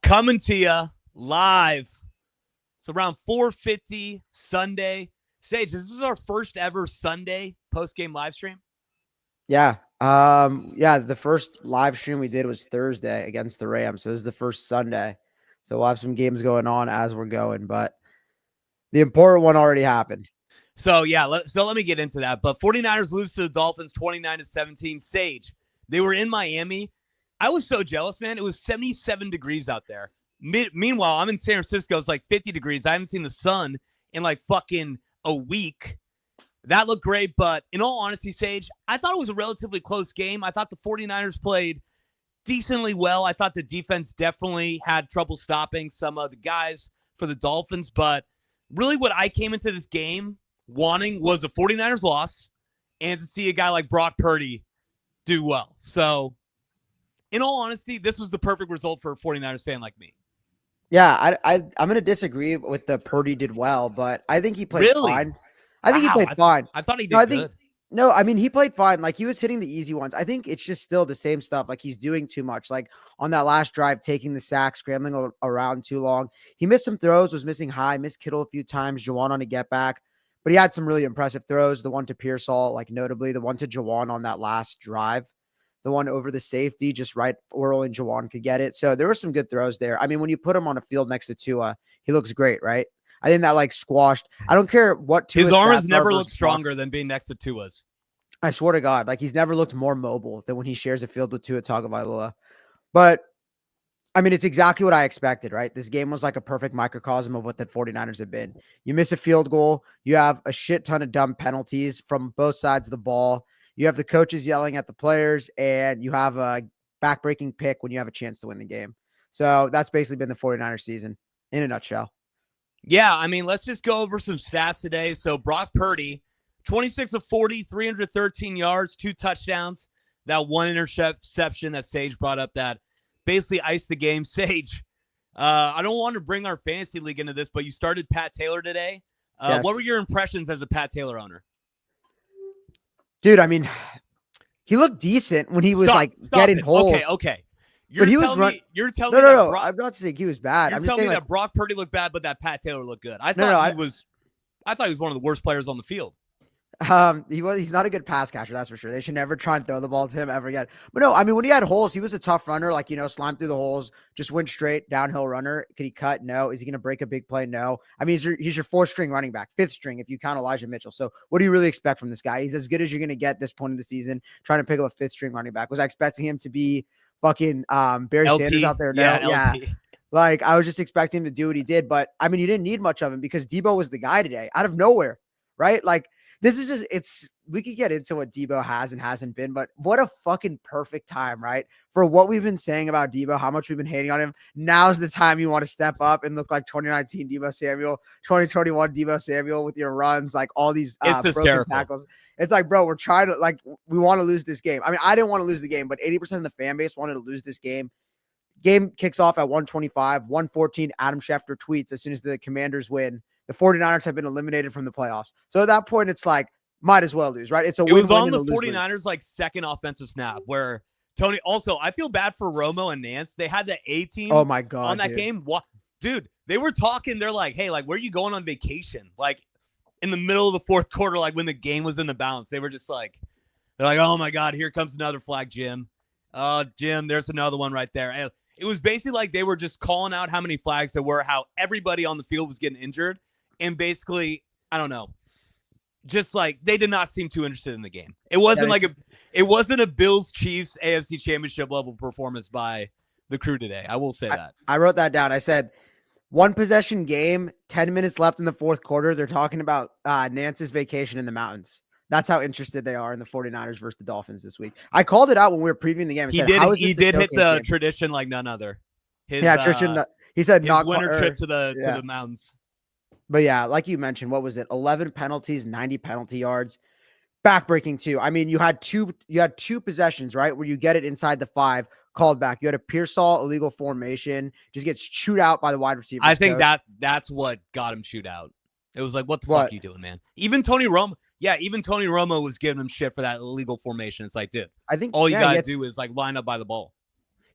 Coming to you live. It's around 4:50 Sunday. Sage, this is our first ever Sunday post-game live stream. Yeah. The first live stream we did was Thursday against the Rams. So this is the first Sunday. So we'll have some games going on as we're going, but the important one already happened. So let me get into that. But 49ers lose to the Dolphins 29-17. Sage, they were in Miami. I was so jealous, man. It was 77 degrees out there. Meanwhile, I'm in San Francisco. It's like 50 degrees. I haven't seen the sun in like fucking a week. That looked great, but in all honesty, Sage, I thought it was a relatively close game. I thought the 49ers played decently well. I thought the defense definitely had trouble stopping some of the guys for the Dolphins, but really what I came into this game wanting was a 49ers loss and to see a guy like Brock Purdy do well. So, in all honesty, this was the perfect result for a 49ers fan like me. Yeah, I'm going to disagree with the Purdy did well, but I think he played fine. I think he played fine. I thought he did good. No, I mean, he played fine. Like, he was hitting the easy ones. I think it's just still the same stuff. Like, he's doing too much. Like, on that last drive, taking the sack, scrambling around too long. He missed some throws, was missing high, missed Kittle a few times, Juwan on a get back. But he had some really impressive throws. The one to Pearsall, like, notably. The one to Juwan on that last drive. The one over the safety, just right where only Juwan could get it. So there were some good throws there. I mean, when you put him on a field next to Tua, he looks great, right? I think that like squashed. I don't care what Tua's his arm has never looked stronger than being next to Tua's. I swear to God, like he's never looked more mobile than when he shares a field with Tua Tagovailoa. But I mean, it's exactly what I expected, right? This game was like a perfect microcosm of what the 49ers have been. You miss a field goal, you have a shit ton of dumb penalties from both sides of the ball. You have the coaches yelling at the players, and you have a backbreaking pick when you have a chance to win the game. So that's basically been the 49ers season in a nutshell. Yeah, I mean, let's just go over some stats today. So Brock Purdy, 26 of 40, 313 yards, 2 touchdowns. That one interception that Sage brought up that basically iced the game. Sage, I don't want to bring our fantasy league into this, but you started Pat Taylor today. Yes. What were your impressions as a Pat Taylor owner? Dude, I mean, he looked decent when he was getting holes. Okay. You're telling me no. I'm not saying he was bad. I'm just saying that Brock Purdy looked bad, but that Pat Taylor looked good. I thought he was one of the worst players on the field. He's not a good pass catcher, that's for sure. They should never try and throw the ball to him ever again. But no, I mean, when he had holes, he was a tough runner, like, slimed through the holes, just went straight downhill runner. Could he cut? No. Is he going to break a big play? No. I mean, he's your 4th string running back, 5th string if you count Elijah Mitchell. So what do you really expect from this guy? He's as good as you're going to get this point of the season, trying to pick up a 5th string running back. Was I expecting him to be fucking Barry LT. Sanders out there? No. Yeah. Like, I was just expecting him to do what he did, but I mean, you didn't need much of him because Debo was the guy today out of nowhere, right? Like, this is just, we could get into what Debo has and hasn't been, but what a fucking perfect time, right? For what we've been saying about Debo, how much we've been hating on him. Now's the time you want to step up and look like 2019 Debo Samuel, 2021 Debo Samuel with your runs, like all these broken tackles. It's like, bro, we're trying to, like, we want to lose this game. I mean, I didn't want to lose the game, but 80% of the fan base wanted to lose this game. Game kicks off at 125, 114. Adam Schefter tweets as soon as the Commanders win, the 49ers have been eliminated from the playoffs. So at that point, it's like, might as well lose, right? It was on the 49ers like second offensive snap where Tony, also, I feel bad for Romo and Nance. They had the A-team oh my God, on that game. Dude, they were talking. They're like, hey, like, where are you going on vacation? Like, in the middle of the 4th quarter, like when the game was in the balance, they were just like, they're like, oh my God, here comes another flag, Jim. Jim, there's another one right there. It was basically like they were just calling out how many flags there were, how everybody on the field was getting injured. And basically, I don't know, just like they did not seem too interested in the game. It wasn't a Bills Chiefs AFC Championship level performance by the crew today. I will say that. I wrote that down. I said 1 possession game, 10 minutes left in the 4th quarter. They're talking about Nance's vacation in the mountains. That's how interested they are in the 49ers versus the Dolphins this week. I called it out when we were previewing the game. He did hit the tradition like none other. Tradition. He said his not winter trip to the mountains. But yeah, like you mentioned, what was it? 11 penalties, 90 penalty yards. Backbreaking too. I mean, you had two possessions, right? Where you get it inside the 5, called back. You had a Pearsall illegal formation, just gets chewed out by the wide receiver. I think that's what got him chewed out. It was like, what the fuck are you doing, man? Even Tony Romo was giving him shit for that illegal formation. It's like, dude, I think all you gotta do is like line up by the ball.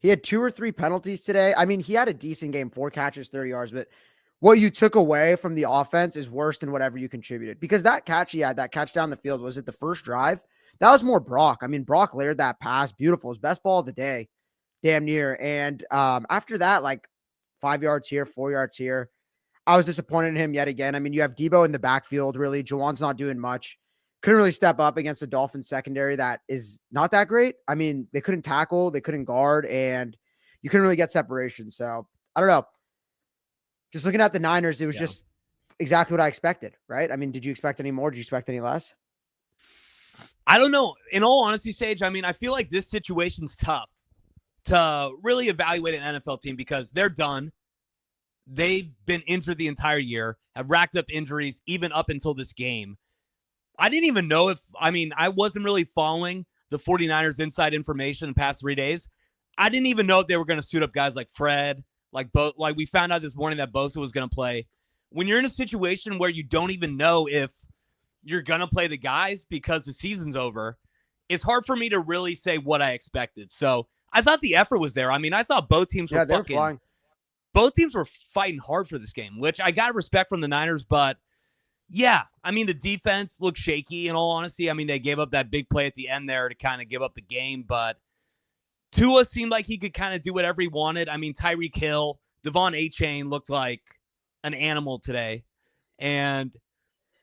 He had 2 or 3 penalties today. I mean, he had a decent game, 4 catches, 30 yards, but what you took away from the offense is worse than whatever you contributed. Because that catch he had, that catch down the field, was it the first drive? That was more Brock. I mean, Brock layered that pass. Beautiful. His best ball of the day, damn near. And after that, like 5 yards here, 4 yards here. I was disappointed in him yet again. I mean, you have Debo in the backfield, really. Juwan's not doing much. Couldn't really step up against the Dolphins secondary that is not that great. I mean, they couldn't tackle, they couldn't guard, and you couldn't really get separation. So, I don't know. Just looking at the Niners, it was just exactly what I expected, right? I mean, did you expect any more? Did you expect any less? I don't know. In all honesty, Sage, I mean, I feel like this situation's tough to really evaluate an NFL team because they're done. They've been injured the entire year, have racked up injuries even up until this game. I didn't even know I wasn't really following the 49ers inside information the past 3 days. I didn't even know if they were going to suit up guys like Fred, like we found out this morning that Bosa was going to play. When you're in a situation where you don't even know if you're going to play the guys because the season's over, it's hard for me to really say what I expected. So I thought the effort was there. I mean, I thought both teams were flying. Both teams were fighting hard for this game, which I got respect from the Niners. But, yeah, I mean, the defense looked shaky, in all honesty. I mean, they gave up that big play at the end there to kind of give up the game. But Tua seemed like he could kind of do whatever he wanted. I mean, Tyreek Hill, Devon A-Chain looked like an animal today. And,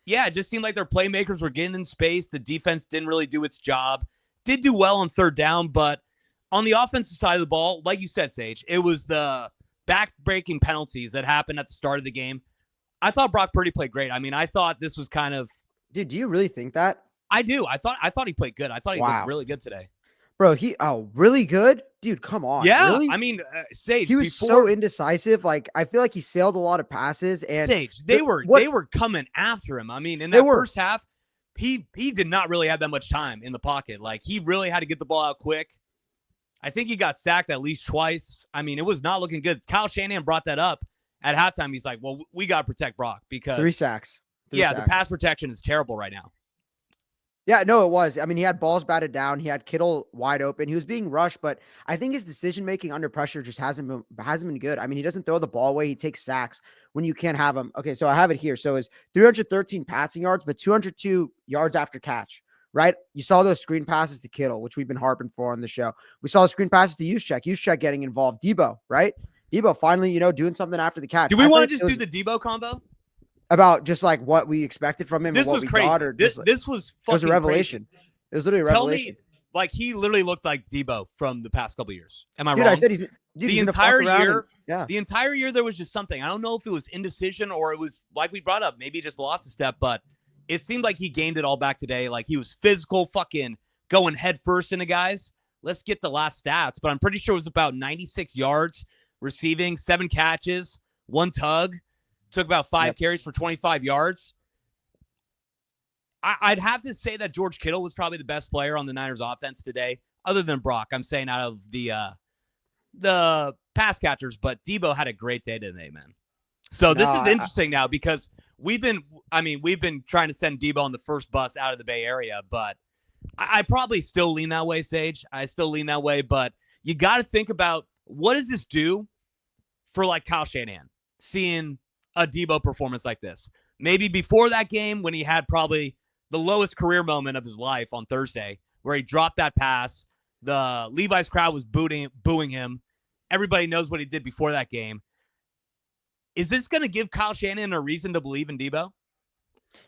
yeah, it just seemed like their playmakers were getting in space. The defense didn't really do its job. Did do well on third down, but on the offensive side of the ball, like you said, Sage, it was the back-breaking penalties that happened at the start of the game. I thought Brock Purdy played great. I mean, I thought this was kind of... Dude, do you really think that? I do. I thought he played good. I thought he looked really good today. Bro, really good? Dude, come on. Yeah, really? I mean, Sage, he was so indecisive. Like, I feel like he sailed a lot of passes. And Sage, they were coming after him. I mean, in that first half, he did not really have that much time in the pocket. Like, he really had to get the ball out quick. I think he got sacked at least twice. I mean, it was not looking good. Kyle Shanahan brought that up at halftime. He's like, well, we got to protect Brock because 3 sacks. The pass protection is terrible right now. Yeah, no, it was. I mean, he had balls batted down. He had Kittle wide open. He was being rushed, but I think his decision-making under pressure just hasn't been good. I mean, he doesn't throw the ball away. He takes sacks when you can't have him. Okay, so I have it here. So it's 313 passing yards, but 202 yards after catch. Right? You saw those screen passes to Kittle, which we've been harping for on the show. We saw the screen passes to Juszczyk getting involved. Debo, right? Debo finally, doing something after the catch. Do we want to just do the Debo combo? About just like what we expected from him this and what was we crazy. got? Or this was fucking it was a revelation. Crazy. It was literally a revelation. Tell me, like, he literally looked like Debo from the past couple of years. Am I wrong? I said the entire year. The entire year there was just something. I don't know if it was indecision or it was like we brought up. Maybe he just lost a step, but it seemed like he gained it all back today. Like, he was physical, fucking going head first into guys. Let's get the last stats, but I'm pretty sure it was about 96 yards receiving, 7 catches, 1 tug, took about 5 carries for 25 yards. I'd have to say that George Kittle was probably the best player on the Niners offense today, other than Brock. I'm saying out of the pass catchers, but Debo had a great day today, man. So this is interesting now because we've been trying to send Debo on the first bus out of the Bay Area, but I probably still lean that way, Sage. I still lean that way, but you got to think about what does this do for like Kyle Shanahan, seeing a Debo performance like this. Maybe before that game when he had probably the lowest career moment of his life on Thursday where he dropped that pass, the Levi's crowd was booing him. Everybody knows what he did before that game. Is this going to give Kyle Shanahan a reason to believe in Debo?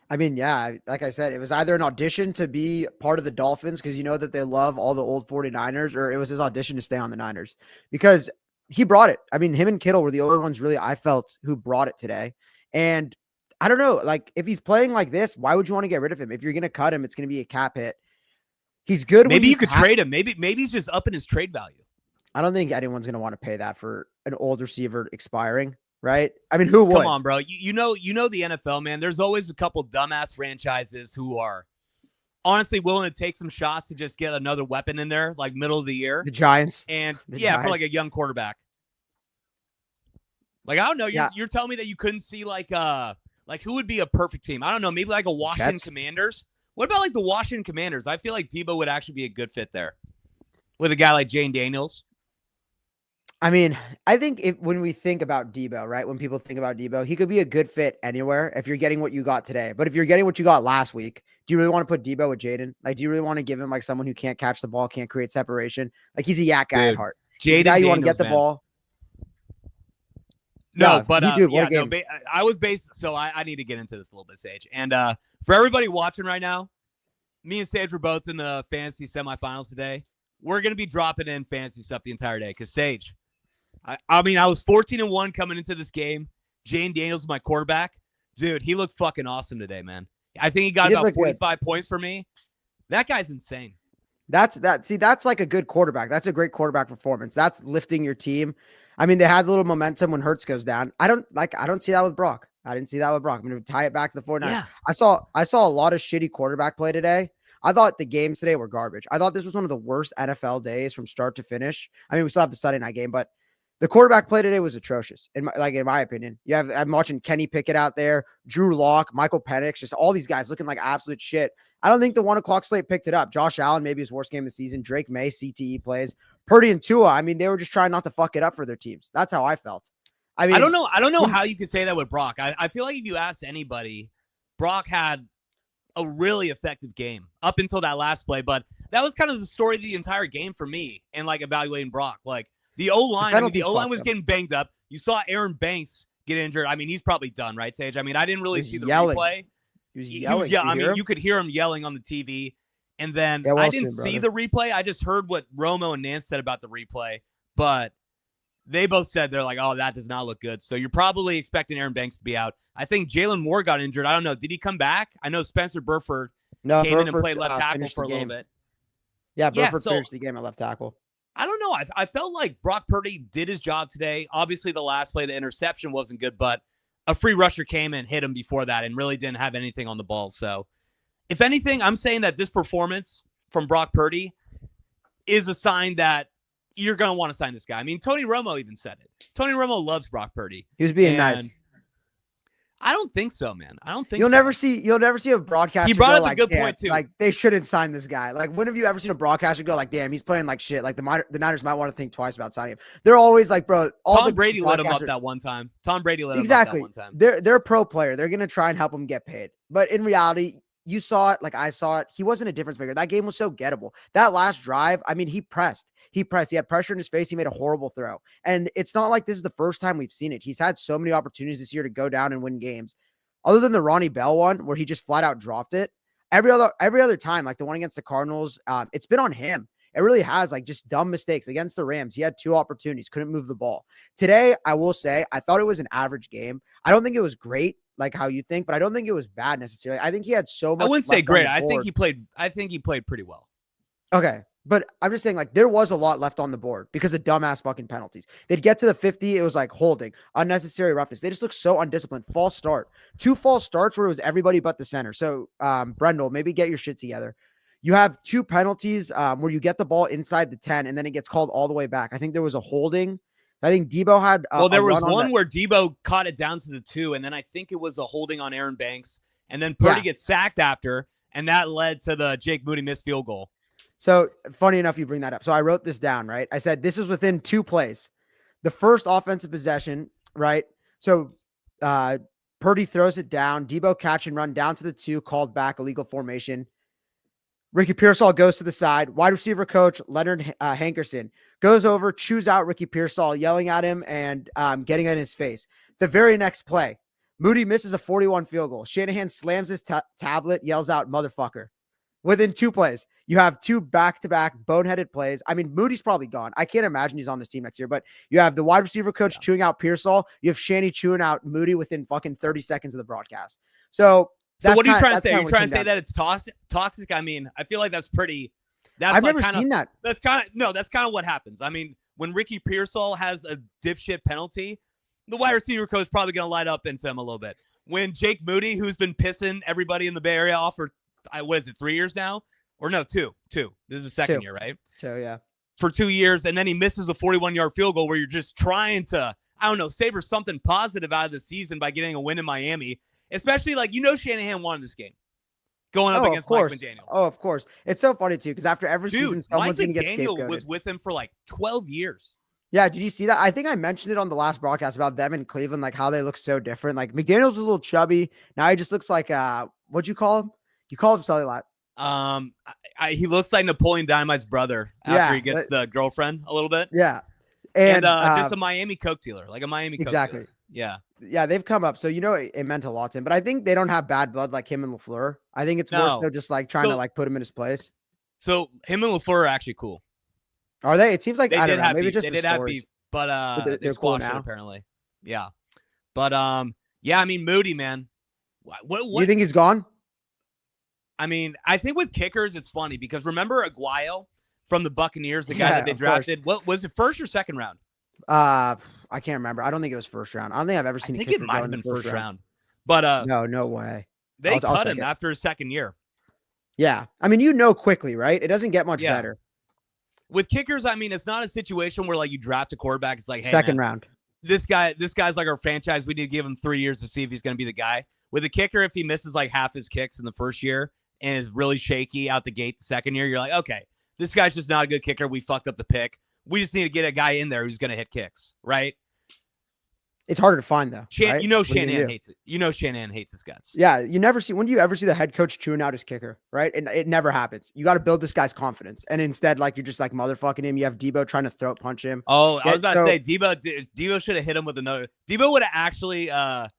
I mean, yeah, like I said, it was either an audition to be part of the Dolphins because you know that they love all the old 49ers, or it was his audition to stay on the Niners because he brought it. I mean, him and Kittle were the only ones really I felt who brought it today. And I don't know, like if he's playing like this, why would you want to get rid of him? If you're going to cut him, it's going to be a cap hit. He's good. Maybe you could trade him. Maybe he's just up in his trade value. I don't think anyone's going to want to pay that for an old receiver expiring. Right? I mean, who would? Come on, bro. You know the NFL, man. There's always a couple dumbass franchises who are honestly willing to take some shots to just get another weapon in there, like middle of the year. The Giants. And Giants. For like a young quarterback. Like, I don't know. You're telling me that you couldn't see like who would be a perfect team? I don't know. Maybe like a Washington Jets? Commanders. What about like the Washington Commanders? I feel like Debo would actually be a good fit there with a guy like Jane Daniels. I mean, I think when we think about Debo, right? When people think about Debo, he could be a good fit anywhere if you're getting what you got today. But if you're getting what you got last week, do you really want to put Debo with Jaden? Like, do you really want to give him like someone who can't catch the ball, can't create separation? Like, he's a yak guy at Dude, heart. He's a guy Jaden you want to get Daniels, the man. ball. No, Yeah, but he did. What yeah, a game. no, I was based. So I need to get into this a little bit, Sage. And for everybody watching right now, me and Sage were both in the fantasy semifinals today. We're gonna be dropping in fantasy stuff the entire day because Sage. I mean, I was 14-1 coming into this game. Jane Daniels, my quarterback, dude, he looked fucking awesome today, man. I think he got about 45 points for me. That guy's insane. That's like a good quarterback. That's a great quarterback performance. That's lifting your team. I mean, they had a little momentum when Hurts goes down. I don't see that with Brock. I didn't see that with Brock. I'm going to tie it back to the 49ers. Yeah. I saw a lot of shitty quarterback play today. I thought the games today were garbage. I thought this was one of the worst NFL days from start to finish. I mean, we still have the Sunday night game, but the quarterback play today was atrocious. In my opinion, I'm watching Kenny Pickett out there, Drew Lock, Michael Penix, just all these guys looking like absolute shit. I don't think the 1:00 slate picked it up. Josh Allen, maybe his worst game of the season. Drake May, CTE plays. Purdy and Tua, I mean, they were just trying not to fuck it up for their teams. That's how I felt. I mean, I don't know how you could say that with Brock. I feel like if you ask anybody, Brock had a really effective game up until that last play, but that was kind of the story of the entire game for me and like evaluating Brock. Like the O-line, the O-line was getting banged up. You saw Aaron Banks get injured. I mean, he's probably done, right, Sage? I mean, I didn't really see the replay. He was yelling. I mean, you could hear him yelling on the TV. And then I didn't see the replay. I just heard what Romo and Nance said about the replay. But they both said they're like, oh, that does not look good. So you're probably expecting Aaron Banks to be out. I think Jalen Moore got injured. I don't know. Did he come back? I know Spencer Burford came in and played left tackle for a little bit. Yeah, Burford finished the game at left tackle. I don't know. I felt like Brock Purdy did his job today. Obviously, the last play, the interception wasn't good, but a free rusher came and hit him before that and really didn't have anything on the ball. So if anything, I'm saying that this performance from Brock Purdy is a sign that you're going to want to sign this guy. I mean, Tony Romo even said it. Tony Romo loves Brock Purdy. He was being nice. I don't think so, man. I don't think you'll never see a broadcaster. He brought up a good point too. Like they shouldn't sign this guy. Like when have you ever seen a broadcaster go like, damn, he's playing like shit? Like the Niners might want to think twice about signing him. They're always like, bro. Tom Brady let him up that one time. Tom Brady let him up that one time. They're a pro player. They're gonna try and help him get paid. But in reality, you saw it, like I saw it. He wasn't a difference maker. That game was so gettable. That last drive, I mean, he pressed. He had pressure in his face. He made a horrible throw. And it's not like this is the first time we've seen it. He's had so many opportunities this year to go down and win games. Other than the Ronnie Bell one where he just flat out dropped it, every other time, like the one against the Cardinals, it's been on him. It really has, like, just dumb mistakes. Against the Rams, he had 2 opportunities, couldn't move the ball. Today, I will say, I thought it was an average game. I don't think it was great, like how you think, but I don't think it was bad necessarily. I think he had so much. I wouldn't say great. I think he played pretty well. Okay. But I'm just saying, like, there was a lot left on the board because of dumbass fucking penalties. They'd get to the 50, it was like holding, unnecessary roughness. They just look so undisciplined. False start. 2 false starts where it was everybody but the center. So, Brendel, maybe get your shit together. You have 2 penalties where you get the ball inside the 10 and then it gets called all the way back. I think there was a holding. I think Debo had there was one where Debo caught it down to the 2, and then I think it was a holding on Aaron Banks, and then Purdy gets sacked after, and that led to the Jake Moody missed field goal. So funny enough, you bring that up. So I wrote this down, right? I said, this is within 2 plays. The first offensive possession, right? So Purdy throws it down. Debo catch and run down to the 2, called back, illegal formation. Ricky Pearsall goes to the side. Wide receiver coach Leonard Hankerson goes over, chews out Ricky Pearsall, yelling at him and getting in his face. The very next play, Moody misses a 41 field goal. Shanahan slams his tablet, yells out, motherfucker. Within 2 plays, you have 2 back-to-back boneheaded plays. I mean, Moody's probably gone. I can't imagine he's on this team next year, but you have the wide receiver coach chewing out Pearsall. You have Shanny chewing out Moody within fucking 30 seconds of the broadcast. So what are you trying to say? Are you trying to say that it's toxic? I mean, I feel like that's pretty. I've never seen that. That's kind of what happens. I mean, when Ricky Pearsall has a dipshit penalty, the wide receiver coach is probably going to light up into him a little bit. When Jake Moody, who's been pissing everybody in the Bay Area off for, what is it, 3 years now? Or no, 2. This is the second year, right? 2, yeah. For 2 years, and then he misses a 41-yard field goal where you're just trying to, I don't know, savor something positive out of the season by getting a win in Miami. Especially, like, Shanahan won this game going up against Mike McDaniel. Oh, of course. It's so funny, too, because after every season, someone's going to get scapegoated. Mike McDaniel was with him for, like, 12 years. Yeah, did you see that? I think I mentioned it on the last broadcast about them in Cleveland, like how they look so different. Like McDaniels was a little chubby. Now he just looks like what'd you call him? You called him something like He looks like Napoleon Dynamite's brother after he yeah, gets the girlfriend a little bit. yeah. And And just a Miami Coke dealer, like a Miami Coke exactly. dealer. Yeah. Yeah, they've come up. So it meant a lot to him. But I think they don't have bad blood like him and LaFleur. I think it's more No. so just like trying to like put him in his place. So him and LaFleur are actually cool. Are they? It seems like They I don't did know. have Maybe beef. it's just They the did have stories. beef, but they They're cool squashed it now. apparently. Yeah. But yeah, I mean Moody, man. What You think he's gone? I mean, I think with kickers, it's funny because remember Aguayo from the Buccaneers, the guy Yeah, that they of course. drafted? What was it, first or second round? I can't remember. I don't think it was first round. I don't think I've ever seen I a think kicker it might go have in the been first first round. But No way. they I'll cut take him it. after his second year. Yeah. I mean, quickly, right? It doesn't get much better. With kickers, I mean, it's not a situation where like you draft a quarterback. It's like, hey, second man, round. This guy's like our franchise. We need to give him 3 years to see if he's going to be the guy. With a kicker, if he misses like half his kicks in the first year and is really shaky out the gate the second year, you're like, okay, this guy's just not a good kicker. We fucked up the pick. We just need to get a guy in there who's going to hit kicks, right? It's harder to find though. Right? You know Shanahan hates it. You know Shanahan hates his guts. Yeah, when do you ever see the head coach chewing out his kicker, right? And it never happens. You got to build this guy's confidence. And instead, like you're just like motherfucking him. You have Debo trying to throat punch him. Oh, I was about to say Debo should have hit him with another. Debo would have actually I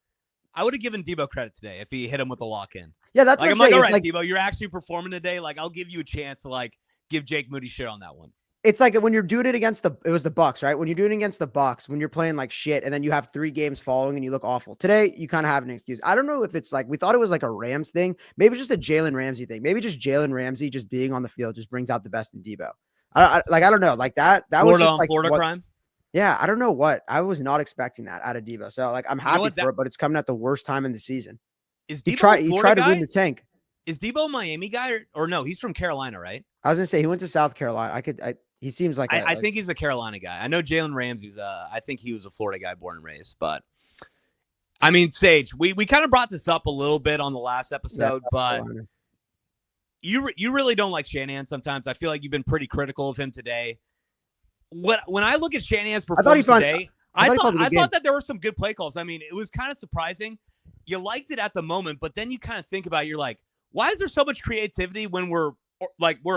would have given Debo credit today if he hit him with a lock in. Yeah, that's like what I'm like, all right, like, Debo, you're actually performing today. Like, I'll give you a chance to like give Jake Moody shit on that one. It's like when you're doing it against it was the Bucks, right? When you're doing it against the Bucks, when you're playing like shit, and then you have 3 games following and you look awful. Today, you kind of have an excuse. I don't know if it's like we thought it was like a Rams thing, maybe just a Jalen Ramsey thing. Maybe just Jalen Ramsey just being on the field just brings out the best in Debo. I don't know, like that Florida was just like Florida crime. Yeah, I don't know what I was not expecting that out of Debo. So like I'm happy for it, but it's coming at the worst time in the season. Is Debo he tried to win the tank. Is Debo a Miami guy or no? He's from Carolina, right? I was gonna say he went to South Carolina. He seems like I think he's a Carolina guy. I know Jalen Ramsey's I think he was a Florida guy born and raised, but I mean, Sage, we kind of brought this up a little bit on the last episode, but you really don't like Shanahan sometimes. I feel like you've been pretty critical of him today. When I look at Shanahan's performance today, I thought that there were some good play calls. I mean, it was kind of surprising. You liked it at the moment, but then you kind of think about it, you're like, why is there so much creativity when we're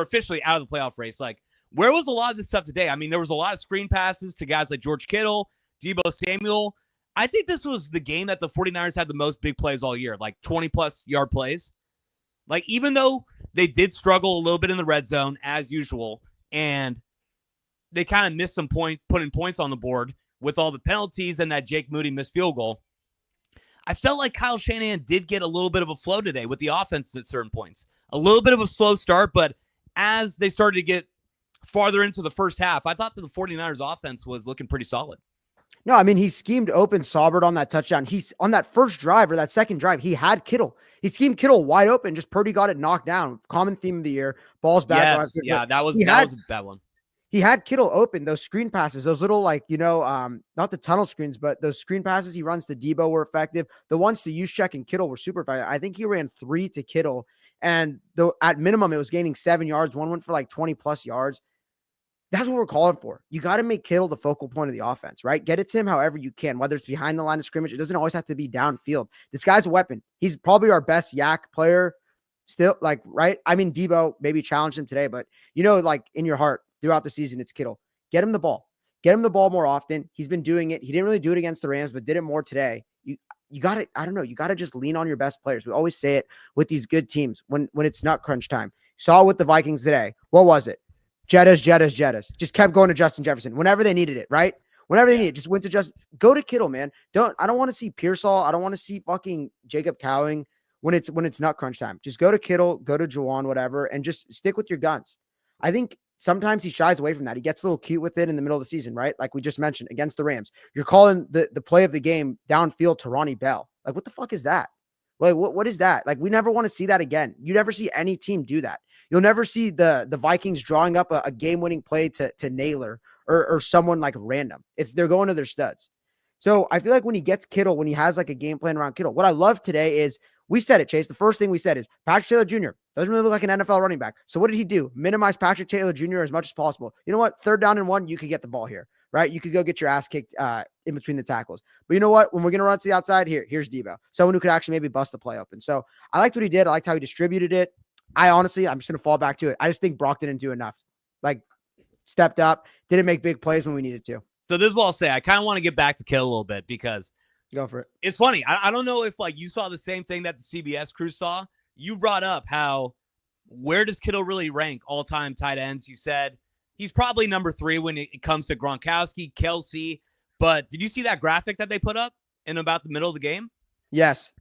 officially out of the playoff race? Like, where was a lot of this stuff today? I mean, there was a lot of screen passes to guys like George Kittle, Deebo Samuel. I think this was the game that the 49ers had the most big plays all year, like 20-plus yard plays. Like, even though they did struggle a little bit in the red zone, as usual, and they kind of missed some putting points on the board with all the penalties and that Jake Moody missed field goal, I felt like Kyle Shanahan did get a little bit of a flow today with the offense at certain points. A little bit of a slow start, but as they started to get farther into the first half, I thought that the 49ers offense was looking pretty solid. No, I mean, he schemed open Saubert on that touchdown. He's on that first drive or that second drive. He had Kittle. He schemed Kittle wide open. Just Purdy got it knocked down. Common theme of the year. Balls back. Yes, yeah, that was a bad one. He had Kittle open. Those screen passes, those little not the tunnel screens, but those screen passes he runs to Debo were effective. The ones to Juszczyk and Kittle were super effective. I think he ran 3 to Kittle, and at minimum it was gaining 7 yards. One went for like 20+ yards. That's what we're calling for. You got to make Kittle the focal point of the offense, right? Get it to him however you can, whether it's behind the line of scrimmage. It doesn't always have to be downfield. This guy's a weapon. He's probably our best yak player still, like, right? I mean, Debo maybe challenged him today, but like in your heart throughout the season, it's Kittle. Get him the ball. Get him the ball more often. He's been doing it. He didn't really do it against the Rams, but did it more today. You got to, I don't know, you got to just lean on your best players. We always say it with these good teams when it's not crunch time. Saw it with the Vikings today. What was it? Jettas. Just kept going to Justin Jefferson whenever they needed it, right? Whenever they needed it, just went to go to Kittle, man. I don't want to see Pearsall. I don't want to see fucking Jacob Cowing when it's not crunch time. Just go to Kittle, go to Juwan, whatever, and just stick with your guns. I think sometimes he shies away from that. He gets a little cute with it in the middle of the season, right? Like we just mentioned against the Rams. You're calling the play of the game downfield to Ronnie Bell. Like, what the fuck is that? Like, what is that? Like, we never want to see that again. You never see any team do that. You'll never see the Vikings drawing up a game-winning play to Naylor or someone like random. They're going to their studs. So I feel like when he gets Kittle, when he has like a game plan around Kittle, what I love today is we said it, Chase. The first thing we said is Patrick Taylor Jr. doesn't really look like an NFL running back. So what did he do? Minimize Patrick Taylor Jr. as much as possible. You know what? 3rd down and 1, you could get the ball here, right? You could go get your ass kicked in between the tackles. But you know what? When we're going to run to the outside, here's Debo, someone who could actually maybe bust the play open. So I liked what he did. I liked how he distributed it. I'm just going to fall back to it. I just think Brock didn't do enough. Like, stepped up, didn't make big plays when we needed to. So this is what I'll say. I kind of want to get back to Kittle a little bit because go for it. It's funny. I don't know if like you saw the same thing that the CBS crew saw. You brought up how where does Kittle really rank all-time tight ends? You said he's probably number 3 when it comes to Gronkowski, Kelsey. But did you see that graphic that they put up in about the middle of the game? Yes.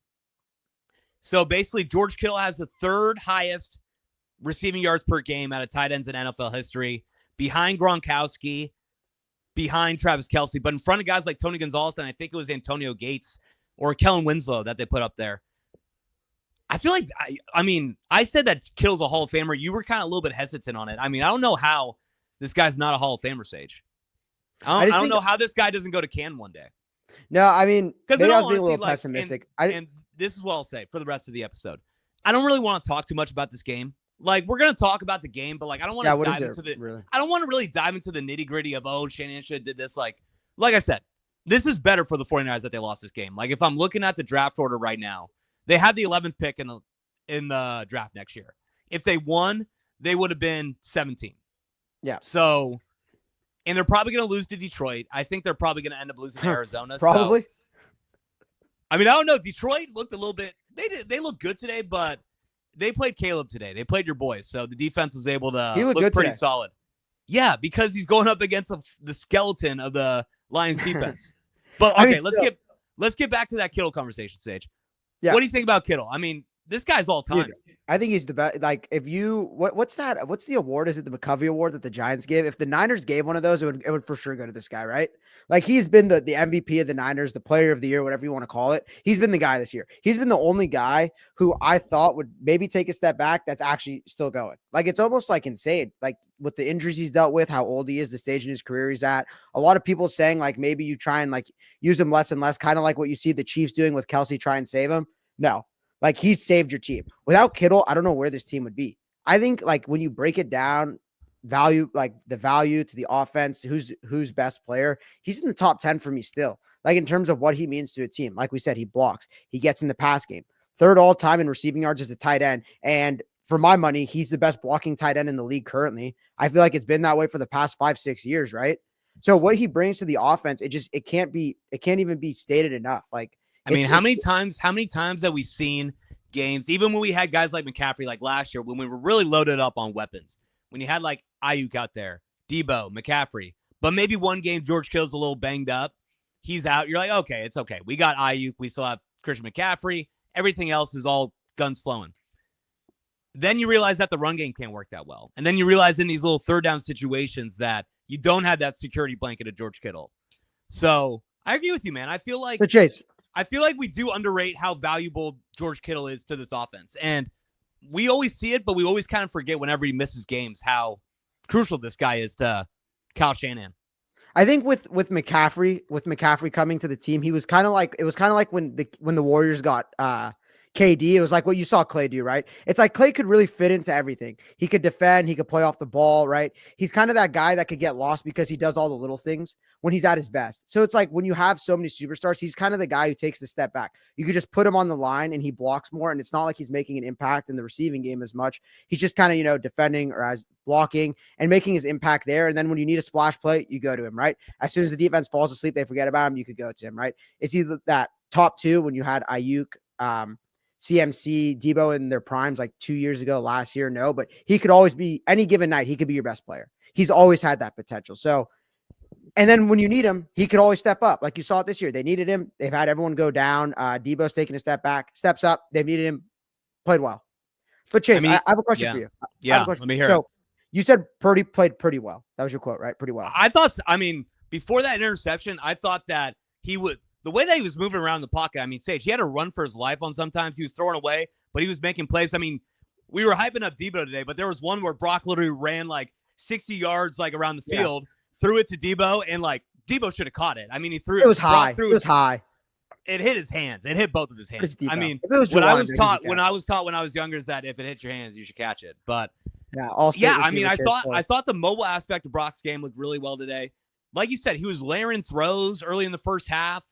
So basically, George Kittle has the 3rd highest receiving yards per game out of tight ends in NFL history, behind Gronkowski, behind Travis Kelsey, but in front of guys like Tony Gonzalez, and I think it was Antonio Gates or Kellen Winslow that they put up there. I feel like, I said that Kittle's a Hall of Famer. You were kind of a little bit hesitant on it. I mean, I don't know how this guy's not a Hall of Famer, Sage. I don't know how this guy doesn't go to Cannes one day. No, I mean, maybe I was being a little like, pessimistic. And this is what I'll say for the rest of the episode. I don't really want to talk too much about this game. Like, we're going to talk about the game, but like, I don't want to dive into I don't want to really dive into the nitty gritty of, Shanahan should have did this. Like I said, this is better for the 49ers that they lost this game. Like, if I'm looking at the draft order right now, they had the 11th pick in the draft next year. If they won, they would have been 17. Yeah. So, and they're probably going to lose to Detroit. I think they're probably going to end up losing to Arizona. Probably. So, I mean, I don't know. Detroit looked a little bit, they looked good today, but they played Caleb today. They played your boys. So the defense was able to look pretty solid. Yeah, because he's going up against the skeleton of the Lions defense. But okay, let's get back to that Kittle conversation, Sage. Yeah. What do you think about Kittle? I mean, this guy's all time. Dude, I think he's the best. Like, if you what's that? What's the award? Is it the McCovey Award that the Giants give? If the Niners gave one of those, it would for sure go to this guy, right? Like, he's been the MVP of the Niners, the player of the year, whatever you want to call it. He's been the guy this year. He's been the only guy who I thought would maybe take a step back that's actually still going. Like, it's almost like insane. Like, with the injuries he's dealt with, how old he is, the stage in his career he's at. A lot of people saying, like, maybe you try and, like, use him less and less, kind of like what you see the Chiefs doing with Kelsey, try and save him. No. Like, he's saved your team. Without Kittle, I don't know where this team would be. I think, like, when you break it down, value to the offense, who's best player, he's in the top 10 for me still. Like, in terms of what he means to a team. Like we said, he blocks. He gets in the pass game. 3rd all-time in receiving yards as a tight end. And for my money, he's the best blocking tight end in the league currently. I feel like it's been that way for the past 5-6 years, right? So what he brings to the offense, it can't even be stated enough. Like, I mean, how many times have we seen games, even when we had guys like McCaffrey, like last year, when we were really loaded up on weapons, when you had like Ayuk out there, Debo, McCaffrey, but maybe one game George Kittle's a little banged up, he's out. You're like, okay, it's okay. We got Ayuk. We still have Christian McCaffrey. Everything else is all guns flowing. Then you realize that the run game can't work that well. And then you realize in these little 3rd down situations that you don't have that security blanket of George Kittle. So I agree with you, man. I feel like we do underrate how valuable George Kittle is to this offense. And we always see it, but we always kind of forget whenever he misses games how crucial this guy is to Kyle Shanahan. I think with McCaffrey coming to the team, it was kind of like when the Warriors got KD, it was like what you saw Clay do, right? It's like Clay could really fit into everything. He could defend, he could play off the ball, right? He's kind of that guy that could get lost because he does all the little things when he's at his best. So it's like when you have so many superstars, he's kind of the guy who takes the step back. You could just put him on the line and he blocks more, and it's not like he's making an impact in the receiving game as much. He's just kind of, defending or as blocking and making his impact there. And then when you need a splash play, you go to him, right? As soon as the defense falls asleep, they forget about him, you could go to him, right? It's either that top 2 when you had Ayuk, CMC, Debo in their primes like 2 years ago, last year, no, but he could always be, any given night, he could be your best player. He's always had that potential. So, and then when you need him, he could always step up. Like you saw it this year. They needed him. They've had everyone go down. Debo's taking a step back, steps up. They've needed him, played well. But Chase, I have a question for you. Yeah, let me hear it. So you said Purdy played pretty well. That was your quote, right? Pretty well. Before that interception, I thought that he would, the way that he was moving around the pocket, Sage, he had to run for his life on sometimes. He was throwing away, but he was making plays. We were hyping up Debo today, but there was one where Brock literally ran like 60 yards like around the field, threw it to Debo, and like Debo should have caught it. He threw it. It was high. It was high. It hit his hands. It hit both of his hands. What I was taught when I was younger is that if it hits your hands, you should catch it. But I thought the mobile aspect of Brock's game looked really well today. like you said, he was layering throws early in the first half.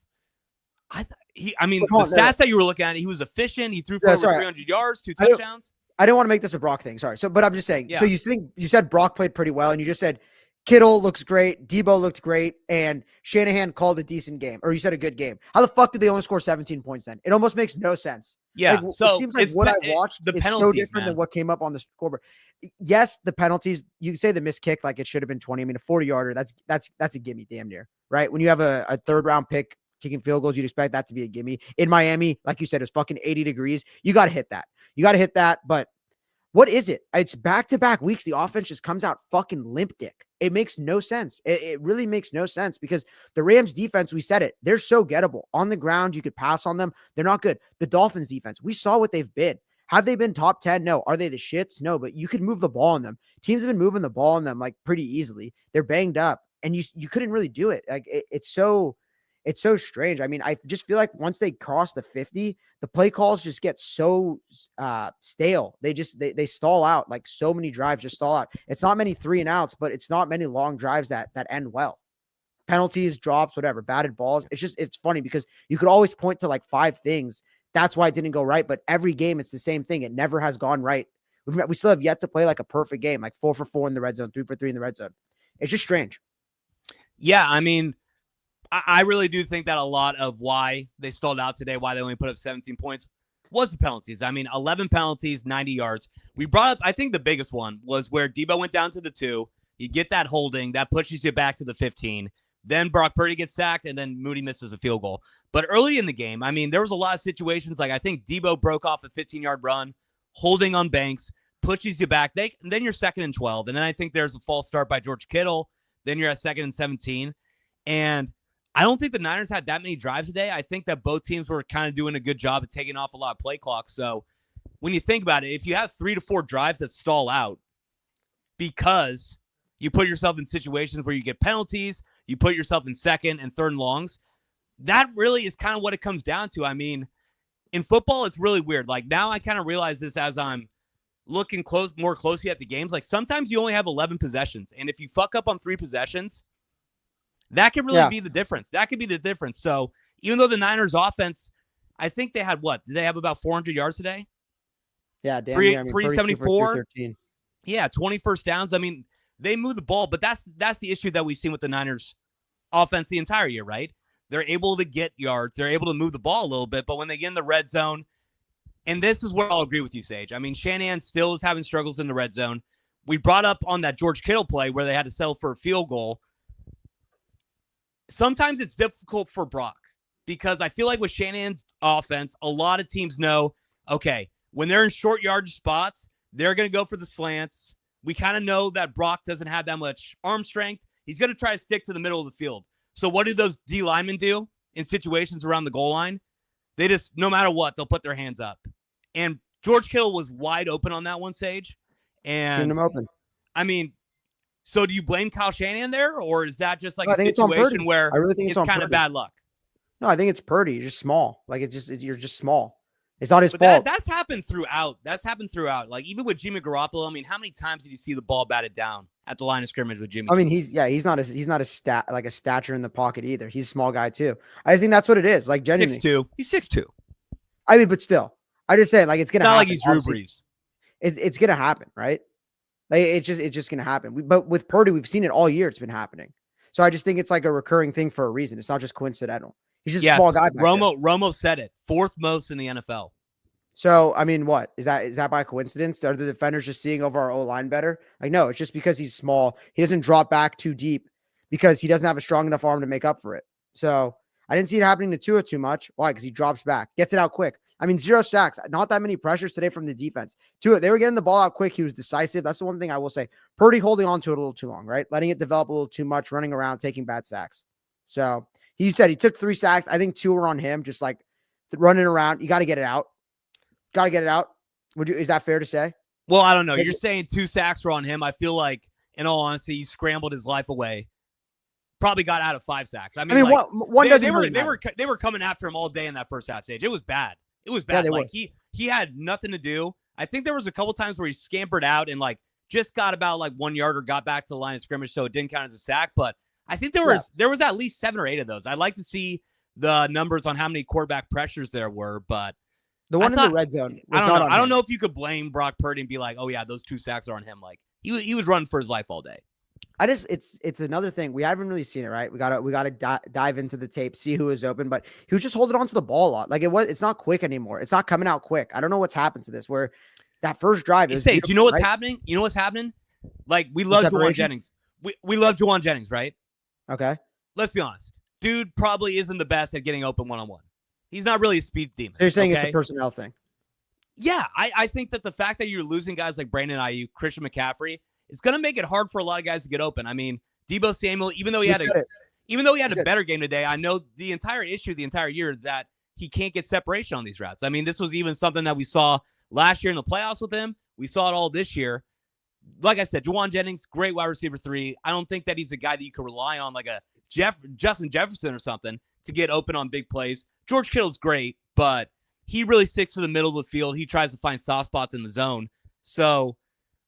The on, stats that you were looking at, he was efficient. He threw for over 300 yards, 2 touchdowns. I didn't want to make this a Brock thing. Sorry. But I'm just saying. Yeah. So you said Brock played pretty well, and you just said Kittle looks great, Debo looked great, and Shanahan called a decent game, or you said a good game. How the fuck did they only score 17 points then? It almost makes no sense. Yeah. Like, so it seems like what I watched is so different than what came up on the scoreboard. Yes, the penalties. You say the missed kick like it should have been 20. I mean, a 40-yarder. That's a gimme, damn near, right? When you have a third round pick kicking field goals, you'd expect that to be a gimme. In Miami, like you said, it's fucking 80 degrees. You got to hit that. But what is it? It's back-to-back weeks. The offense just comes out fucking limp dick. It makes no sense. It really makes no sense because the Rams defense, we said it, they're so gettable. On the ground, you could pass on them. They're not good. The Dolphins defense, we saw what they've been. Have they been top 10? No. Are they the shits? No, but you could move the ball on them. Teams have been moving the ball on them like pretty easily. They're banged up, and you couldn't really do it. Like it's so strange. I mean, I just feel like once they cross the 50, the play calls just get so stale. They stall out. Like so many drives just stall out. It's not many 3 and outs, but it's not many long drives that end well. Penalties, drops, whatever, batted balls. It's funny because you could always point to like 5 things. That's why it didn't go right. But every game, it's the same thing. It never has gone right. We still have yet to play like a perfect game, like 4 for 4 in the red zone, 3 for 3 in the red zone. It's just strange. Yeah, I mean, I really do think that a lot of why they stalled out today, why they only put up 17 points, was the penalties. I mean, 11 penalties, 90 yards. We brought up, I think the biggest one was where Debo went down to the 2. You get that holding, that pushes you back to the 15. Then Brock Purdy gets sacked, and then Moody misses a field goal. But early in the game, I mean, there was a lot of situations, like I think Debo broke off a 15-yard run, holding on Banks, pushes you back. Then you're 2nd and 12. And then I think there's a false start by George Kittle. Then you're at 2nd and 17. And I don't think the Niners had that many drives today. I think that both teams were kind of doing a good job of taking off a lot of play clock. So when you think about it, if you have 3 to 4 drives that stall out because you put yourself in situations where you get penalties, you put yourself in 2nd and 3rd and longs, that really is kind of what it comes down to. I mean, in football, it's really weird. Like now I kind of realize this as I'm looking more closely at the games. Like sometimes you only have 11 possessions. And if you fuck up on 3 possessions, that could really be the difference. That could be the difference. So even though the Niners offense, I think they had what? Did they have about 400 yards today? Yeah, damn 374. Yeah, 20 first downs. I mean, they move the ball, but that's the issue that we've seen with the Niners offense the entire year, right? They're able to get yards. They're able to move the ball a little bit, but when they get in the red zone, and this is where I'll agree with you, Sage. I mean, Shanahan still is having struggles in the red zone. We brought up on that George Kittle play where they had to settle for a field goal. Sometimes it's difficult for Brock because I feel like with Shanahan's offense, a lot of teams know, okay, when they're in short yardage spots, they're going to go for the slants. We kind of know that Brock doesn't have that much arm strength. He's going to try to stick to the middle of the field. So what do those D linemen do in situations around the goal line? They just, no matter what, they'll put their hands up. And George Kittle was wide open on that one, Sage. And seen him open. I mean, so do you blame Kyle Shanahan there, or is that just like a situation where I really think it's kind of bad luck? No, I think it's Purdy. You're just small. Like you're just small. It's not his fault. That's happened throughout. Like even with Jimmy Garoppolo. I mean, how many times did you see the ball batted down at the line of scrimmage with Jimmy? I mean, he's not a stature in the pocket either. He's a small guy too. I think that's what it is. Like genuinely, 6'2". He's 6'2". I mean, but still, I just say like it's gonna. Not happen. Like he's Drew Brees. It's gonna happen, right? Like it's just gonna happen. But with Purdy, we've seen it all year. It's been happening. So I just think it's like a recurring thing for a reason. It's not just coincidental. He's just a small guy. Romo said it. 4th most in the NFL. So I mean, what is that by coincidence? Are the defenders just seeing over our O-line better? Like, no, it's just because he's small. He doesn't drop back too deep because he doesn't have a strong enough arm to make up for it. So I didn't see it happening to Tua too much. Why? Because he drops back, gets it out quick. I mean, 0 sacks, not that many pressures today from the defense. Tua, they were getting the ball out quick. He was decisive. That's the one thing I will say. Purdy holding on to it a little too long, right? Letting it develop a little too much, running around, taking bad sacks. So he said he took 3 sacks. I think 2 were on him, just like running around. You got to get it out. Got to get it out. Is that fair to say? Well, I don't know. You're saying 2 sacks were on him. I feel like, in all honesty, he scrambled his life away. Probably got out of 5 sacks. I mean like, one doesn't really they were coming after him all day in that first half stage. It was bad. It was bad. Yeah, like he had nothing to do. I think there was a couple times where he scampered out and like just got about like 1 yard or got back to the line of scrimmage, so it didn't count as a sack. But I think there was at least 7 or 8 of those. I'd like to see the numbers on how many quarterback pressures there were, but the one in the red zone was not on him. I don't know if you could blame Brock Purdy and be like, oh yeah, those 2 sacks are on him. Like he was running for his life all day. It's another thing. We haven't really seen it, right? We gotta dive into the tape, see who is open, but he was just holding on to the ball a lot. Like it's not quick anymore. It's not coming out quick. I don't know what's happened to this. Where that first drive is. Do you know what's happening? You know what's happening? Like we love Juwan Jennings. We love Juwan Jennings, right? Okay. Let's be honest. Dude probably isn't the best at getting open one-on-one. He's not really a speed demon. So you're saying it's a personnel thing? Yeah, I think that the fact that you're losing guys like Brandon Ayuk, Christian McCaffrey, it's going to make it hard for a lot of guys to get open. I mean, Deebo Samuel, even though he had a better game today, I know the entire year that he can't get separation on these routes. I mean, this was even something that we saw last year in the playoffs with him. We saw it all this year. Like I said, Juwan Jennings, great wide receiver 3. I don't think that he's a guy that you can rely on like a Justin Jefferson or something to get open on big plays. George Kittle's great, but he really sticks to the middle of the field. He tries to find soft spots in the zone. So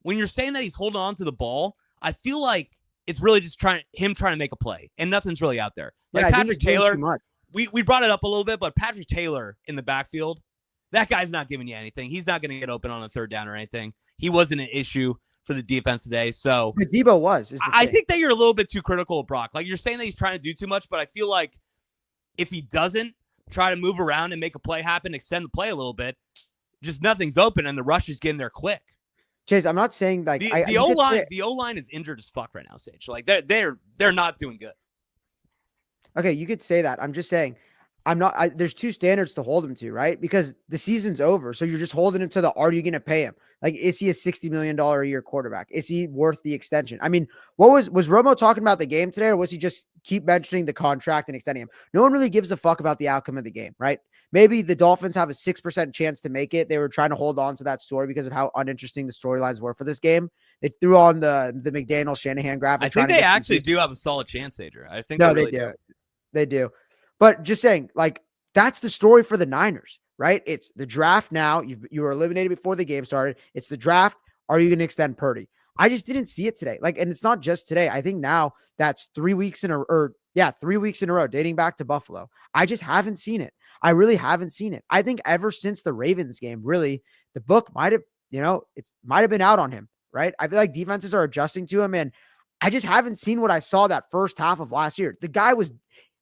when you're saying that he's holding on to the ball, I feel like it's really just trying to make a play, and nothing's really out there. Like Patrick Taylor, we brought it up a little bit, but Patrick Taylor in the backfield, that guy's not giving you anything. He's not going to get open on a third down or anything. He wasn't an issue for the defense today. So but Deebo was. I think that you're a little bit too critical of Brock. Like you're saying that he's trying to do too much, but I feel like if he doesn't try to move around and make a play happen, extend the play a little bit, just nothing's open, and the rush is getting there quick. Chase, I'm not saying like the O-line is injured as fuck right now, Sage. Like they're not doing good. Okay, you could say that. I'm just saying there's 2 standards to hold him to, right? Because the season's over. So you're just holding him to are you going to pay him? Like, is he a $60 million a year quarterback? Is he worth the extension? I mean, was Romo talking about the game today, or was he just keep mentioning the contract and extending him? No one really gives a fuck about the outcome of the game, right? Maybe the Dolphins have a 6% chance to make it. They were trying to hold on to that story because of how uninteresting the storylines were for this game. They threw on the McDaniel Shanahan graphic. I think they actually do have a solid chance, Adrian. I think they do. They do. But just saying, like, that's the story for the Niners, right? It's the draft now. You were eliminated before the game started. It's the draft. Are you going to extend Purdy? I just didn't see it today. Like, and it's not just today. I think now that's 3 weeks in a row dating back to Buffalo. I just haven't seen it. I really haven't seen it. I think ever since the Ravens game, really, the book might have been out on him, right? I feel like defenses are adjusting to him, and I just haven't seen what I saw that first half of last year. The guy was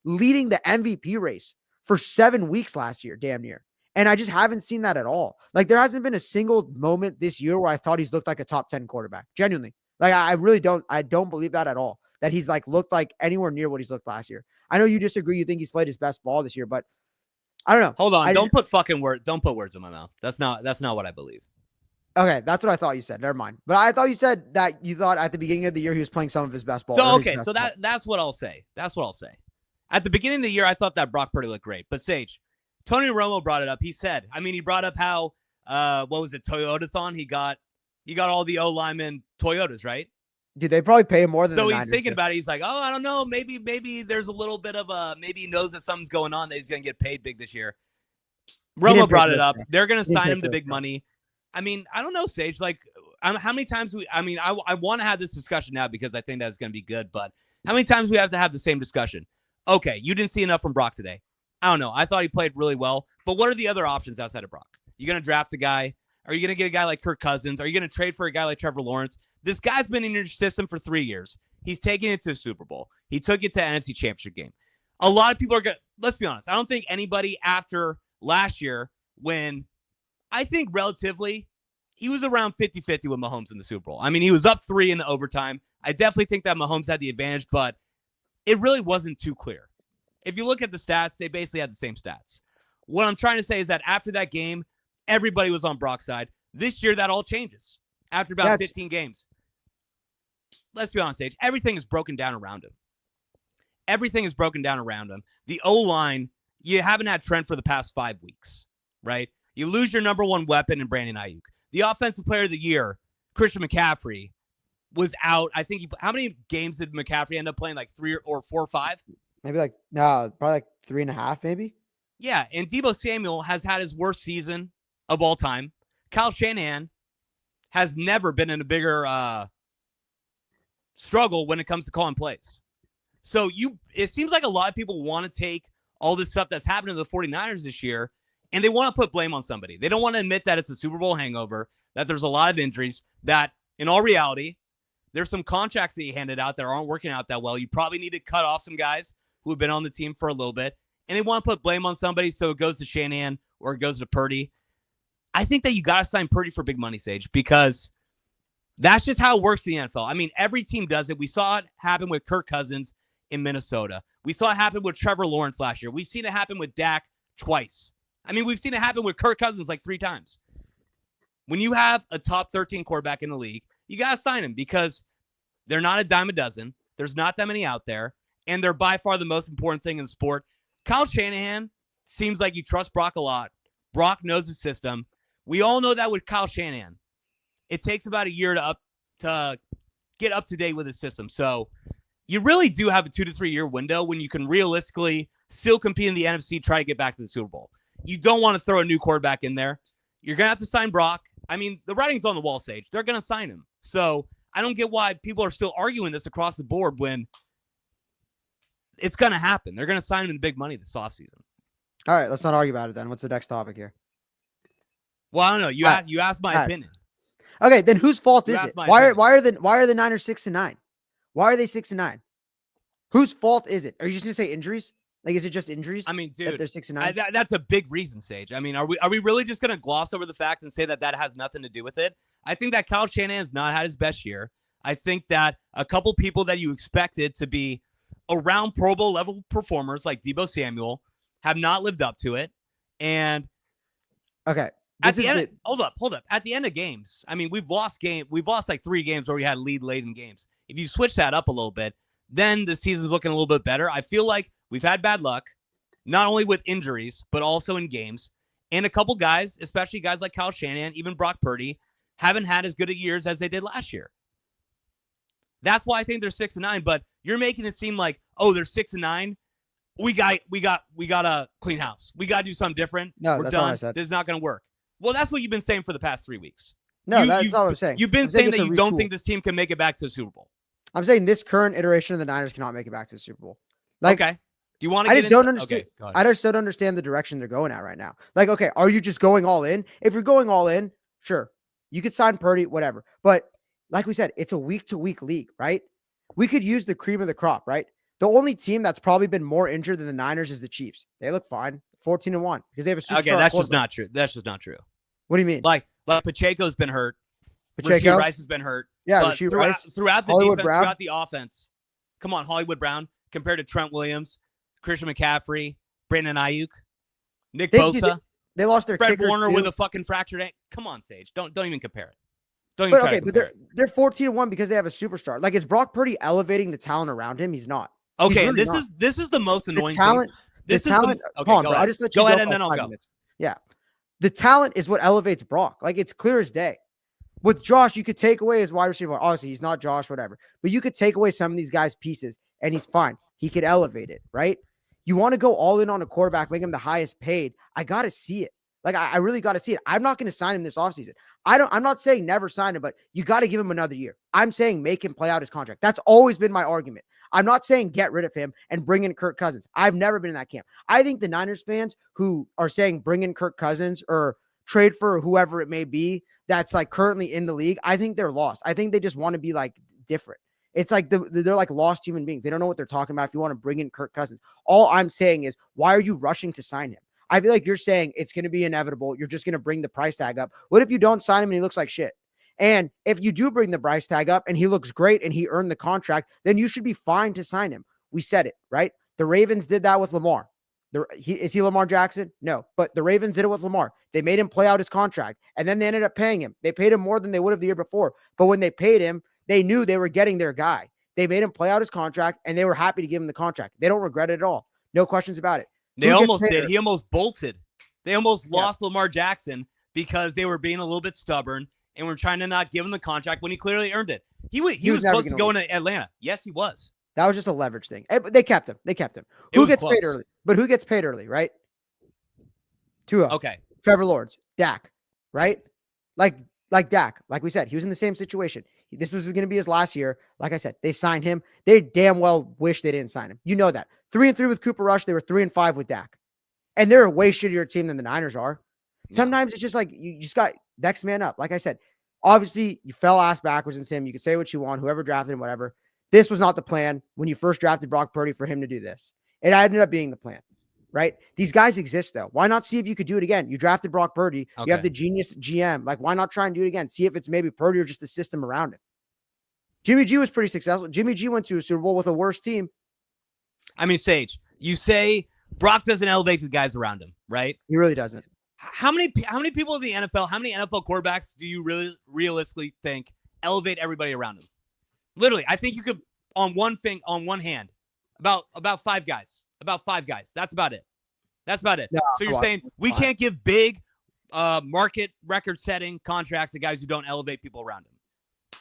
leading the MVP race for 7 weeks last year, damn near. And I just haven't seen that at all. Like, there hasn't been a single moment this year where I thought he's looked like a top 10 quarterback. Genuinely. Like, I don't believe that at all. That he's like looked like anywhere near what he's looked last year. I know you disagree. You think he's played his best ball this year, but I don't know. Hold on. Don't put words in my mouth. That's not what I believe. Okay. That's what I thought you said. Never mind. But I thought you said that you thought at the beginning of the year he was playing some of his best ball. So, okay. So that's what I'll say. At the beginning of the year, I thought that Brock Purdy looked great. But Sage, Tony Romo brought it up. He said, he brought up how, what was it, Toyotathon? He got all the O-linemen Toyotas, right? Dude, they probably pay him more than so he's thinking about it. He's like, oh, I don't know. Maybe there's a little bit of maybe he knows that something's going on, that he's going to get paid big this year. Romo brought it up. They're going to sign him to big money. I mean, I don't know, Sage. Like, how many times I want to have this discussion now because I think that's going to be good. But how many times we have to have the same discussion? Okay, you didn't see enough from Brock today. I don't know. I thought he played really well. But what are the other options outside of Brock? You going to draft a guy? Are you going to get a guy like Kirk Cousins? Are you going to trade for a guy like Trevor Lawrence? This guy's been in your system for 3 years. He's taken it to the Super Bowl. He took it to NFC Championship game. A lot of people are going to, let's be honest, I don't think anybody after last year, when I think relatively, he was around 50-50 with Mahomes in the Super Bowl. I mean, he was up 3 in the overtime. I definitely think that Mahomes had the advantage, but it really wasn't too clear. If you look at the stats, they basically had the same stats. What I'm trying to say is that after that game, everybody was on Brock's side. This year, that all changes after about 15 games. Let's be honest, Sage. Everything is broken down around him. The O-line, you haven't had Trent for the past 5 weeks, right? You lose your number one weapon in Brandon Ayuk. The offensive player of the year, Christian McCaffrey, was out. I think how many games did McCaffrey end up playing? Like 3 or 4 or 5? Maybe probably like 3.5, maybe. Yeah, and Deebo Samuel has had his worst season of all time. Kyle Shanahan has never been in a bigger struggle when it comes to calling plays. So it seems like a lot of people want to take all this stuff that's happened to the 49ers this year, and they want to put blame on somebody. They don't want to admit that it's a Super Bowl hangover, that there's a lot of injuries, that in all reality, there's some contracts that you handed out that aren't working out that well. You probably need to cut off some guys who have been on the team for a little bit, and they want to put blame on somebody, so it goes to Shanahan or it goes to Purdy. I think that you got to sign Purdy for big money, Sage, because that's just how it works in the NFL. I mean, every team does it. We saw it happen with Kirk Cousins in Minnesota. We saw it happen with Trevor Lawrence last year. We've seen it happen with Dak twice. I mean, we've seen it happen with Kirk Cousins like 3 times. When you have a top 13 quarterback in the league, you got to sign him because they're not a dime a dozen. There's not that many out there, and they're by far the most important thing in the sport. Kyle Shanahan seems like you trust Brock a lot. Brock knows the system. We all know that with Kyle Shanahan. It takes about a year to get up to date with the system. So you really do have a 2 to 3 year window when you can realistically still compete in the NFC, try to get back to the Super Bowl. You don't want to throw a new quarterback in there. You're going to have to sign Brock. I mean, the writing's on the wall, Sage. They're going to sign him. So I don't get why people are still arguing this across the board when it's going to happen. They're going to sign him in big money this offseason. All right, let's not argue about it then. What's the next topic here? Well, I don't know. You asked my opinion. Okay, then whose fault is it? Why are the Niners 6-9? Why are they 6-9? Whose fault is it? Are you just gonna say injuries? Like, is it just injuries? I mean, dude, they're 6-9. That's a big reason, Sage. I mean, are we really just gonna gloss over the fact and say that has nothing to do with it? I think that Kyle Shanahan's not had his best year. I think that a couple people that you expected to be around Pro Bowl level performers like Deebo Samuel have not lived up to it. And okay. Hold up. At the end of games, I mean, we've lost like 3 games where we had lead late in games. If you switch that up a little bit, then the season's looking a little bit better. I feel like we've had bad luck, not only with injuries, but also in games. And a couple guys, especially guys like Kyle Shanahan, even Brock Purdy, haven't had as good a years as they did last year. That's why I think they're 6-9. But you're making it seem like, oh, they're 6-9. We got a clean house. We got to do something different. No, we're that's done. not what I said. This is not going to work. Well, that's what you've been saying for the past 3 weeks. No, that's not what I'm saying. You've been saying that you don't think this team can make it back to the Super Bowl. I'm saying this current iteration of the Niners cannot make it back to the Super Bowl. Like, okay. Do you want to? I just don't understand. Okay, I just don't understand the direction they're going at right now. Like, okay, are you just going all in? If you're going all in, sure, you could sign Purdy, whatever. But like we said, it's a week-to-week league, right? We could use the cream of the crop, right? The only team that's probably been more injured than the Niners is the Chiefs. They look fine, 14-1 because they have a superstar. Okay, that's just not true. That's just not true. What do you mean? Like Pacheco's been hurt. Rashee Rice has been hurt. Yeah, but throughout the Hollywood defense, Brown. throughout the offense. Come on, Hollywood Brown compared to Trent Williams, Christian McCaffrey, Brandon Ayuk, Nick Bosa. They lost their Fred kicker Warner too. with a fucking fractured ankle. Come on, Sage. Don't even compare it. Don't even try to compare it. They're 14-1 because they have a superstar. Like, is Brock Purdy elevating the talent around him? He's not. Okay, really this is the most annoying talent, thing. This is talent. okay, Hold on, bro. I just let you go ahead and then I'll go. Minutes. Yeah, the talent is what elevates Brock. Like, it's clear as day. With Josh, you could take away his wide receiver. Obviously, he's not Josh, whatever. But you could take away some of these guys' pieces, and he's fine. He could elevate it, right? You want to go all in on a quarterback, make him the highest paid. I got to see it. Like, I really got to see it. I'm not going to sign him this offseason. I'm not saying never sign him, but you got to give him another year. I'm saying make him play out his contract. That's always been my argument. I'm not saying get rid of him and bring in Kirk Cousins. I've never been in that camp. I think the Niners fans who are saying bring in Kirk Cousins or trade for whoever it may be that's like currently in the league, I think they're lost. I think they just want to be like different. It's like they're like lost human beings. They don't know what they're talking about if you want to bring in Kirk Cousins. All I'm saying is, why are you rushing to sign him? I feel like you're saying it's going to be inevitable. You're just going to bring the price tag up. What if you don't sign him and he looks like shit? And if you do bring the price tag up and he looks great and he earned the contract, then you should be fine to sign him. We said it, right? The Ravens did that with Lamar. Is he Lamar Jackson? No, but the Ravens did it with Lamar. They made him play out his contract, and then they ended up paying him. They paid him more than they would have the year before. But when they paid him, they knew they were getting their guy. They made him play out his contract, and they were happy to give him the contract. They don't regret it at all. No questions about it. They almost did. He almost bolted. They almost lost Lamar Jackson because they were being a little bit stubborn and were trying to not give him the contract when he clearly earned it. He was supposed to go into Atlanta. Yes, he was. That was just a leverage thing. But they kept him. Who gets paid early? But who gets paid early, right? Tua. Okay. Trevor Lawrence. Dak, right? Like Dak. Like we said, he was in the same situation. This was going to be his last year. Like I said, they signed him. They damn well wish they didn't sign him. You know that. 3-3 with Cooper Rush. They were 3-5 with Dak. And they're a way shittier team than the Niners are. Sometimes it's just like you just got next man up. Like I said, obviously you fell ass backwards in him. You can say what you want, whoever drafted him, whatever. This was not the plan when you first drafted Brock Purdy for him to do this. It ended up being the plan, right? These guys exist though. Why not see if you could do it again? You drafted Brock Purdy. Okay. You have the genius GM. Like, why not try and do it again? See if it's maybe Purdy or just the system around him. Jimmy G was pretty successful. Jimmy G went to a Super Bowl with a worse team. I mean, Sage, you say Brock doesn't elevate the guys around him, right? He really doesn't. How many people in the NFL, how many NFL quarterbacks do you really realistically think elevate everybody around him? Literally, I think you could on one hand, about 5 guys. About 5 guys. That's about it. No, so you're saying we can't give big market record-setting contracts to guys who don't elevate people around him.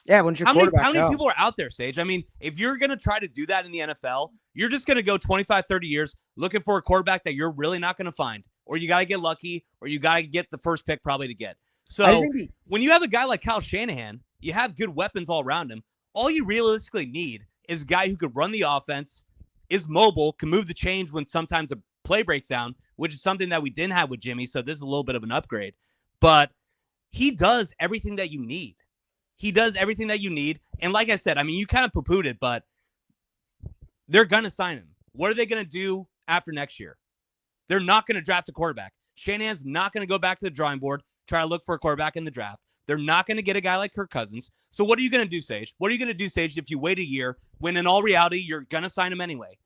Yeah, when how many people are out there, Sage? I mean, if you're going to try to do that in the NFL, you're just going to go 25, 30 years looking for a quarterback that you're really not going to find. Or you got to get lucky, or you got to get the first pick probably to get. So when you have a guy like Kyle Shanahan, you have good weapons all around him. All you realistically need is a guy who could run the offense, is mobile, can move the chains when sometimes a play breaks down, which is something that we didn't have with Jimmy. So this is a little bit of an upgrade. But he does everything that you need. And like I said, I mean, you kind of poo-pooed it, but they're going to sign him. What are they going to do after next year? They're not going to draft a quarterback. Shanahan's not going to go back to the drawing board, try to look for a quarterback in the draft. They're not going to get a guy like Kirk Cousins. So what are you going to do, Sage? What are you going to do, Sage, if you wait a year when in all reality you're going to sign him anyway?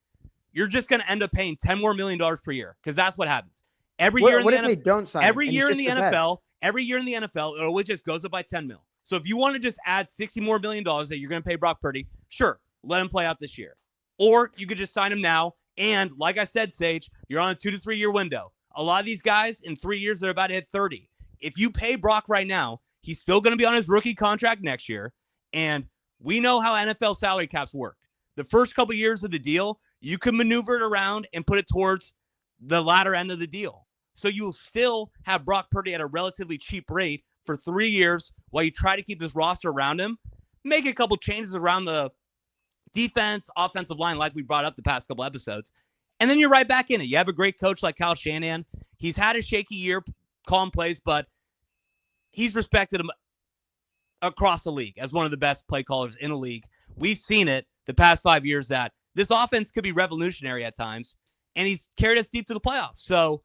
You're just going to end up paying $10 more million per year because that's what happens. Every year in the NFL, it always just goes up by 10 mil. So if you want to just add $60 more million that you're going to pay Brock Purdy, sure, let him play out this year. Or you could just sign him now. And like I said, Sage, you're on a 2 to 3 year window. A lot of these guys in 3 years, they're about to hit 30. If you pay Brock right now, he's still going to be on his rookie contract next year. And we know how NFL salary caps work. The first couple years of the deal, you can maneuver it around and put it towards the latter end of the deal. So you will still have Brock Purdy at a relatively cheap rate for 3 years while you try to keep this roster around him. Make a couple changes around the defense, offensive line, like we brought up the past couple episodes. And then you're right back in it. You have a great coach like Kyle Shanahan. He's had a shaky year, calling plays, but he's respected him across the league as one of the best play callers in the league. We've seen it the past 5 years that this offense could be revolutionary at times, and he's carried us deep to the playoffs. So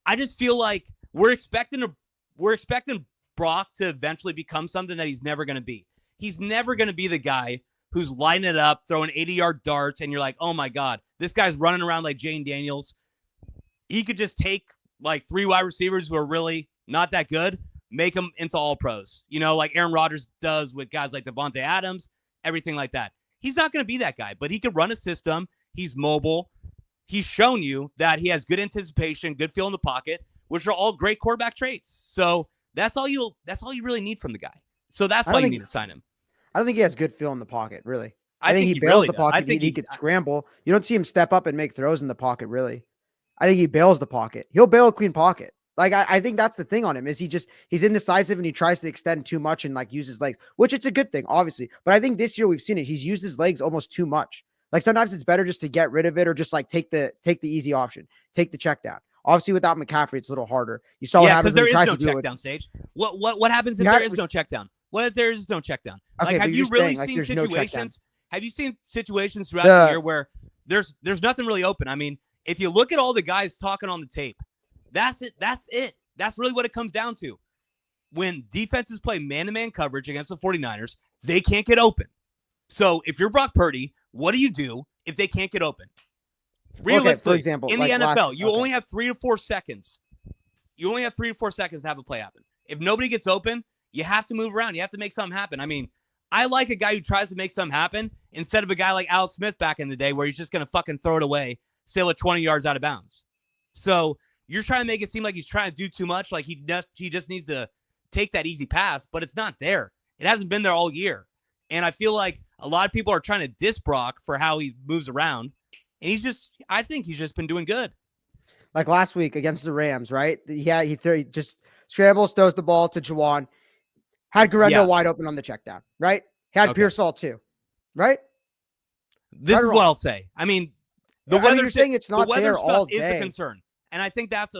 I just feel like we're expecting Brock to eventually become something that he's never going to be. He's never going to be the guy who's lining it up, throwing 80-yard darts, and you're like, oh, my God, this guy's running around like Jane Daniels. He could just take, like, 3 wide receivers who are really not that good, make them into all-pros, like Aaron Rodgers does with guys like Devontae Adams, everything like that. He's not going to be that guy, but he could run a system. He's mobile. He's shown you that he has good anticipation, good feel in the pocket, which are all great quarterback traits. So that's all you really need from the guy. So that's why you need to sign him. I don't think he has good feel in the pocket, really. I think he bails really the pocket. I think he could scramble. You don't see him step up and make throws in the pocket, really. I think he bails the pocket. He'll bail a clean pocket. Like, I think that's the thing on him is he's indecisive and he tries to extend too much and like use his legs, which it's a good thing, obviously. But I think this year we've seen it. He's used his legs almost too much. Like sometimes it's better just to get rid of it or just like take the easy option, take the check down. Obviously, without McCaffrey, it's a little harder. You saw what happens when he tries to do it. There is no check down, Sage. What happens if there is no check down? What if there is no check down? Okay, like, have you really seen situations? Have you seen situations throughout the year where there's nothing really open? I mean, if you look at all the guys talking on the tape, that's it. That's really what it comes down to. When defenses play man-to-man coverage against the 49ers, they can't get open. So if you're Brock Purdy, what do you do if they can't get open? Realistically, for example, in the NFL, you only have 3 to 4 seconds. You only have 3 to 4 seconds to have a play happen. If nobody gets open, you have to move around. You have to make something happen. I mean, I like a guy who tries to make something happen instead of a guy like Alex Smith back in the day where he's just going to fucking throw it away, sail it 20 yards out of bounds. So you're trying to make it seem like he's trying to do too much, like he just needs to take that easy pass, but it's not there. It hasn't been there all year. And I feel like a lot of people are trying to diss Brock for how he moves around. And I think he's just been doing good. Like last week against the Rams, right? Yeah, he just scrambles, throws the ball to Juwan, had Guerrero wide open on the check down, right? He had Pearsall too, right? This is what I'll say. I mean, the weather. You're saying it's not there all day. Is a concern, and I think that's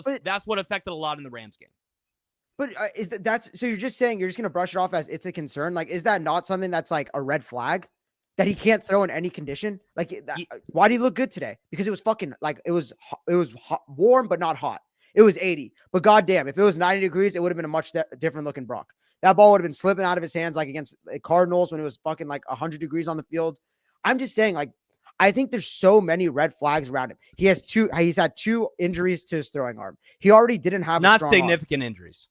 what affected a lot in the Rams game. But that's so you're just saying you're just gonna brush it off as it's a concern? Like, is that not something that's like a red flag that he can't throw in any condition? Like, why did he look good today? Because it was fucking like it was hot, warm but not hot. It was 80, but goddamn, if it was 90 degrees, it would have been a much different looking Brock. That ball would have been slipping out of his hands like against the Cardinals when it was fucking like 100 degrees on the field. I'm just saying, like, I think there's so many red flags around him. He's had 2 injuries to his throwing arm. He already didn't have not significant injuries.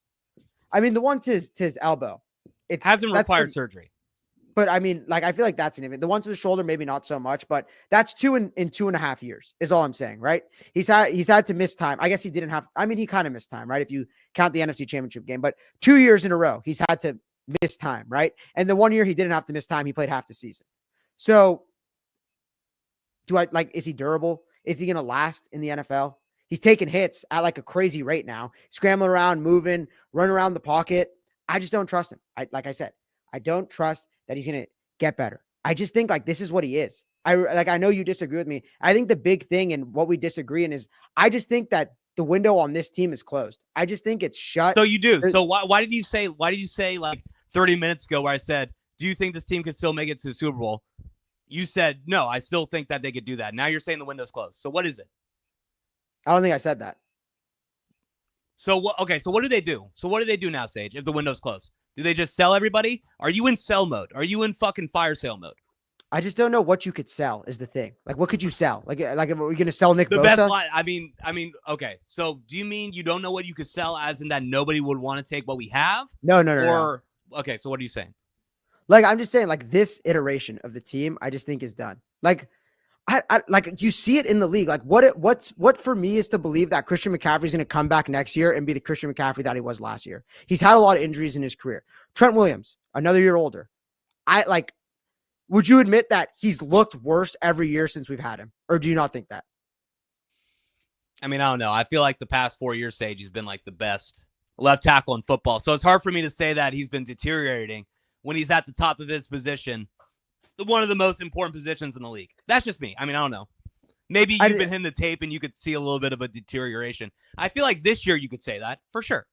I mean, the one to his elbow, it hasn't required surgery. But I mean, like, I feel like that's significant. The one to the shoulder, maybe not so much, but that's 2 in 2.5 years is all I'm saying, right? He's had to miss time. I guess he didn't have. I mean, he kind of missed time, right? If you count the NFC Championship game, but 2 years in a row, he's had to miss time, right? And the 1 year he didn't have to miss time, he played half the season. So, is he durable? Is he going to last in the NFL? He's taking hits at like a crazy rate now, scrambling around, moving, running around the pocket. I just don't trust him. Like I said, I don't trust that he's going to get better. I just think like this is what he is. I know you disagree with me. I think the big thing and what we disagree in is I just think that the window on this team is closed. I just think it's shut. So you do. So why did you say like 30 minutes ago where I said, do you think this team can still make it to the Super Bowl? You said, no, I still think that they could do that. Now you're saying the window's closed. So what is it? I don't think I said that. So what? Okay, so what do they do? So what do they do now, Sage, if the window's closed? Do they just sell everybody? Are you in sell mode? Are you in fucking fire sale mode? I just don't know what you could sell is the thing. Like, what could you sell? Like are we going to sell Nick Bosa? The best line. I mean, okay. So do you mean you don't know what you could sell as in that nobody would want to take what we have? No. Okay, so what are you saying? Like, I'm just saying, like, this iteration of the team, I just think is done. Like, I like you see it in the league. Like, what for me is to believe that Christian McCaffrey's going to come back next year and be the Christian McCaffrey that he was last year. He's had a lot of injuries in his career. Trent Williams, another year older. Would you admit that he's looked worse every year since we've had him, or do you not think that? I mean, I don't know. I feel like the past 4 years, Sage, he's been like the best left tackle in football. So it's hard for me to say that he's been deteriorating when he's at the top of his position, one of the most important positions in the league. That's just me. I mean, I don't know. Maybe you've been hitting the tape and you could see a little bit of a deterioration. I feel like this year you could say that for sure.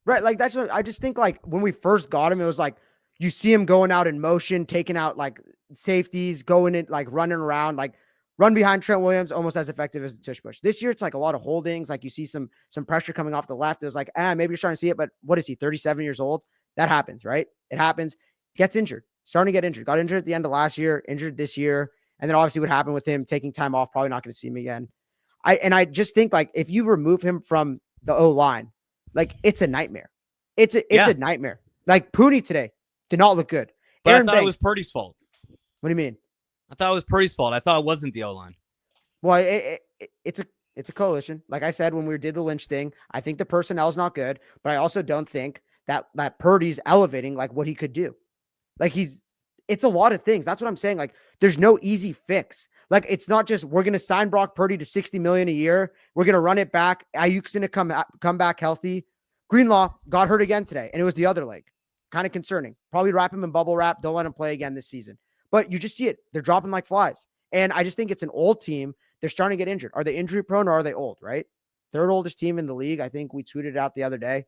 Right. Like, that's what I just think, like, when we first got him, it was like you see him going out in motion, taking out like safeties, going in, like running around, like run behind Trent Williams, almost as effective as the tush push. This year, it's like a lot of holdings. Like, you see some pressure coming off the left. It was like, maybe you're starting to see it, but what is he, 37 years old? That happens, right? It happens. Gets injured, starting to get injured. Got injured at the end of last year, injured this year. And then obviously what happened with him taking time off, probably not going to see him again. I just think, like, if you remove him from the O-line, like, it's a nightmare. It's a nightmare. Like, Pooney today did not look good. But Aaron I thought it was Purdy's fault. What do you mean? I thought it was Purdy's fault. I thought it wasn't the O-line. Well, it's a coalition. Like I said, when we did the Lynch thing, I think the personnel is not good, but I also don't think that Purdy's elevating like what he could do. Like, it's a lot of things. That's what I'm saying. Like, there's no easy fix. Like, it's not just we're going to sign Brock Purdy to $60 million a year. We're going to run it back. Ayuk's going to come back healthy. Greenlaw got hurt again today, and it was the other leg. Kind of concerning. Probably wrap him in bubble wrap. Don't let him play again this season. But you just see it. They're dropping like flies. And I just think it's an old team. They're starting to get injured. Are they injury prone or are they old, right? Third oldest team in the league. I think we tweeted it out the other day.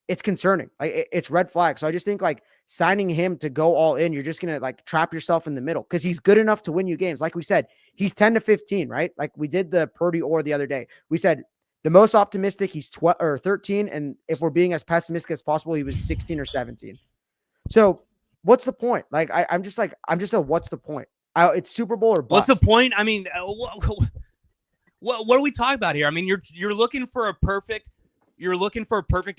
It's concerning. Like, it's red flag. So I just think, like, signing him to go all in, you're just going to, like, trap yourself in the middle because he's good enough to win you games. Like we said, he's 10 to 15, right? Like, we did the Purdy or the other day. We said the most optimistic, he's 12 or 13. And if we're being as pessimistic as possible, he was 16 or 17. So what's the point? Like, I'm just what's the point? It's Super Bowl or bust. What's the point? I mean, what are we talking about here? I mean, you're looking for a perfect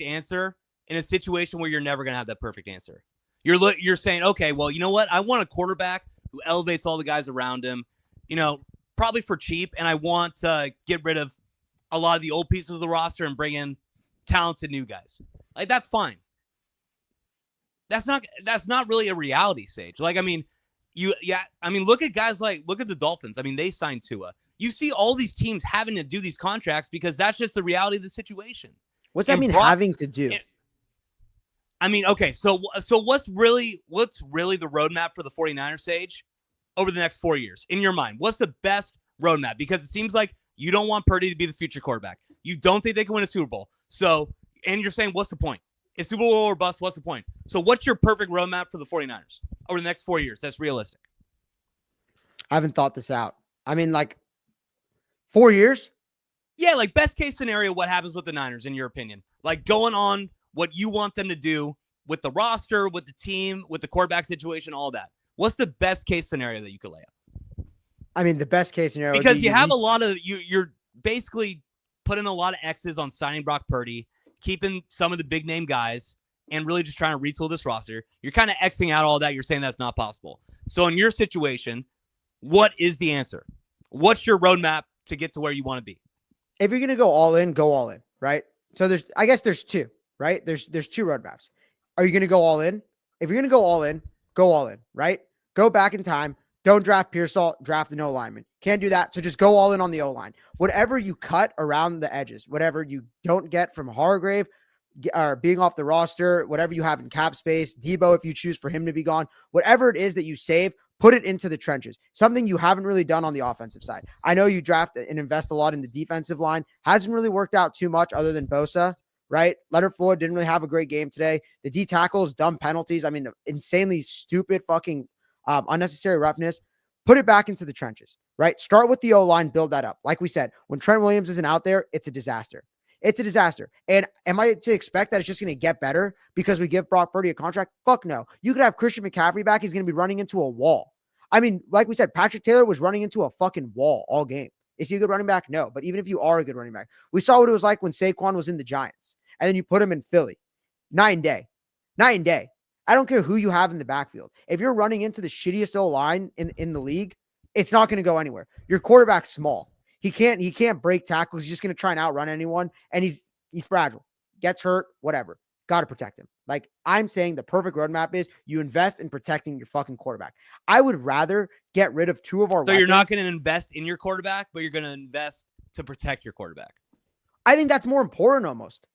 answer in a situation where you're never going to have that perfect answer. You're saying, okay, well, you know what? I want a quarterback who elevates all the guys around him, probably for cheap. And I want to get rid of a lot of the old pieces of the roster and bring in talented new guys. Like, that's fine. That's not really a reality, Sage. Like, I mean, look at guys look at the Dolphins. I mean, they signed Tua. You see all these teams having to do these contracts because that's just the reality of the situation. What's that mean, having to do? I mean, okay, so what's really the roadmap for the 49ers, Sage, over the next 4 years in your mind? What's the best roadmap? Because it seems like you don't want Purdy to be the future quarterback. You don't think they can win a Super Bowl. So, and you're saying, what's the point? It's Super Bowl or bust. What's the point? So what's your perfect roadmap for the 49ers over the next 4 years? That's realistic. I haven't thought this out. I mean, like 4 years? Yeah, like best case scenario, what happens with the Niners in your opinion? Like going on what you want them to do with the roster, with the team, with the quarterback situation, all that. What's the best case scenario that you could lay out? I mean, the best case scenario because you have a lot of you're basically putting a lot of X's on signing Brock Purdy, keeping some of the big name guys, and really just trying to retool this roster. You're kind of Xing out all that. You're saying that's not possible. So in your situation, what is the answer? What's your roadmap to get to where you want to be? If you're going to go all in, right? So I guess there's two, right? There's two roadmaps. Are you going to go all in? If you're going to go all in, right? Go back in time. Don't draft Pearsall, draft an O-lineman. Can't do that. So just go all in on the O-line. Whatever you cut around the edges, whatever you don't get from Hargrave or being off the roster, whatever you have in cap space, Debo, if you choose for him to be gone, whatever it is that you save, put it into the trenches. Something you haven't really done on the offensive side. I know you draft and invest a lot in the defensive line. Hasn't really worked out too much other than Bosa, right? Leonard Floyd didn't really have a great game today. The D tackles, dumb penalties. I mean, insanely stupid fucking unnecessary roughness. Put it back into the trenches, right? Start with the O-line, build that up. Like we said, when Trent Williams isn't out there, it's a disaster. It's a disaster. And am I to expect that it's just going to get better because we give Brock Purdy a contract? Fuck no. You could have Christian McCaffrey back. He's going to be running into a wall. I mean, like we said, Patrick Taylor was running into a fucking wall all game. Is he a good running back? No. But even if you are a good running back, we saw what it was like when Saquon was in the Giants. And then you put him in Philly. Night and day. I don't care who you have in the backfield. If you're running into the shittiest O-line in the league, it's not going to go anywhere. Your quarterback's small. He can't break tackles. He's just going to try and outrun anyone. And he's fragile. Gets hurt, whatever. Got to protect him. Like I'm saying, the perfect roadmap is you invest in protecting your fucking quarterback. I would rather get rid of two of our weapons. You're not going to invest in your quarterback, but you're going to invest to protect your quarterback. I think that's more important almost.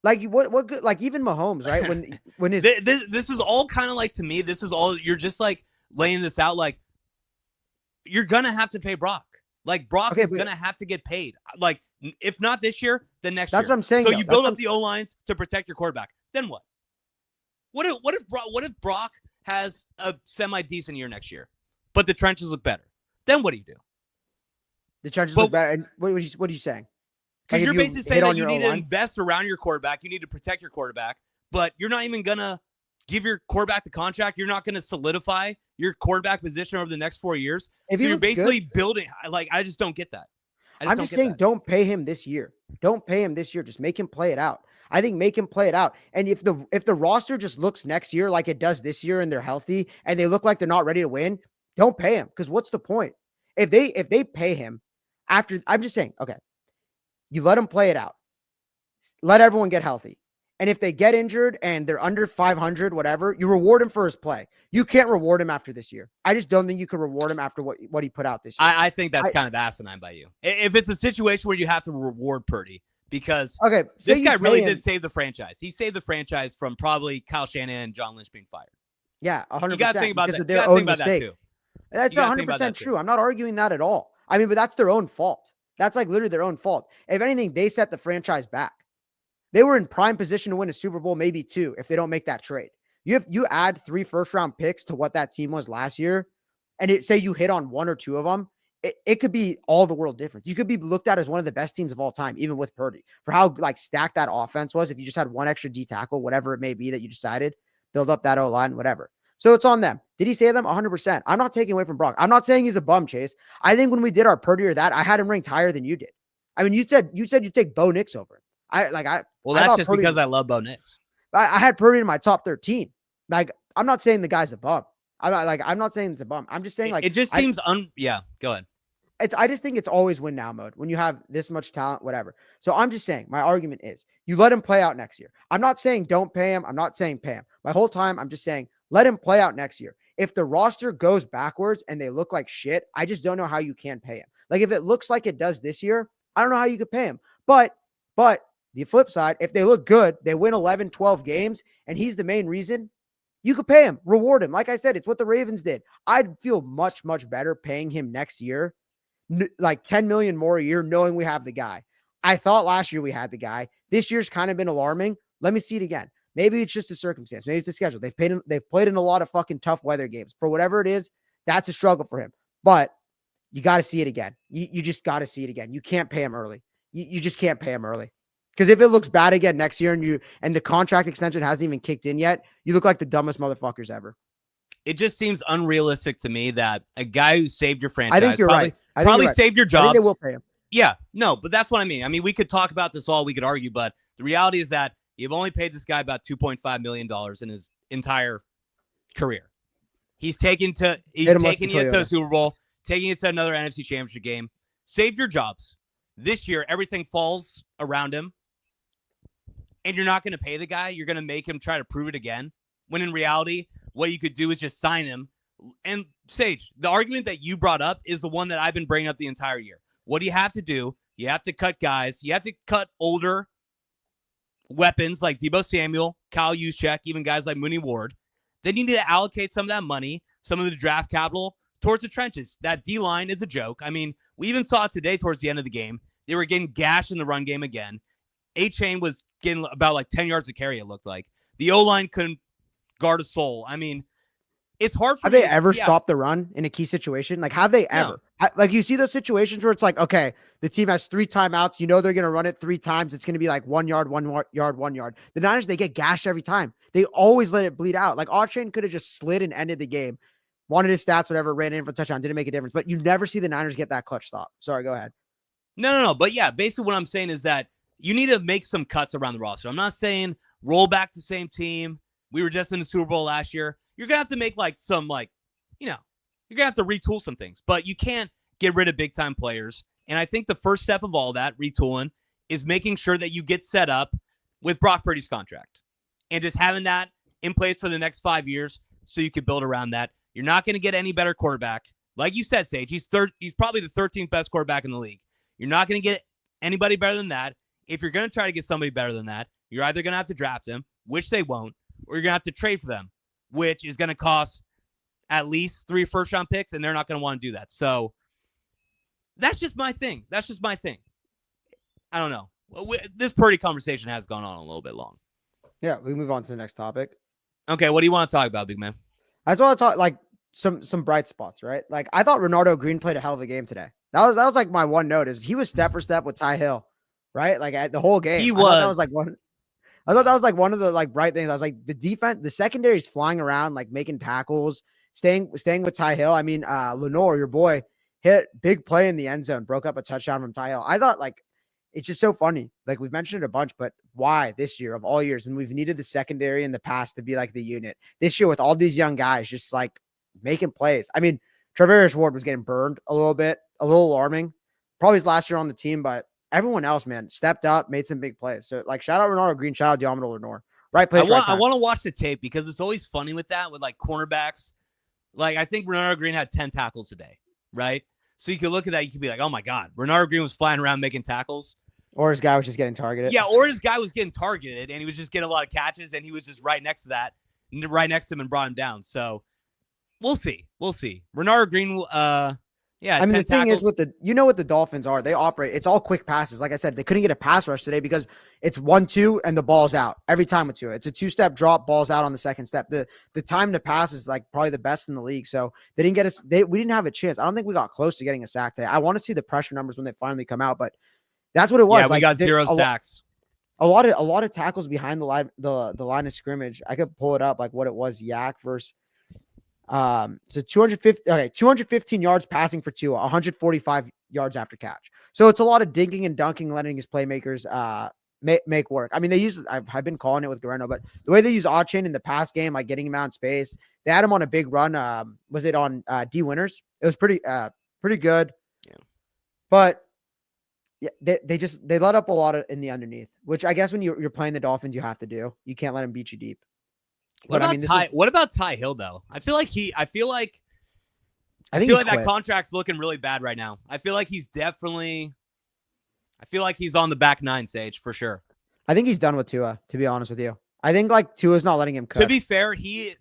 Like what good, like even Mahomes, right? When his this is all kind of like, to me, this is all, you're just like laying this out. Like you're going to have to pay Brock. Like Brock is going to have to get paid. Like if not this year, then next year. That's what I'm saying. So you build up the O-lines to protect your quarterback. Then what? What if Brock has a semi-decent year next year, but the trenches look better? Then what do you do? The trenches look better. And what are you saying? Because you're basically saying that you need to invest around your quarterback. You need to protect your quarterback, but you're not even going to give your quarterback the contract. You're not going to solidify your quarterback position over the next 4 years. So you're basically building. Like, I just don't get that. I'm just saying, don't pay him this year. Don't pay him this year. Just make him play it out. I think make him play it out. And if the roster just looks next year like it does this year and they're healthy and they look like they're not ready to win, don't pay him. Because what's the point? If they pay him after, I'm just saying, okay, you let him play it out. Let everyone get healthy. And if they get injured and they're under 500, whatever, you reward him for his play. You can't reward him after this year. I just don't think you could reward him after what he put out this year. I think that's kind of asinine by you. If it's a situation where you have to reward Purdy, because this guy really did save the franchise. He saved the franchise from probably Kyle Shanahan and John Lynch being fired. Yeah, 100%. You got to think about that. Their own mistake. That's 100% true. I'm not arguing that at all. I mean, but that's their own fault. That's like literally their own fault. If anything, they set the franchise back. They were in prime position to win a Super Bowl, maybe two, if they don't make that trade. You add 3 first-round picks to what that team was last year, and say you hit on 1 or 2 of them, it could be all the world difference. You could be looked at as one of the best teams of all time, even with Purdy, for how like stacked that offense was. If you just had 1 extra D tackle, whatever it may be that you decided, build up that O-line, whatever. So it's on them. Did he save them? 100%. I'm not taking away from Brock. I'm not saying he's a bum, Chase. I think when we did our Purdy or that, I had him ranked higher than you did. I mean, you said you'd take Bo Nix over him. Well, that's just Purdy, because I love Bo Nix. I had Purdy in my top 13. Like, I'm not saying the guy's a bum. I'm not saying it's a bum. I'm just saying it just seems yeah, go ahead. I just think it's always win now mode when you have this much talent, whatever. So I'm just saying my argument is you let him play out next year. I'm not saying don't pay him. I'm not saying pay him. My whole time I'm just saying let him play out next year. If the roster goes backwards and they look like shit, I just don't know how you can pay him. Like if it looks like it does this year, I don't know how you could pay him. But The flip side, if they look good, they win 11, 12 games, and he's the main reason, you could pay him, reward him. Like I said, it's what the Ravens did. I'd feel much, much better paying him next year, like 10 million more a year, knowing we have the guy. I thought last year we had the guy. This year's kind of been alarming. Let me see it again. Maybe it's just a circumstance. Maybe it's the schedule. They've played in a lot of fucking tough weather games. For whatever it is, that's a struggle for him. But you got to see it again. You just got to see it again. You can't pay him early. You just can't pay him early. Because if it looks bad again next year and the contract extension hasn't even kicked in yet, you look like the dumbest motherfuckers ever. It just seems unrealistic to me that a guy who saved your franchise, I think you're right. Probably saved your jobs. I think they will pay him. Yeah, no, but that's what I mean. I mean, we could talk about this all. We could argue, but the reality is that you've only paid this guy about $2.5 million in his entire career. He's taking you to a Super Bowl, taking it to another NFC Championship game. Saved your jobs. This year, everything falls around him, and you're not going to pay the guy. You're going to make him try to prove it again, when in reality, what you could do is just sign him. And Sage, the argument that you brought up is the one that I've been bringing up the entire year. What do you have to do? You have to cut guys. You have to cut older weapons like Deebo Samuel, Kyle Juszczyk, even guys like Mooney Ward. Then you need to allocate some of that money, some of the draft capital towards the trenches. That D-line is a joke. I mean, we even saw it today towards the end of the game. They were getting gashed in the run game again. A-Chain was getting about like 10 yards a carry, it looked like. The O-line couldn't guard a soul. I mean, it's hard for Have they ever stopped the run in a key situation? Like, have they ever? No. Like, you see those situations where it's like, okay, the team has 3 timeouts. You know they're going to run it 3 times. It's going to be like 1 yard, 1 yard, 1 yard. The Niners, they get gashed every time. They always let it bleed out. Like, A-Chain could have just slid and ended the game. Wanted his stats, whatever, ran in for a touchdown. Didn't make a difference. But you never see the Niners get that clutch stop. Sorry, go ahead. No. But yeah, basically what I'm saying is that you need to make some cuts around the roster. I'm not saying roll back the same team. We were just in the Super Bowl last year. You're going to have to make like some you're going to have to retool some things, but you can't get rid of big time players. And I think the first step of all that retooling is making sure that you get set up with Brock Purdy's contract and just having that in place for the next 5 years so you can build around that. You're not going to get any better quarterback. Like you said, Sage, he's probably the 13th best quarterback in the league. You're not going to get anybody better than that. If you're going to try to get somebody better than that, you're either going to have to draft him, which they won't, or you're going to have to trade for them, which is going to cost at least 3 first-round picks, and they're not going to want to do that. So that's just my thing. I don't know. This Purdy conversation has gone on a little bit long. Yeah, we move on to the next topic. Okay, what do you want to talk about, big man? I just want to talk like some bright spots, right? Like, I thought Renardo Green played a hell of a game today. That was like my one note is he was step for step with Ty Hill, right? Like at the whole game. I thought that was like one of the like bright things. I was like, the defense, the secondary is flying around, like making tackles, staying with Ty Hill. I mean, Lenore, your boy, hit big play in the end zone, broke up a touchdown from Ty Hill. I thought like it's just so funny. Like we've mentioned it a bunch, but why this year of all years when we've needed the secondary in the past to be like the unit this year with all these young guys just like making plays. I mean, Travarius Ward was getting burned a little bit, a little alarming. Probably his last year on the team, but everyone else, man, stepped up, made some big plays. So like shout out Renardo Green, shout out Diomando Lenore. Right place, right time. I want to watch the tape because it's always funny with that with like cornerbacks. Like I think Renardo Green had 10 tackles today, right? So you could look at that, you could be like, oh my God, Renardo Green was flying around making tackles. Or his guy was just getting targeted. Yeah, or his guy was getting targeted and he was just getting a lot of catches and he was just right next to him and brought him down. So we'll see. Renardo Green, yeah. I mean, the thing is with what the Dolphins are, they operate. It's all quick passes. Like I said, they couldn't get a pass rush today because it's 1-2 and the ball's out every time with 2. It's a 2-step drop, ball's out on the second step. The time to pass is like probably the best in the league. So they didn't get us. We didn't have a chance. I don't think we got close to getting a sack today. I want to see the pressure numbers when they finally come out, but that's what it was. Yeah, we got 0 sacks. A lot of tackles behind the line of scrimmage. I could pull it up like what it was. Yak versus. So 215 yards passing for Tua, 145 yards after catch. So it's a lot of dinking and dunking, letting his playmakers make work. I mean, I've been calling it with Guerrero, but the way they use A-Chain in the pass game, like getting him out in space, they had him on a big run. Was it on D Winners? It was pretty good. Yeah. But yeah, they let up a lot in the underneath, which I guess when you're playing the Dolphins, you have to do. You can't let them beat you deep. What about Ty Hill though? I feel like that contract's looking really bad right now. I feel like he's on the back nine, Sage, for sure. I think he's done with Tua, to be honest with you. I think like Tua's not letting him cook. To be fair,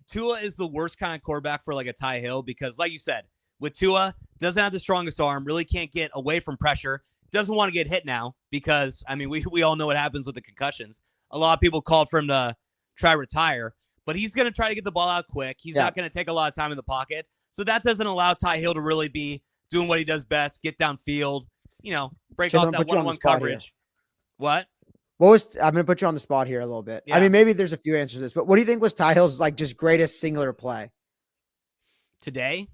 Tua is the worst kind of quarterback for like a Ty Hill because, like you said, with Tua, doesn't have the strongest arm, really can't get away from pressure, doesn't want to get hit now because, I mean, we all know what happens with the concussions. A lot of people called for him to try retire, but he's going to try to get the ball out quick. He's not going to take a lot of time in the pocket. So that doesn't allow Ty Hill to really be doing what he does best, get downfield, break off that one-on-one coverage. What? I'm going to put you on the spot here a little bit. Yeah. I mean, maybe there's a few answers to this, but what do you think was Ty Hill's like just greatest singular play today?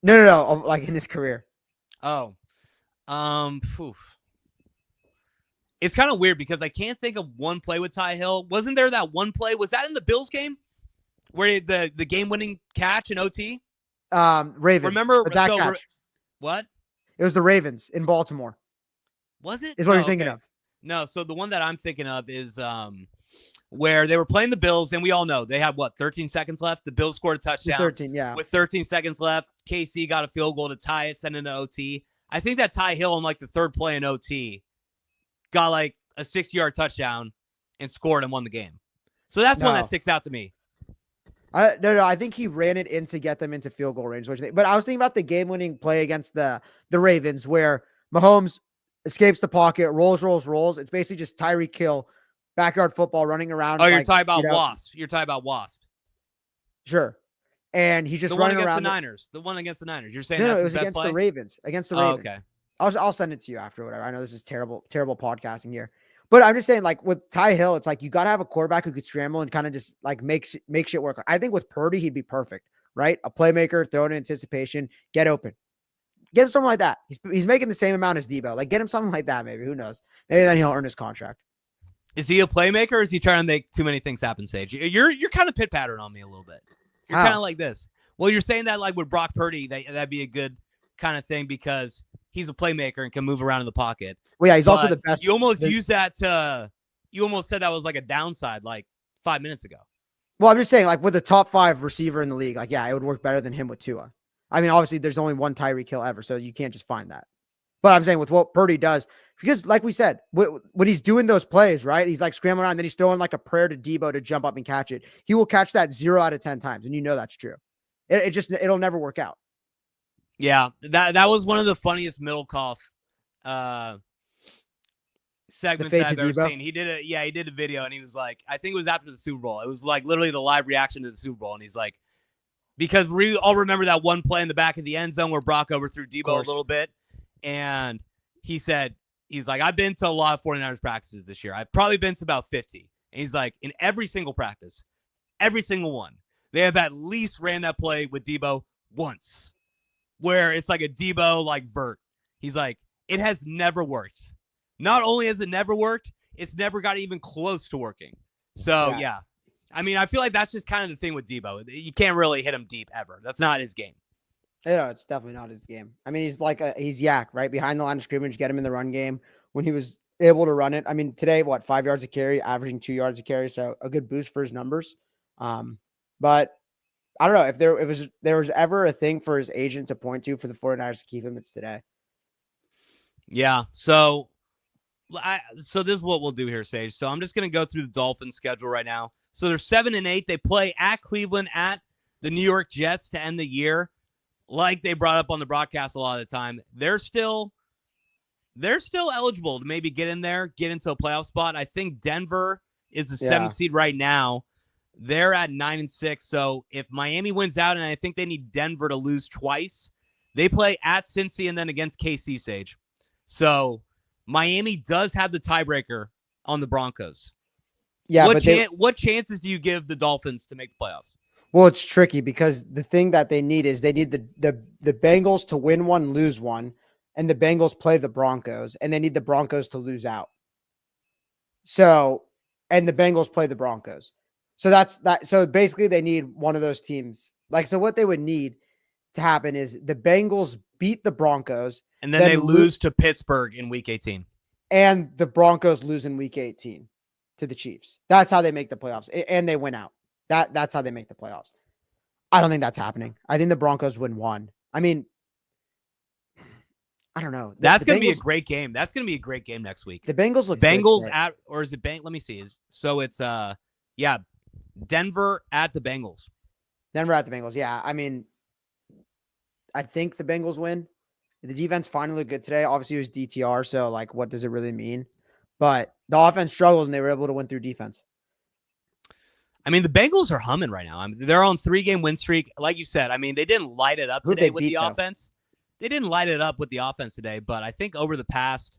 No, like in his career. Oh, it's kind of weird because I can't think of one play with Ty Hill. Wasn't there that one play? Was that in the Bills game where the game-winning catch in OT? Ravens. Remember that catch? What? It was the Ravens in Baltimore. Was it? Is what you're thinking of? No, so the one that I'm thinking of is where they were playing the Bills, and we all know they had 13 seconds left. The Bills scored a touchdown. 13, yeah. With 13 seconds left, KC got a field goal to tie it, send it to OT. I think that Ty Hill on like the third play in OT got like a 6-yard touchdown and scored and won the game. So that's one that sticks out to me. No, I think he ran it in to get them into field goal range. But I was thinking about the game-winning play against the Ravens where Mahomes escapes the pocket, rolls. It's basically just Tyreek Hill, backyard football, running around. Oh, you're talking about Wasp. You're talking about Wasp. Sure. And he's just running around. The one against the Niners. You're saying no, that's it was against play? the Ravens. Against the Ravens. Okay. I'll send it to you after whatever. I know this is terrible podcasting here. But I'm just saying, like with Ty Hill, it's like you got to have a quarterback who could scramble and kind of just like make shit work. I think with Purdy, he'd be perfect, right? A playmaker, throw in anticipation, get open. Get him something like that. He's making the same amount as Debo. Like, get him something like that, maybe. Who knows? Maybe then he'll earn his contract. Is he a playmaker or is he trying to make too many things happen, Sage? You're kind of pit-pattern on me a little bit. You're kind of like this. Well, you're saying that like with Brock Purdy, that'd be a good kind of thing because he's a playmaker and can move around in the pocket. Well, yeah, he's also the best. You almost used that to – you almost said that was like a downside like 5 minutes ago. Well, I'm just saying, like, with the top 5 receiver in the league, like, yeah, it would work better than him with Tua. I mean, obviously, there's only one Tyreek Hill ever, so you can't just find that. But I'm saying with what Purdy does, because like we said, when he's doing those plays, right, he's like scrambling around, and then he's throwing like a prayer to Debo to jump up and catch it. He will catch that 0 out of 10 times, and you know that's true. It'll never work out. Yeah, that was one of the funniest Middlecoff segments that I've ever seen. He did a video, and he was like, I think it was after the Super Bowl. It was like literally the live reaction to the Super Bowl, and he's like, because we all remember that one play in the back of the end zone where Brock overthrew Debo a little bit. And he said, he's like, I've been to a lot of 49ers practices this year. I've probably been to about 50. And he's like, in every single practice, every single one, they have at least ran that play with Debo once where it's like a Debo like vert. He's like, it has never worked. Not only has it never worked, it's never got even close to working. So, yeah. I mean, I feel like that's just kind of the thing with Debo. You can't really hit him deep ever. That's not his game. Yeah, it's definitely not his game. I mean, he's yak, right? Behind the line of scrimmage, get him in the run game when he was able to run it. I mean, today, 5 yards a carry, averaging 2 yards a carry. So a good boost for his numbers. But I don't know if there was ever a thing for his agent to point to for the 49ers to keep him, it's today. Yeah. So this is what we'll do here, Sage. So I'm just going to go through the Dolphins schedule right now. So they're 7-8. They play at Cleveland, at the New York Jets to end the year. Like they brought up on the broadcast a lot of the time, they're still eligible to maybe get in there, get into a playoff spot. I think Denver is the 7th seed right now. They're at 9-6. So if Miami wins out, and I think they need Denver to lose twice, they play at Cincy and then against KC, Sage. So Miami does have the tiebreaker on the Broncos. Yeah, what chances do you give the Dolphins to make the playoffs? Well, it's tricky because the thing that they need is they need the Bengals to win one, lose one, and the Bengals play the Broncos, and they need the Broncos to lose out. So, and the Bengals play the Broncos. So that's that. So basically they need one of those teams. Like, so what they would need to happen is the Bengals beat the Broncos. And then they lose to Pittsburgh in week 18. And the Broncos lose in week 18 to the Chiefs. That's how they make the playoffs. And they win out. That's how they make the playoffs. I don't think that's happening. I think the Broncos win one. I mean, I don't know. That's going to be a great game. That's going to be a great game next week. The Bengals look Bengals good at, or is it Let me see. So it's Denver at the Bengals. Denver at the Bengals. Yeah, I mean, I think the Bengals win. The defense finally looked good today. Obviously, it was DTR, so like, what does it really mean? But the offense struggled, and they were able to win through defense. I mean, the Bengals are humming right now. I mean, they're on 3-game win streak. Like you said, I mean, they didn't light it up today with the offense. They didn't light it up with the offense today, but I think over the past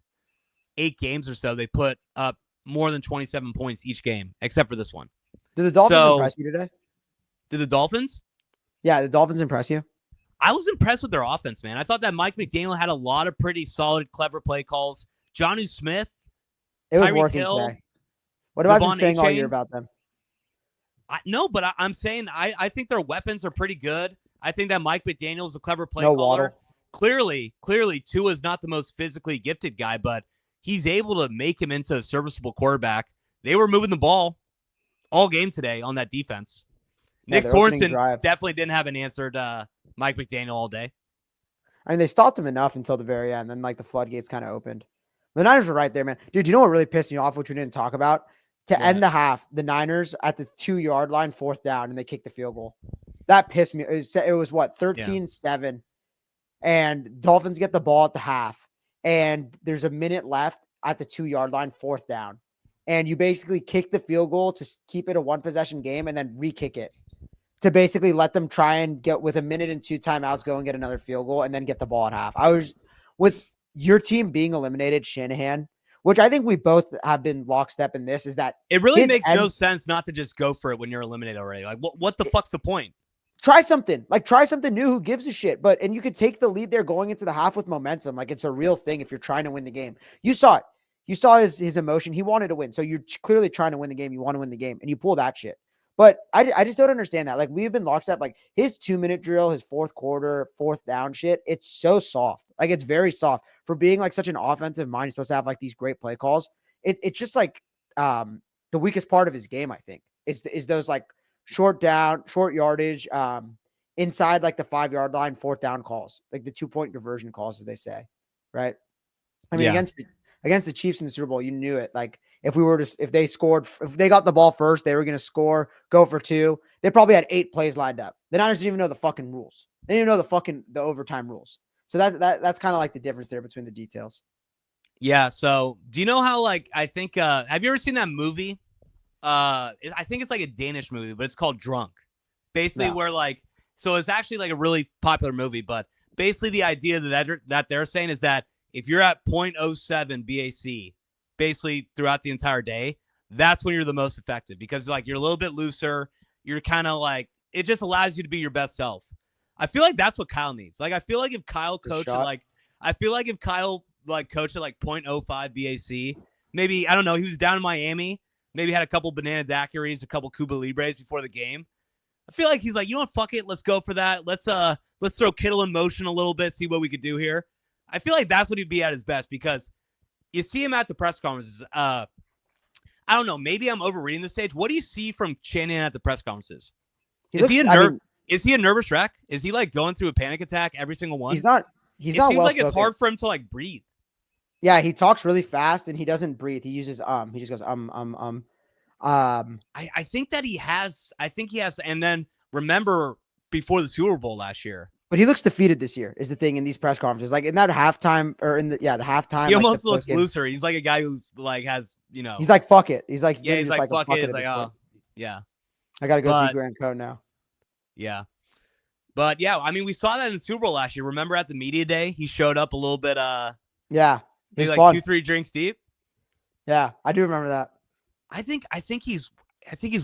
8 games or so, they put up more than 27 points each game, except for this one. Did the Dolphins impress you today? Did the Dolphins? Yeah, the Dolphins impress you? I was impressed with their offense, man. I thought that Mike McDaniel had a lot of pretty solid, clever play calls. Jonnu Smith. It was working today. What have I been saying all year about them? No, but I'm saying I think their weapons are pretty good. I think that Mike McDaniel is a clever play caller. Clearly, Tua is not the most physically gifted guy, but he's able to make him into a serviceable quarterback. They were moving the ball all game today on that defense. Nick Sorensen definitely didn't have an answer to Mike McDaniel all day. I mean, they stopped him enough until the very end. Then, like, the floodgates kind of opened. The Niners were right there, man. Dude, you know what really pissed me off, which we didn't talk about? To end the half, the Niners at the 2-yard line, 4th down, and they kicked the field goal. That pissed me. It was what, 13-7? And Dolphins get the ball at the half, and there's a minute left at the 2-yard line, 4th down. And you basically kick the field goal to keep it a 1-possession game and then re-kick it to basically let them try and get with a minute and 2 timeouts, go and get another field goal and then get the ball at half. I was with your team being eliminated, Shanahan, which I think we both have been lockstep in this, is that it really makes no sense not to just go for it when you're eliminated already. Like, what the fuck's the point? Try something. Like, try something new. Who gives a shit? And you could take the lead there going into the half with momentum. Like, it's a real thing if you're trying to win the game. You saw it. You saw his emotion. He wanted to win. So you're clearly trying to win the game. You want to win the game. And you pull that shit. But I just don't understand that. Like, we've been lockstep. Like, his 2-minute drill, his 4th quarter, 4th down shit, it's so soft. Like, it's very soft. For being, like, such an offensive mind, you're supposed to have, like, these great play calls. It's just, like, the weakest part of his game, I think, is those, like, short yardage, inside, like, the 5-yard line, 4th down calls. Like, the 2-point conversion calls, as they say, right? I mean, against the Chiefs in the Super Bowl, you knew it. Like, if they got the ball first, they were going to score, go for 2. They probably had 8 plays lined up. The Niners didn't even know the fucking rules. They didn't even know the overtime rules. So that's kind of like the difference there between the details. Yeah. So do you know how, like, I think, have you ever seen that movie? I think it's like a Danish movie, but it's called Drunk. Basically where, like, so it's actually like a really popular movie, but basically the idea that they're saying is that if you're at 0.07 BAC, basically throughout the entire day, that's when you're the most effective, because, like, you're a little bit looser. You're kind of like, it just allows you to be your best self. I feel like that's what Kyle needs. Like, I feel like if Kyle coached at like 0.05 BAC, maybe, I don't know, he was down in Miami, maybe had a couple banana daiquiris, a couple Cuba Libres before the game. I feel like he's like, you know what, fuck it, let's go for that. Let's throw Kittle in motion a little bit, see what we could do here. I feel like that's what he'd be at his best, because you see him at the press conferences. I don't know, maybe I'm overreading the stage. What do you see from Shanahan at the press conferences? Is he a nervous wreck? Is he, like, going through a panic attack every single one? He's not. It seems like it's hard for him to, like, breathe. Yeah, he talks really fast and he doesn't breathe. He uses He just goes I think that he has. And then remember before the Super Bowl last year. But he looks defeated this year, is the thing in these press conferences. Like, in that halftime, or the halftime, he almost looks looser. He's like a guy who, like, has, you know. He's like, fuck it. He's like, yeah, he's like, fuck it. He's like, oh, yeah. I gotta go see Grant Coe now. Yeah. But yeah, I mean, we saw that in the Super Bowl last year. Remember at the media day, he showed up a little bit. Yeah, he's like 2-3 drinks deep. Yeah, I do remember that. I think he's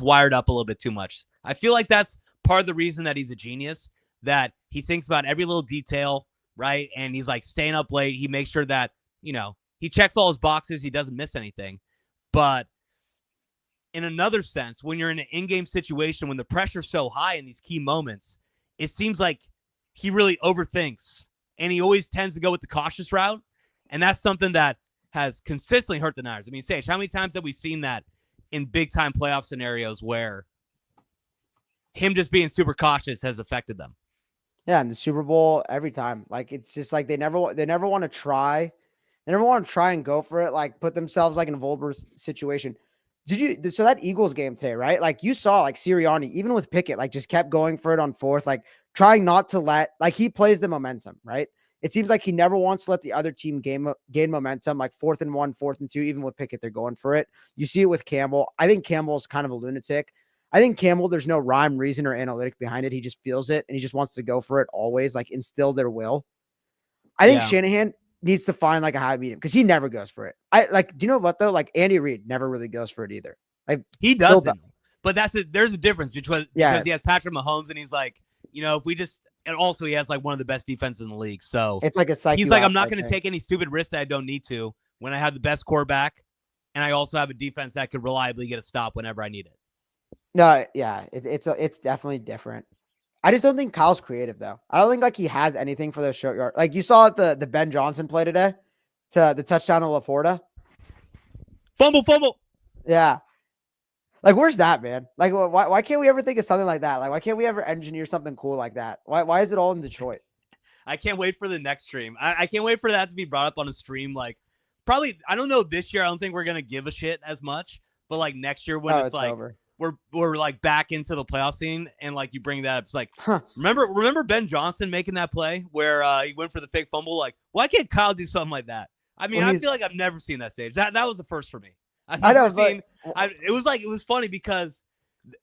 wired up a little bit too much. I feel like that's part of the reason that he's a genius. That he thinks about every little detail, right? And he's, like, staying up late. He makes sure that, you know, he checks all his boxes. He doesn't miss anything. But in another sense, when you're in an in-game situation, when the pressure's so high in these key moments, it seems like he really overthinks, and he always tends to go with the cautious route. And that's something that has consistently hurt the Niners. I mean, Sage, how many times have we seen that in big-time playoff scenarios where him just being super cautious has affected them? Yeah, in the Super Bowl every time. Like it's just like they never want to try. They never want to try and go for it, like put themselves like in a vulnerable situation. So that Eagles game today, right? Like you saw like Sirianni, even with Pickett, like just kept going for it on fourth, like trying not to like he plays the momentum, right? It seems like he never wants to let the other team gain momentum, like 4th and 1, 4th and 2, even with Pickett, they're going for it. You see it with Campbell. I think Campbell's kind of a lunatic. I think Campbell, there's no rhyme, reason, or analytic behind it. He just feels it and he just wants to go for it always, like instill their will. I think Yeah, Shanahan needs to find like a high medium because he never goes for it. I like, do you know what though? Like Andy Reid never really goes for it either. Like he Bill doesn't. But there's a difference because yeah, he has Patrick Mahomes and he's like, if we just, and also he has like one of the best defenses in the league. So it's like a psych he's you like, I'm out not type going to thing. take any stupid risks that I don't need to when I have the best quarterback, and I also have a defense that could reliably get a stop whenever I need it. No, yeah, it's definitely different. I just don't think Kyle's creative though. I don't think like he has anything for those short yard. Like you saw the Ben Johnson play today to the touchdown to Laporta. Fumble. Yeah. Like, where's that, man? Like, why can't we ever think of something like that? Like, why can't we ever engineer something cool like that? Why is it all in Detroit? I can't wait for the next stream. I can't wait for that to be brought up on a stream. Like, probably, I don't know, this year, I don't think we're going to give a shit as much. But, like, next year when it's like, over. We're like back into the playoff scene, and like you bring that up, it's like, Huh. remember Ben Johnson making that play where he went for the fake fumble? Like, why can't Kyle do something like that? I mean, I feel like I've never seen that stage. That was the first for me. I've never seen. It was funny because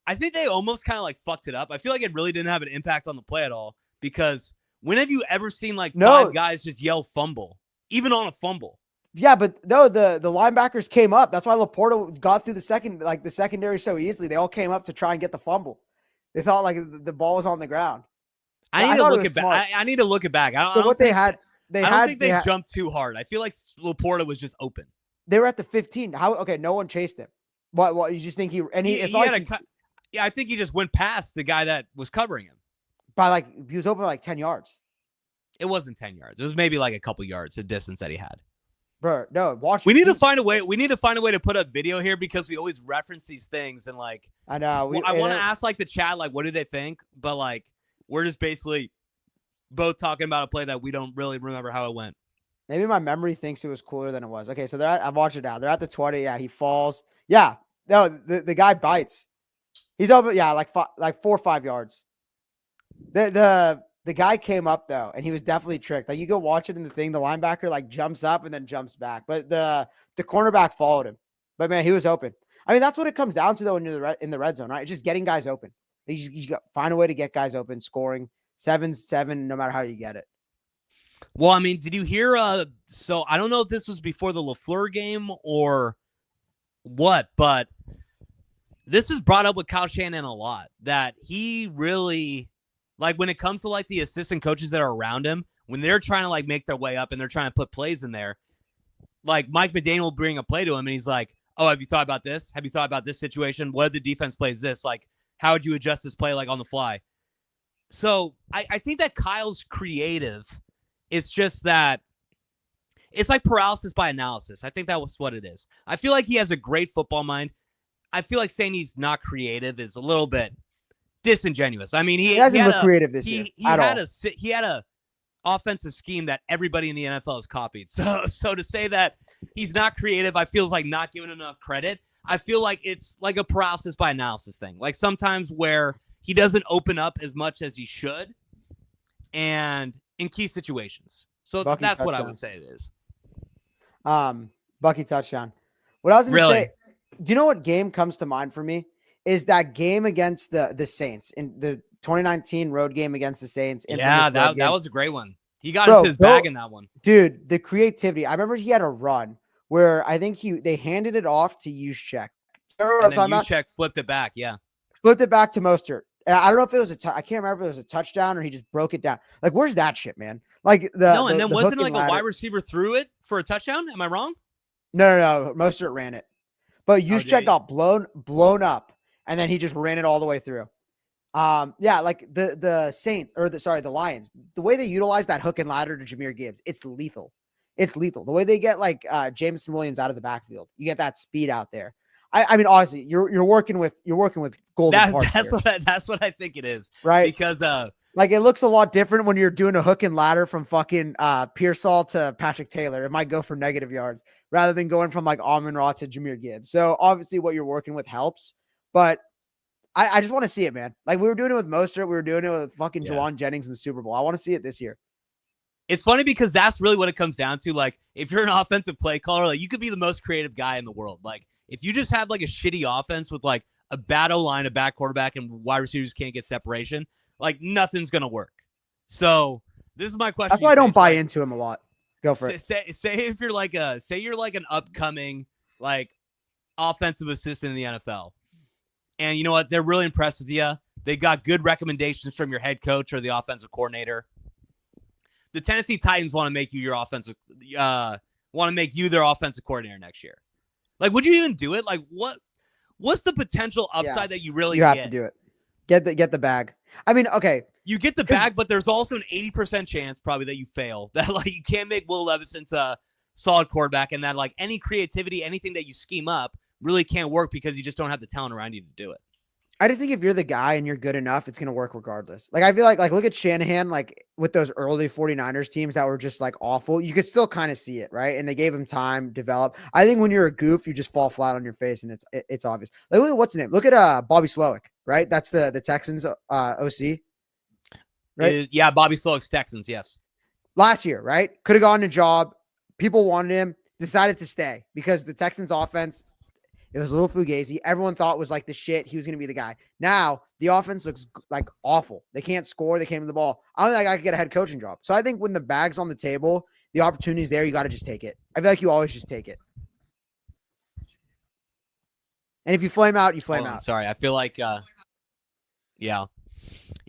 I think they almost kind of like fucked it up. I feel like it really didn't have an impact on the play at all because when have you ever seen like five guys just yell fumble, even on a fumble? Yeah, but no, the linebackers came up. That's why Laporta got through the secondary so easily. They all came up to try and get the fumble. They thought like the ball was on the ground. I need to look it back. I need to look it back. I don't think they jumped too hard. I feel like Laporta was just open. They were at the 15. How? Okay, no one chased him. What? You just think he? And he? Yeah, I think he just went past the guy that was covering him by he was open by like 10 yards. It wasn't 10 yards. It was maybe like a couple yards, the distance that he had. Bro, no, watch. We need to find a way. We need to find a way to put up video here because we always reference these things and like. I know. I want to ask like the chat like what do they think, but like we're just basically both talking about a play that we don't really remember how it went. Maybe my memory thinks it was cooler than it was. Okay, so I'm watching it now. They're at the 20. Yeah, he falls. Yeah, no, the guy bites. He's open. Yeah, like 4 or 5 yards. The guy came up though, and he was definitely tricked. Like you go watch it in the thing, the linebacker like jumps up and then jumps back, but the cornerback followed him. But man, he was open. I mean, that's what it comes down to though in the red zone, right? It's just getting guys open. You got find a way to get guys open, scoring 7-7, no matter how you get it. Well, I mean, did you hear? So I don't know if this was before the LaFleur game or what, but this is brought up with Kyle Shanahan a lot that he really. Like when it comes to like the assistant coaches that are around him, when they're trying to like make their way up and they're trying to put plays in there, like Mike McDaniel will bring a play to him and he's like, oh, have you thought about this? Have you thought about this situation? What if the defense plays this? Like, how would you adjust this play like on the fly? So I think that Kyle's creative. It's just that it's like paralysis by analysis. I think that was what it is. I feel like he has a great football mind. I feel like saying he's not creative is a little bit disingenuous. I mean, he hasn't looked creative this year. He had a offensive scheme that everybody in the NFL has copied. So to say that he's not creative, I feel like not giving enough credit. I feel like it's like a paralysis by analysis thing. Like sometimes where he doesn't open up as much as he should, and in key situations. So Bucky that's touchdown. What I would say it is. Bucky touchdown. What I was going to say. Do you know what game comes to mind for me? Is that game against the Saints in the 2019 road game against the Saints. Yeah, that was a great one. He got into his bag in that one. Dude, the creativity. I remember he had a run where I think they handed it off to Juszczyk. And then Juszczyk flipped it back, yeah. Flipped it back to Mostert. I don't know if it was I can't remember if it was a touchdown or he just broke it down. Like, where's that shit, man? Like then wasn't it like a wide receiver threw it for a touchdown? Am I wrong? No. Mostert ran it. But Juszczyk got blown up. And then he just ran it all the way through. Yeah, like the Saints the Lions, the way they utilize that hook and ladder to Jahmyr Gibbs, it's lethal. It's lethal. The way they get like Jameson Williams out of the backfield, you get that speed out there. I mean, honestly, you're working with golden parts. That's what I think it is, right? Because Like, it looks a lot different when you're doing a hook and ladder from fucking Pearsall to Patrick Taylor. It might go for negative yards rather than going from like Amon-Ra to Jahmyr Gibbs. So obviously what you're working with helps, but I just want to see it, man. Like we were doing it with Mostert. We were doing it with fucking Juwan Jennings in the Super Bowl. I want to see it this year. It's funny because that's really what it comes down to. Like, if you're an offensive play caller, like you could be the most creative guy in the world. Like, if you just have like a shitty offense with like a bad O-line, a bad quarterback, and wide receivers can't get separation, like nothing's gonna work. So this is my question. That's why I don't buy into him a lot. Go for it. Say if you're like you're like an upcoming like offensive assistant in the NFL, and you know what? They're really impressed with you. They got good recommendations from your head coach or the offensive coordinator. The Tennessee Titans want to make you their offensive coordinator next year. Like, would you even do it? Like, what's the potential upside that you really you have to do it? Get the bag. I mean, okay. You get the bag, but there's also an 80% chance probably that you fail. That like you can't make Will Levis into a solid quarterback, and that like any creativity, anything that you scheme up really can't work because you just don't have the talent around you to do it. I just think if you're the guy and you're good enough, it's going to work regardless. Like, I feel like look at Shanahan, like with those early 49ers teams that were just like awful, you could still kind of see it, right? And they gave him time, develop. I think when you're a goof, you just fall flat on your face and it's obvious. Like, look at what's his name? Look at Bobby Slowick, right? That's the Texans OC. Right? Yeah, Bobby Slowick's Texans, yes. Last year, right? Could have gotten a job. People wanted him, decided to stay because the Texans offense, it was a little fugazi. Everyone thought was like the shit. He was going to be the guy. Now the offense looks like awful. They can't score. They can't move the ball. I don't think I could get a head coaching job. So I think when the bag's on the table, the opportunity's there. You got to just take it. I feel like you always just take it. And if you flame out, you flame out. Sorry. I feel like, yeah.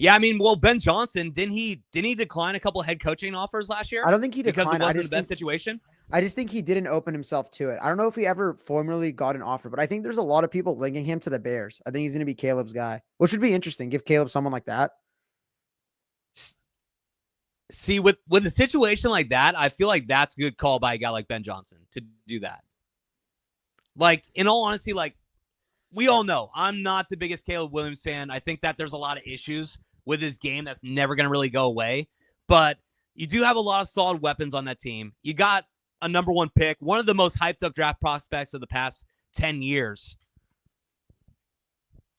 I mean, well, Ben Johnson, didn't he decline a couple of head coaching offers last year? I don't think he declined. Because it wasn't the best situation? I just think he didn't open himself to it. I don't know if he ever formally got an offer, but I think there's a lot of people linking him to the Bears. I think he's going to be Caleb's guy, which would be interesting. Give Caleb someone like that. See, with a situation like that, I feel like that's a good call by a guy like Ben Johnson to do that. Like, in all honesty, like, we all know I'm not the biggest Caleb Williams fan. I think that there's a lot of issues with his game that's never going to really go away. But you do have a lot of solid weapons on that team. You got a number one pick, one of the most hyped up draft prospects of the past 10 years.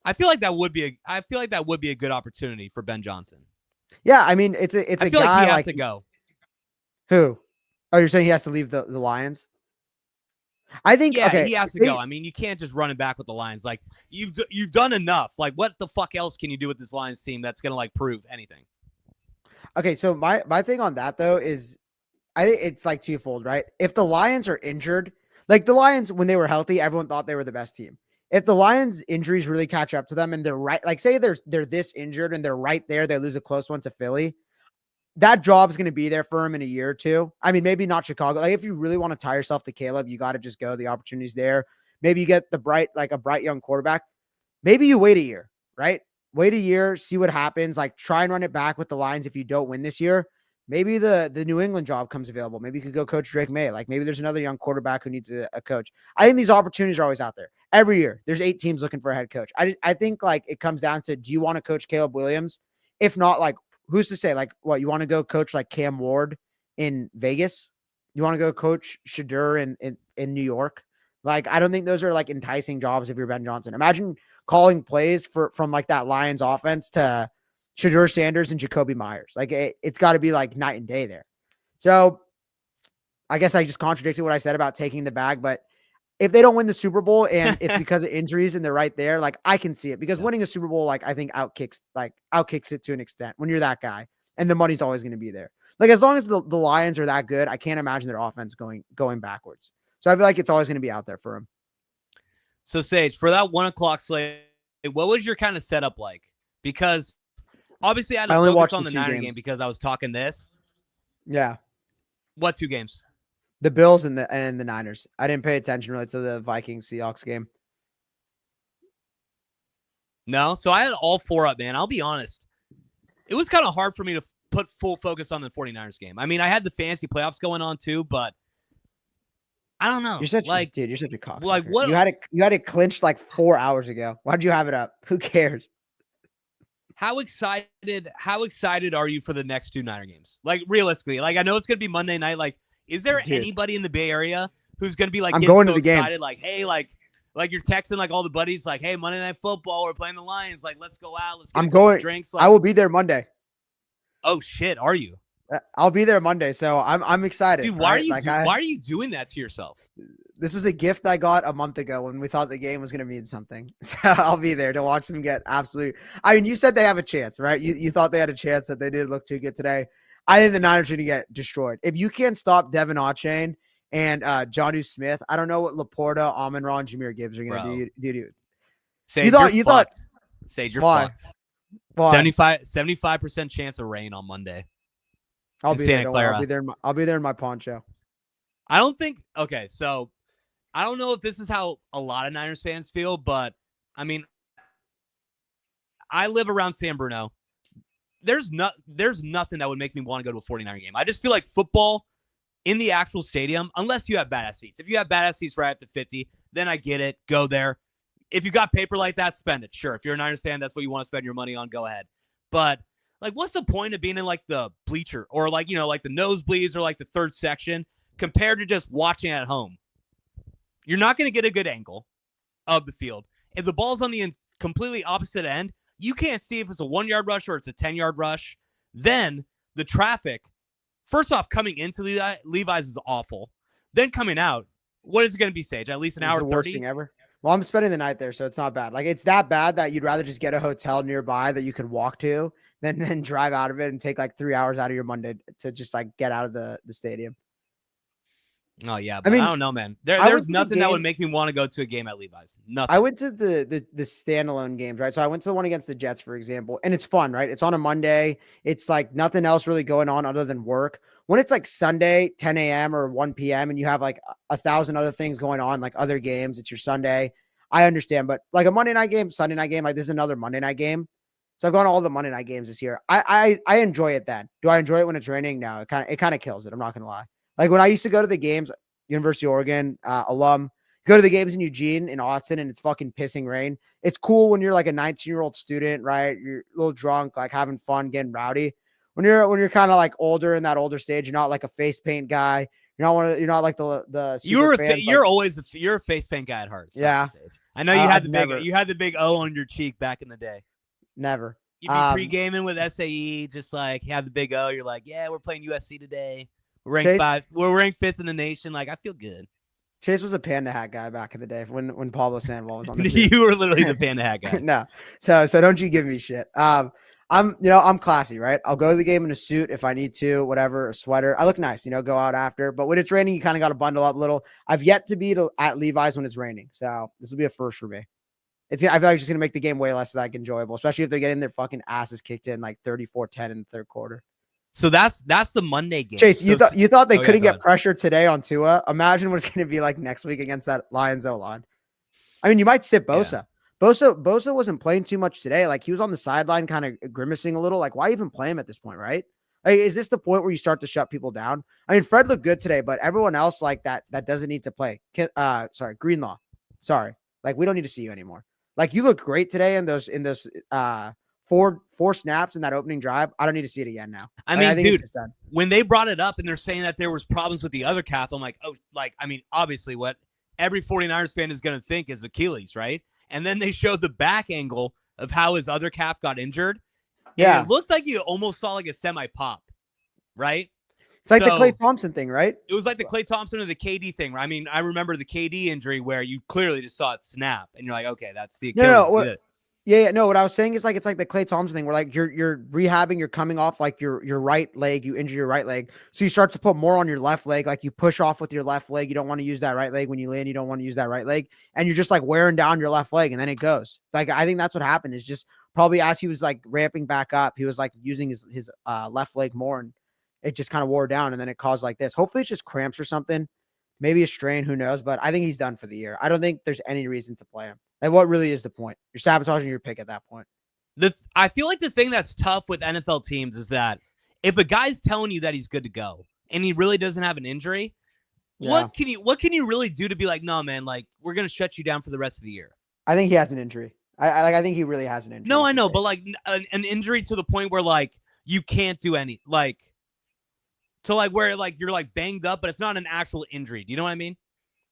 I feel like that would be a good opportunity for Ben Johnson. Yeah, I mean, it's a I feel guy like he has to go. Who? Oh, you're saying he has to leave the Lions? I think he has to go. I mean, you can't just run it back with the Lions. Like you've done enough. Like what the fuck else can you do with this Lions team that's gonna like prove anything? Okay, so my thing on that though is I think it's like twofold, right? If the Lions are injured, like the Lions when they were healthy, everyone thought they were the best team. If the Lions injuries really catch up to them and they're right, like say they're this injured and they're right there, they lose a close one to Philly. That job's going to be there for him in a year or two. I mean, maybe not Chicago. Like if you really want to tie yourself to Caleb, you got to just go. The opportunity's there. Maybe you get a bright young quarterback. Maybe you wait a year, right? Wait a year, see what happens. Like try and run it back with the Lions. If you don't win this year, maybe the New England job comes available. Maybe you could go coach Drake May. Like maybe there's another young quarterback who needs a coach. I think these opportunities are always out there. Every year, there's 8 teams looking for a head coach. I think like it comes down to, do you want to coach Caleb Williams? If not, like, who's to say, like, what, you want to go coach like Cam Ward in Vegas? You want to go coach Shadur in New York? Like, I don't think those are like enticing jobs if you're Ben Johnson. Imagine calling plays from like that Lions offense to Shadur Sanders and Jacoby Myers. Like it's got to be like night and day there. So I guess I just contradicted what I said about taking the bag, but if they don't win the Super Bowl and it's because of injuries and they're right there, like I can see it because winning a Super Bowl, like I think outkicks it to an extent when you're that guy and the money's always going to be there. Like as long as the Lions are that good, I can't imagine their offense going backwards. So I feel like it's always going to be out there for him. So Sage, for that 1:00 slate, what was your kind of setup like? Because obviously I had to focus on the Niner game because I was talking this. Yeah. What 2 games? The Bills and the Niners. I didn't pay attention really to the Vikings-Seahawks game. No, so I had all 4 up, man. I'll be honest. It was kind of hard for me to put full focus on the 49ers game. I mean, I had the fantasy playoffs going on too, but I don't know. You're such a cocksucker. Like what? You had it clinched like 4 hours ago. Why'd you have it up? Who cares? How excited are you for the next 2 Niner games? Like, realistically, like, I know it's going to be Monday night. Like, is there Dude, anybody in the Bay Area who's going to be like, I'm getting going so to the game. excited? Like, hey, like you're texting like all the buddies, like, hey, Monday Night Football, we're playing the Lions. Like, let's go out. Let's get I'm a couple going. drinks. Like, I will be there Monday. oh shit, are you? I'll be there Monday, so I'm excited. Dude, why right? why are you doing that to yourself? This was a gift I got a month ago when we thought the game was going to mean something. So I'll be there to watch them get absolutely. I mean, you said they have a chance, right? You thought they had a chance, that they didn't look too good today. I think the Niners are going to get destroyed. If you can't stop Devin Achane and Jonnu Smith, I don't know what Laporta, Amon-Ra, and Jahmyr Gibbs are going to do. Sage, you thought Sage, you're why? fucked. Why? 75% chance of rain on Monday. I'll be Santa there. Clara. I'll be there in my poncho. I don't think. Okay, so I don't know if this is how a lot of Niners fans feel, but I mean, I live around San Bruno. There's nothing that would make me want to go to a 49er game. I just feel like football in the actual stadium, unless you have badass seats. If you have badass seats right at the 50, then I get it. Go there. If you got paper like that, spend it. Sure. If you're a Niners fan, that's what you want to spend your money on, go ahead. But like, what's the point of being in like the bleacher or like, you know, like the nosebleeds or like the third section compared to just watching at home? You're not going to get a good angle of the field. If the ball's on the completely opposite end, you can't see if it's a 1-yard rush or it's a 10-yard rush. Then the traffic, first off, coming into Levi's is awful. Then coming out, what is it going to be, Sage? At least an hour 30? Worst thing ever. Well, I'm spending the night there, so it's not bad. Like, it's that bad that you'd rather just get a hotel nearby that you could walk to than drive out of it and take like 3 hours out of your Monday to just like get out of the stadium. Oh yeah, but I mean, I don't know, man. There's nothing that would make me want to go to a game at Levi's. Nothing. I went to the standalone games, right? So I went to the one against the Jets, for example, and it's fun, right? It's on a Monday. It's like nothing else really going on other than work. When it's like Sunday, 10 a.m. or 1 p.m. and you have like 1,000 other things going on, like other games, it's your Sunday. I understand, but like a Monday night game, Sunday night game, like this is another Monday night game. So I've gone to all the Monday night games this year. I enjoy it then. Do I enjoy it when it's raining? No, it kind of kills it. I'm not gonna lie. Like when I used to go to the games, University of Oregon, alum, go to the games in Eugene, in Austin, and it's fucking pissing rain. It's cool when you're like a 19-year-old student, right? You're a little drunk, like having fun, getting rowdy. When you're kind of like older in that older stage, you're not like a face paint guy. You're not like the you're fans, always you're a face paint guy at heart. So yeah, I know you had the big O on your cheek back in the day. Never. You'd be pre-gaming with SAE, just like have the big O. You're like, yeah, we're playing USC today. We're ranked 5th in the nation. Like, I feel good. Chase was a panda hat guy back in the day when Pablo Sandoval was on the team. You were literally the panda hat guy. No. So don't you give me shit. I'm classy, right? I'll go to the game in a suit if I need to, whatever, a sweater. I look nice, go out after. But when it's raining, you kind of got to bundle up a little. I've yet to be at Levi's when it's raining. So this will be a first for me. I feel like it's just going to make the game way less like enjoyable, especially if they're getting their fucking asses kicked in like 34-10 in the third quarter. So that's the Monday game. Chase, you thought they couldn't get pressure today on Tua? Imagine what it's going to be like next week against that Lions O-line. I mean, you might sit Bosa. Yeah. Bosa wasn't playing too much today. Like, he was on the sideline kind of grimacing a little. Like, why even play him at this point, right? Like, is this the point where you start to shut people down? I mean, Fred looked good today, but everyone else like that doesn't need to play. Greenlaw. Sorry. Like, we don't need to see you anymore. Like, you look great today in those four snaps in that opening drive. I don't need to see it again now. I mean, dude, when they brought it up and they're saying that there was problems with the other calf, I'm like, oh, like, I mean, obviously what every 49ers fan is going to think is Achilles, right? And then they showed the back angle of how his other calf got injured. Yeah. It looked like you almost saw like a semi-pop, right? It's like the Klay Thompson thing, right? It was like the Klay Thompson or the KD thing. Right? I mean, I remember the KD injury where you clearly just saw it snap, and you're like, okay, that's the Achilles. No, what I was saying is like it's like the Klay Thompson thing where like you're rehabbing, you're coming off like your right leg, you injure your right leg, so you start to put more on your left leg, like you push off with your left leg. You don't want to use that right leg when you land. You don't want to use that right leg, and you're just like wearing down your left leg, and then it goes. Like I think that's what happened. Is just probably as he was like ramping back up, he was like using his left leg more, and it just kind of wore down, and then it caused like this. Hopefully, it's just cramps or something, maybe a strain. Who knows? But I think he's done for the year. I don't think there's any reason to play him. Like, what really is the point? You're sabotaging your pick at that point. I feel like the thing that's tough with NFL teams is that if a guy's telling you that he's good to go and he really doesn't have an injury, what can you really do to be like, no, man, like we're gonna shut you down for the rest of the year? I think he has an injury. I think he really has an injury. No, I know, but like an injury to the point where like you can't do any like to like where like you're like banged up, but it's not an actual injury. Do you know what I mean?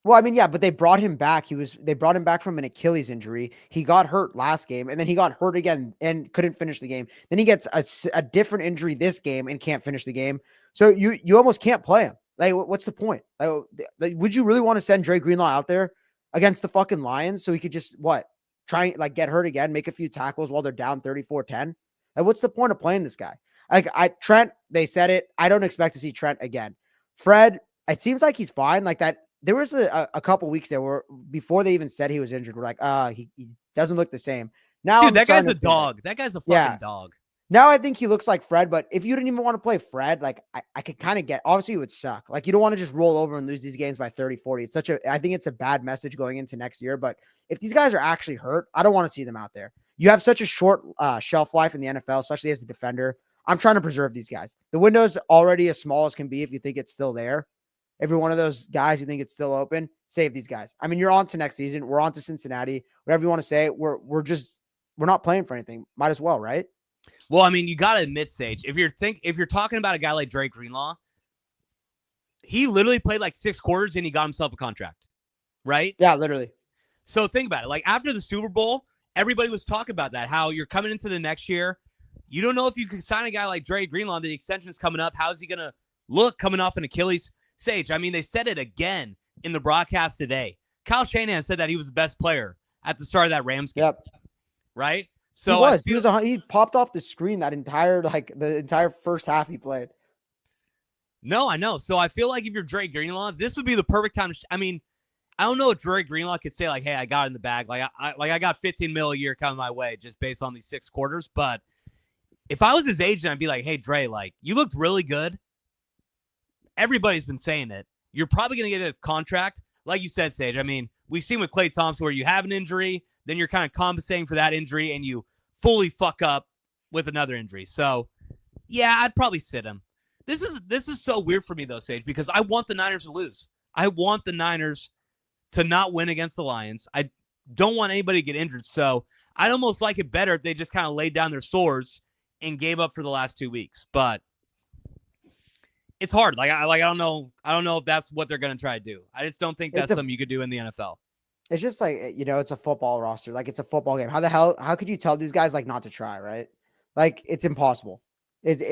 Well, I mean, yeah, but they brought him back. They brought him back from an Achilles injury. He got hurt last game, and then he got hurt again and couldn't finish the game. Then he gets a different injury this game and can't finish the game. So you almost can't play him. Like, what's the point? Like, would you really want to send Dre Greenlaw out there against the fucking Lions so he could just try like get hurt again, make a few tackles while they're down 34-10? Like, what's the point of playing this guy? Like, Trent, they said it. I don't expect to see Trent again. Fred, it seems like he's fine. Like that. There was a couple weeks there where before they even said he was injured, we're like, he doesn't look the same. Now, dude, that guy's a dog. That guy's a fucking dog. Now I think he looks like Fred, but if you didn't even want to play Fred, like I could kind of get, obviously it would suck. Like you don't want to just roll over and lose these games by 30, 40. I think it's a bad message going into next year, but if these guys are actually hurt, I don't want to see them out there. You have such a short shelf life in the NFL, especially as a defender. I'm trying to preserve these guys. The window's already as small as can be if you think it's still there. Every one of those guys you think it's still open, save these guys. I mean, you're on to next season. We're on to Cincinnati. Whatever you want to say, we're not playing for anything. Might as well, right? Well, I mean, you gotta admit, Sage, if you're talking about a guy like Drake Greenlaw, he literally played like 6 quarters and he got himself a contract, right? Yeah, literally. So think about it. Like after the Super Bowl, everybody was talking about that. How you're coming into the next year, you don't know if you can sign a guy like Drake Greenlaw. The extension's coming up. How's he gonna look coming off an Achilles? Sage, I mean, they said it again in the broadcast today. Kyle Shanahan said that he was the best player at the start of that Rams game. Yep. Right? So he popped off the screen the entire first half he played. No, I know. So I feel like if you're Drake Greenlaw, this would be the perfect time. I mean, I don't know if Drake Greenlaw could say like, "Hey, I got it in the bag. I got 15 mil a year coming my way just based on these 6 quarters." But if I was his agent, I'd be like, "Hey, Dre, like you looked really good. Everybody's been saying it. You're probably going to get a contract." Like you said, Sage, I mean, we've seen with Klay Thompson where you have an injury, then you're kind of compensating for that injury, and you fully fuck up with another injury. So, yeah, I'd probably sit him. This is so weird for me, though, Sage, because I want the Niners to lose. I want the Niners to not win against the Lions. I don't want anybody to get injured. So I'd almost like it better if they just kind of laid down their swords and gave up for the last 2 weeks. But it's hard. I don't know if that's what they're going to try to do. I just don't think that's something you could do in the NFL. It's just like, it's a football roster. Like, it's a football game. How could you tell these guys like not to try, right? Like, it's impossible. It's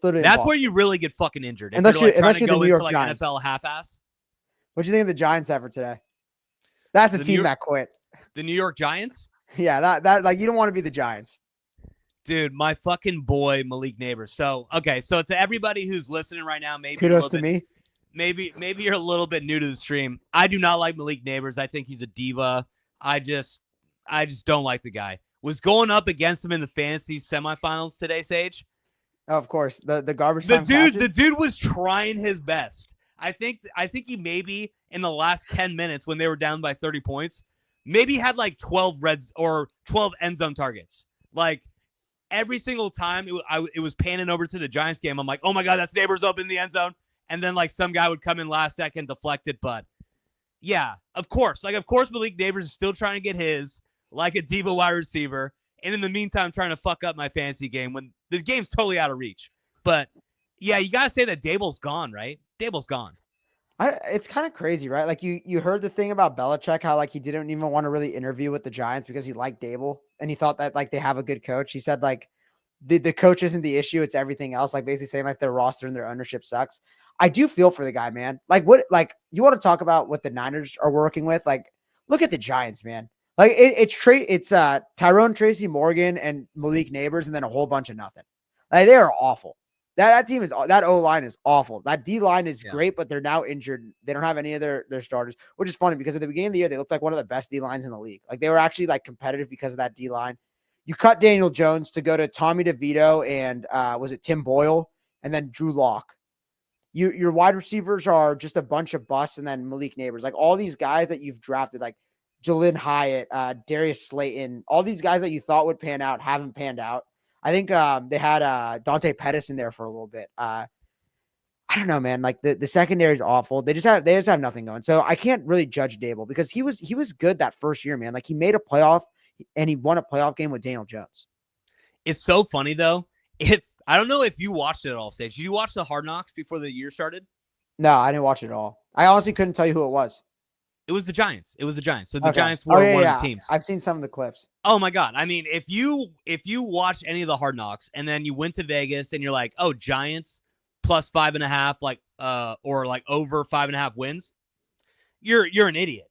literally that's impossible. where you really get fucking injured. Unless you're the New York like Giants. NFL half-ass. What do you think of the Giants ever today? That's a team that quit. The New York Giants? Yeah, that like you don't want to be the Giants. Dude, my fucking boy Malik Neighbors. So to everybody who's listening right now, maybe kudos to me. Maybe you're a little bit new to the stream. I do not like Malik Neighbors. I think he's a diva. I just don't like the guy. Was going up against him in the fantasy semifinals today, Sage. Oh, of course. The garbage time catches? The dude was trying his best. I think he maybe in the last 10 minutes when they were down by 30 points, maybe had like 12 reds or 12 end zone targets. Like every single time it was panning over to the Giants game. I'm like, oh my God, that's Neighbors up in the end zone. And then like some guy would come in last second, deflect it. But yeah, of course Malik Neighbors is still trying to get his like a diva wide receiver. And in the meantime, trying to fuck up my fantasy game when the game's totally out of reach. But yeah, you got to say that Dable's gone, right? Dable's gone. It's kind of crazy, right? Like you heard the thing about Belichick, how like he didn't even want to really interview with the Giants because he liked Dable and he thought that like they have a good coach. He said like the coach isn't the issue, it's everything else. Like basically saying like their roster and their ownership sucks. I do feel for the guy, man. Like you want to talk about what the Niners are working with? Like look at the Giants, man. Like it's Tyrone Tracy Morgan and Malik Neighbors and then a whole bunch of nothing. Like they are awful. That team is, that O-line is awful. That D-line is great, but they're now injured. They don't have any of their starters, which is funny because at the beginning of the year, they looked like one of the best D-lines in the league. Like they were actually like competitive because of that D-line. You cut Daniel Jones to go to Tommy DeVito and was it Tim Boyle and then Drew Lock. Your wide receivers are just a bunch of busts and then Malik Neighbors. Like all these guys that you've drafted, like Jalin Hyatt, Darius Slayton, all these guys that you thought would pan out haven't panned out. I think they had Dante Pettis in there for a little bit. I don't know, man. Like the secondary is awful. They just have nothing going. So I can't really judge Dable because he was good that first year, man. Like he made a playoff. and he won a playoff game with Daniel Jones. It's so funny though. If I don't know if you watched it at all, Sage. Did you watch the Hard Knocks before the year started? No, I didn't watch it at all. I honestly couldn't tell you who it was. It was the Giants. So the Okay. Giants were one yeah. of the teams. I've seen some of the clips. Oh my God. I mean, if you watch any of the Hard Knocks and then you went to Vegas and you're like, oh, Giants plus 5.5, or like over 5.5 wins, you're an idiot.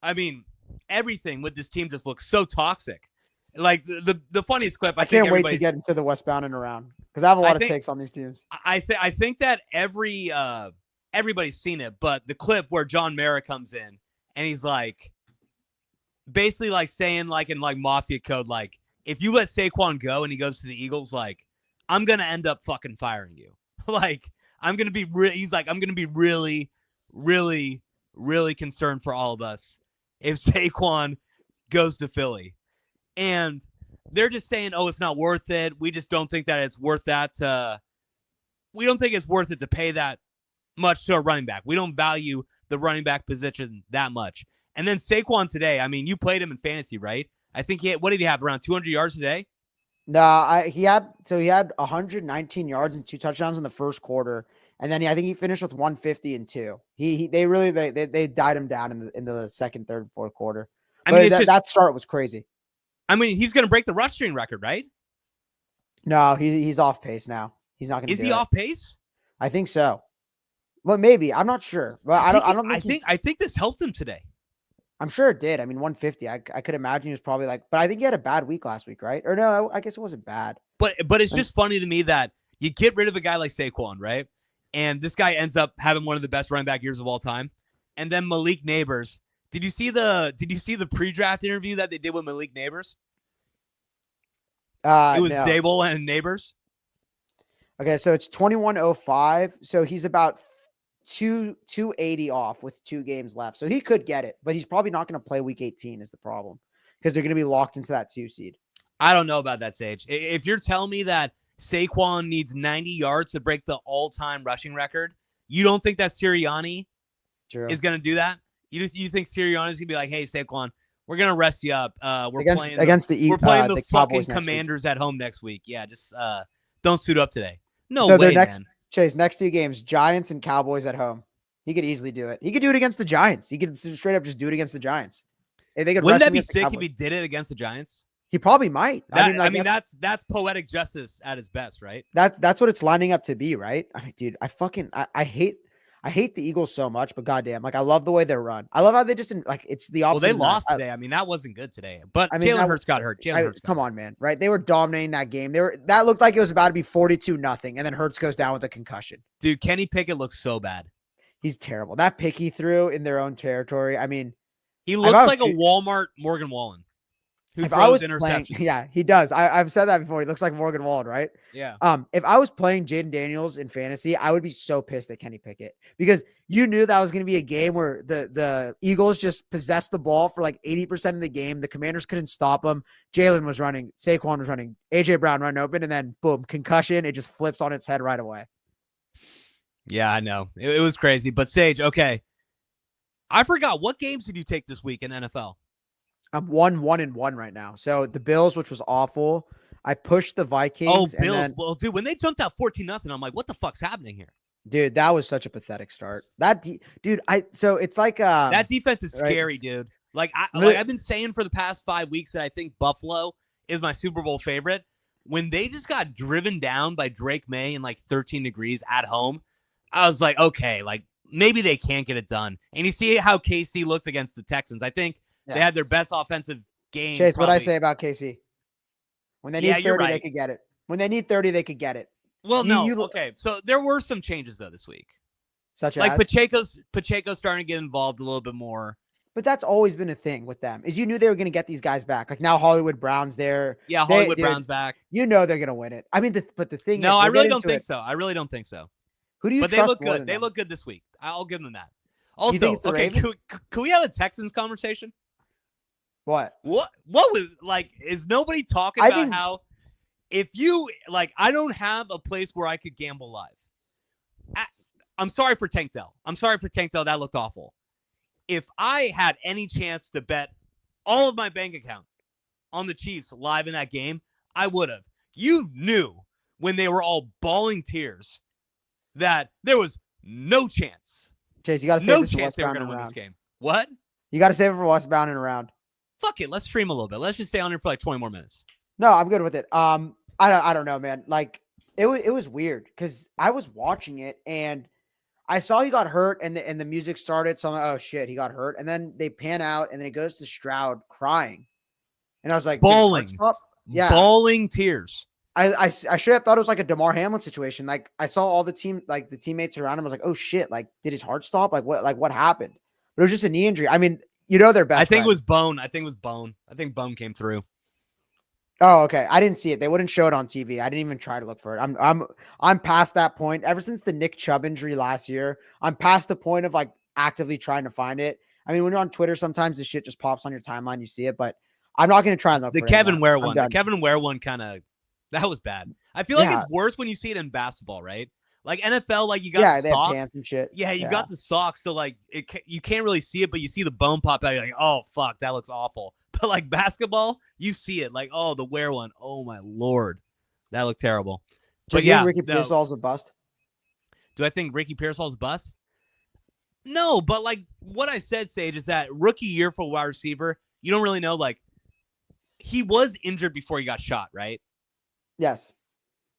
I mean, everything with this team just looks so toxic. Like the funniest clip, I can't wait to get into the westbound and around because I have a lot of takes on these teams. I think that everybody's seen it, but the clip where John Mara comes in and he's like, basically like saying like in like mafia code, like if you let Saquon go and he goes to the Eagles, like I'm gonna end up fucking firing you. Like I'm gonna be he's like I'm gonna be really, really, really concerned for all of us if Saquon goes to Philly. And they're just saying, oh, it's not worth it. We just don't think that it's worth that. We don't think it's worth it to pay that much to a running back. We don't value the running back position that much. And then Saquon today, I mean, you played him in fantasy, right? I think what did he have, around 200 yards today? No, he had 119 yards and 2 touchdowns in the first quarter. And then I think he finished with 150 and 2. They died him down in the second, third, fourth quarter. I mean, that start was crazy. I mean, he's going to break the rushing record, right? No, he's off pace now. He's not going to. Is he off pace? I think so. Well, maybe. I'm not sure. But I think this helped him today. I'm sure it did. I mean, 150. I could imagine he was probably like, but I think he had a bad week last week, right? Or no, I guess it wasn't bad. But it's just funny to me that you get rid of a guy like Saquon, right? And this guy ends up having one of the best running back years of all time. And then Malik Neighbors. Did you see the pre-draft interview that they did with Malik Neighbors? It was Dable and Neighbors. Okay, so it's 2105. So he's about 280 off with 2 games left. So he could get it, but he's probably not going to play week 18 is the problem because they're going to be locked into that 2 seed. I don't know about that, Sage. If you're telling me that Saquon needs 90 yards to break the all-time rushing record, you don't think that Sirianni is going to do that? You think Sirianni is going to be like, hey, Saquon, we're going to rest you up. We're playing the fucking Commanders at home next week. Yeah, just don't suit up today. No way, man. Chase, next 2 games, Giants and Cowboys at home. He could easily do it. He could do it against the Giants. He could straight up just do it against the Giants. If they could Wouldn't that be sick if he did it against the Giants? He probably might. That's poetic justice at its best, right? That's what it's lining up to be, right? I mean, dude, I hate the Eagles so much, but goddamn, like I love the way they're run. I love how they just like it's the opposite. Well, they lost today. I mean, that wasn't good today. But Jalen Hurts got hurt. Come on, man, right? They were dominating that game. That looked like it was about to be 42-0, and then Hurts goes down with a concussion. Dude, Kenny Pickett looks so bad. He's terrible. That pick he threw in their own territory. I mean, he looks like a Walmart Morgan Wallen. Who throws interceptions. Yeah, he does. I've said that before. He looks like Morgan Wallen, right? Yeah. If I was playing Jaden Daniels in fantasy, I would be so pissed at Kenny Pickett because you knew that was going to be a game where the Eagles just possessed the ball for like 80% of the game. The Commanders couldn't stop them. Jalen was running. Saquon was running. AJ Brown run open, and then boom, concussion. It just flips on its head right away. Yeah, I know. It was crazy. But Sage, okay. I forgot. What games did you take this week in NFL? I'm 1-1-1 right now. So the Bills, which was awful. I pushed the Vikings. Oh, Bills. Well, dude, when they jumped out 14-0, I'm like, what the fuck's happening here? Dude, that was such a pathetic start. So it's like that defense is scary, dude. Like I've been saying for the past 5 weeks that I think Buffalo is my Super Bowl favorite. When they just got driven down by Drake May in like 13 degrees at home, I was like, okay, like maybe they can't get it done. And you see how KC looked against the Texans. I think they had their best offensive game. Chase, what I say about KC? When they need 30, they could get it. When they need 30, they could get it. Well, okay. So there were some changes though this week. Such as Pacheco's starting to get involved a little bit more. But that's always been a thing with them. Is you knew they were going to get these guys back. Like now Hollywood Brown's there. Yeah, Hollywood Brown's back. You know they're going to win it. I mean, but the thing is, I really don't think so. I really don't think so. Who do you trust? But they look good. They look good this week. I'll give them that. Also, okay, can we have a Texans conversation? What was like? Is nobody talking about how if you like? I don't have a place where I could gamble live. I'm sorry for Tank Dell. That looked awful. If I had any chance to bet all of my bank account on the Chiefs live in that game, I would have. You knew when they were all bawling tears that there was no chance. Chase, you got to no save this chance they were Westbound going to and win this around. game. What? You got to save it for Westbound and around. Fuck it. Let's stream a little bit. Let's just stay on here for like 20 more minutes. No, I'm good with it. I don't know, man. Like it was weird because I was watching it and I saw he got hurt and the music started. So I'm like, oh shit, he got hurt. And then they pan out and then it goes to Stroud crying. And I was like, bawling. Yeah. Bawling tears. I should have thought it was like a DeMar Hamlin situation. Like I saw all the teammates around him. I was like, oh shit, like did his heart stop? Like what happened? But it was just a knee injury. I mean, they're best. I think friends. it was bone. I think bone came through. Oh, okay. I didn't see it. They wouldn't show it on TV. I didn't even try to look for it. I'm past that point. Ever since the Nick Chubb injury last year, I'm past the point of like actively trying to find it. I mean, when you're on Twitter, sometimes the shit just pops on your timeline. You see it, but I'm not going to try and look for it. The Kevin Ware one. The Kevin Ware one kind of that was bad. I feel like it's worse when you see it in basketball, right? Like NFL, like you got the socks pants and shit. Yeah, you got the socks, so like you can't really see it, but you see the bone pop out. You're like, oh fuck, that looks awful. But like basketball, you see it. Like, oh, the Ware one. Oh my lord, that looked terrible. But yeah, Ricky Pearsall's a bust. Do I think Ricky Pearsall's a bust? No, but like what I said, Sage, is that rookie year for a wide receiver, you don't really know. Like he was injured before he got shot, right? Yes.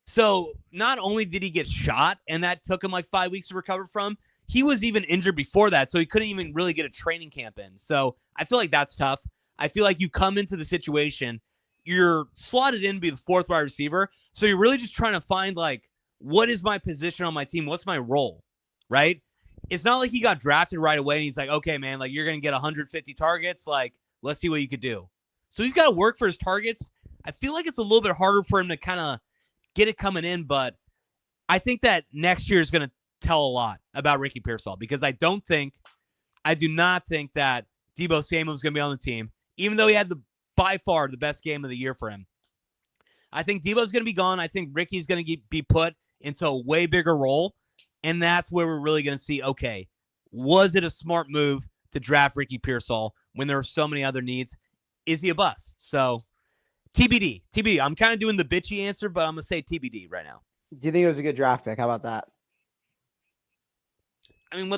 So not only did he get shot, and that took him like 5 weeks to recover from, he was even injured before that, so he couldn't even really get a training camp in. So I feel like that's tough. I feel like you come into the situation, you're slotted in to be the fourth wide receiver, so you're really just trying to find, like, what is my position on my team? What's my role, right? It's not like he got drafted right away, and he's like, okay, man, like, you're going to get 150 targets. Like, let's see what you could do. So he's got to work for his targets. I feel like it's a little bit harder for him to kind of get it coming in, but I think that next year is going to tell a lot about Ricky Pearsall because I do not think that Deebo Samuel is going to be on the team, even though he had by far the best game of the year for him. I think Deebo's going to be gone. I think Ricky's going to be put into a way bigger role, and that's where we're really going to see, okay, was it a smart move to draft Ricky Pearsall when there are so many other needs? Is he a bust? So TBD. I'm kind of doing the bitchy answer, but I'm going to say TBD right now. Do you think it was a good draft pick? How about that? I mean,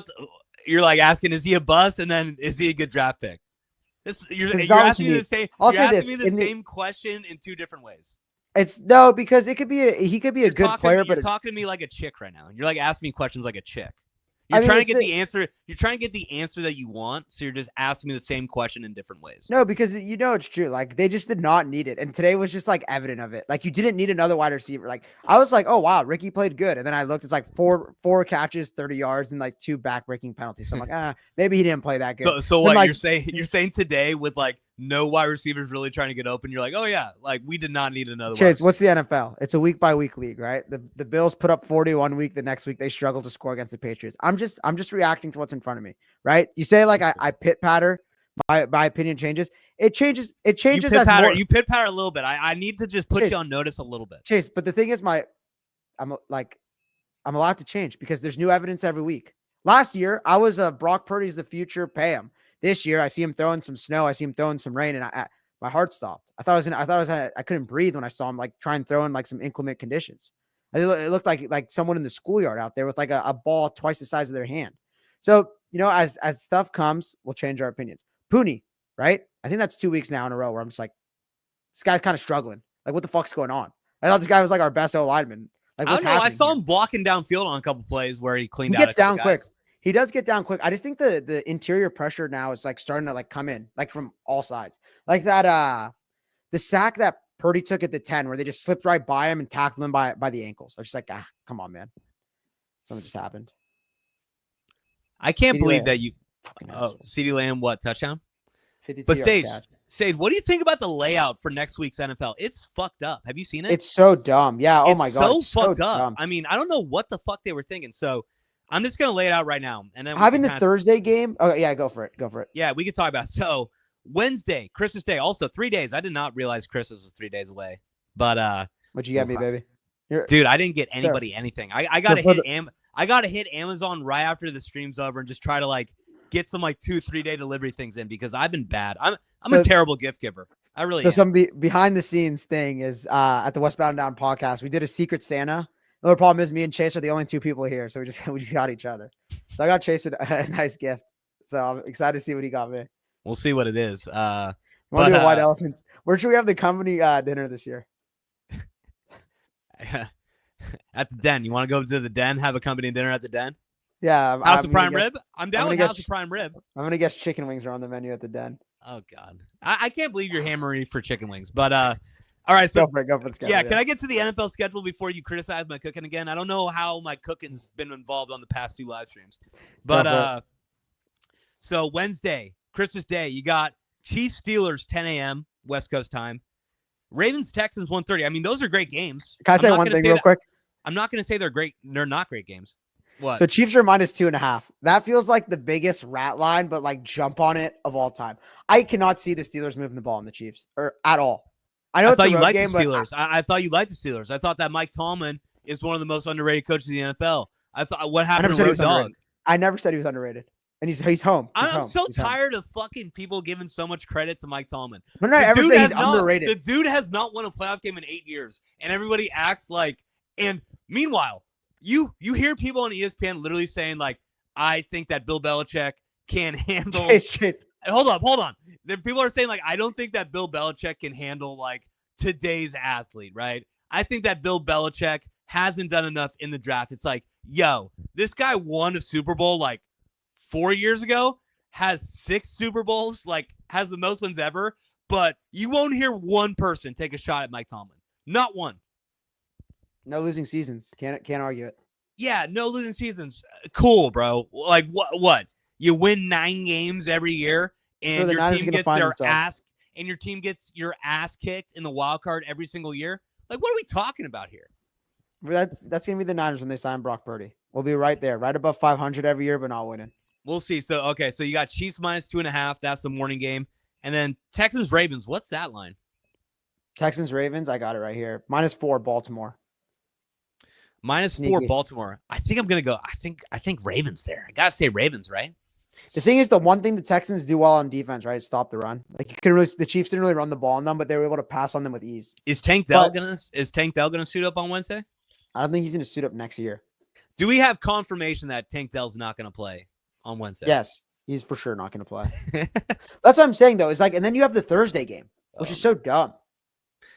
you're like asking, is he a bust? And then is he a good draft pick? You're asking me the same. You're asking me the same question in two different ways. It's no, because he could be a good player, but you're talking to me like a chick right now. You're like asking me questions like a chick. You're trying to get the answer. You're trying to get the answer that you want. So you're just asking me the same question in different ways. No, because it's true. Like they just did not need it. And today was just like evident of it. Like you didn't need another wide receiver. Like I was like, oh wow, Ricky played good. And then I looked, it's like four catches, 30 yards, and like 2 back-breaking penalties. So I'm like, maybe he didn't play that good. So what you're saying today with like no wide receivers really trying to get open, you're like, oh yeah, like we did not need another. Chase, what's the NFL? It's a week-by-week league, right? The Bills put up 40 one week, the next week they struggle to score against the Patriots. I'm just reacting to what's in front of me, right? You say like I pit patter, my opinion changes. It changes. You pit patter a little bit. I need to just put you on notice a little bit, Chase. But the thing is, I'm allowed to change because there's new evidence every week. Last year, I was Brock Purdy's the future, pay him. This year, I see him throwing some snow. I see him throwing some rain, and my heart stopped. I couldn't breathe when I saw him like try and throw in like some inclement conditions. It looked like someone in the schoolyard out there with like a ball twice the size of their hand. So, as stuff comes, we'll change our opinions. Pooney, right? I think that's 2 weeks now in a row where I'm just like, this guy's kind of struggling. Like, what the fuck's going on? I thought this guy was like our best O-lineman. Like, I don't know. I saw him blocking downfield on a couple plays where he cleaned out. He gets down quick. He does get down quick. I just think the interior pressure now is like starting to like come in like from all sides. Like that the sack that Purdy took at the 10 where they just slipped right by him and tackled him by the ankles. I was just like, come on, man. Something just happened. I can't believe that you CeeDee Lamb, what, touchdown? 52 but Sage, what do you think about the layout for next week's NFL? It's fucked up. Have you seen it? It's so dumb. Yeah. Oh my God. It's so fucked up. Dumb. I mean, I don't know what the fuck they were thinking. So I'm just going to lay it out right now. And then having the Thursday game. Oh yeah. Go for it. Yeah. We could talk about it. So Wednesday, Christmas Day, also 3 days. I did not realize Christmas was 3 days away, but, what'd you get me, baby? Dude, I didn't get anybody anything. I got to hit Amazon right after the stream's over and just try to like get some like 2-3 day delivery things in because I've been bad. I'm a terrible gift giver. I really So am. some behind the scenes thing is at the Westbound Down podcast, we did a Secret Santa. The only problem is me and Chase are the only two people here, so we just got each other. So I got Chase a nice gift. So I'm excited to see what he got me. We'll see what it is. Want to do a white elephant? Where should we have the company dinner this year? At the Den. You want to go to the Den? Have a company dinner at the Den? Yeah. House of Prime Rib? I'm down with House of Prime Rib. I'm going to guess chicken wings are on the menu at the Den. Oh, God. I can't believe you're hammering for chicken wings. But, all right. So, go for the schedule. Yeah, can I get to the NFL schedule before you criticize my cooking again? I don't know how my cooking's been involved on the past 2 live streams. But, so Wednesday, Christmas Day, you got Chiefs Steelers 10 a.m. West Coast time. Ravens Texans 1:30. I mean, those are great games. Can I say one thing real quick? I'm not going to say they're great. They're not great games. What? So Chiefs are -2.5. That feels like the biggest rat line, but like jump on it of all time. I cannot see the Steelers moving the ball in the Chiefs or at all. I know thought it's a you road liked game, the Steelers. I thought you liked the Steelers. I thought that Mike Tomlin is one of the most underrated coaches in the NFL. I thought what happened to Road Dogg? I never said he was underrated. And he's home. I'm so tired of fucking people giving so much credit to Mike Tomlin. When did I ever say he's underrated? The dude has not won a playoff game in 8 years, and everybody acts like. And meanwhile, you hear people on ESPN literally saying like, "I think that Bill Belichick can handle." Hold on. People are saying like, "I don't think that Bill Belichick can handle like today's athlete." Right? I think that Bill Belichick hasn't done enough in the draft. It's like, yo, this guy won a Super Bowl like 4 years ago, has 6 Super Bowls, like has the most wins ever, but you won't hear one person take a shot at Mike Tomlin. Not one. No losing seasons. Can't argue it. Yeah, no losing seasons. Cool, bro. Like what? You win 9 games every year, and your team gets your ass kicked in the wild card every single year. Like, what are we talking about here? That's gonna be the Niners when they sign Brock Purdy. We'll be right there, right above 500 every year, but not winning. We'll see. So you got Chiefs -2.5. That's the morning game. And then Texans Ravens. What's that line? Texans Ravens. I got it right here. -4 Baltimore. -4 Baltimore. I think I'm gonna go. I think Ravens there. I gotta say Ravens, right? The thing is, the one thing the Texans do well on defense, right, is stop the run. Like the Chiefs didn't really run the ball on them, but they were able to pass on them with ease. Is Tank Dell gonna suit up on Wednesday? I don't think he's gonna suit up next year. Do we have confirmation that Tank Dell's not gonna play on Wednesday? Yes, he's for sure not gonna play. That's what I'm saying though. It's like, and then you have the Thursday game, which is so dumb.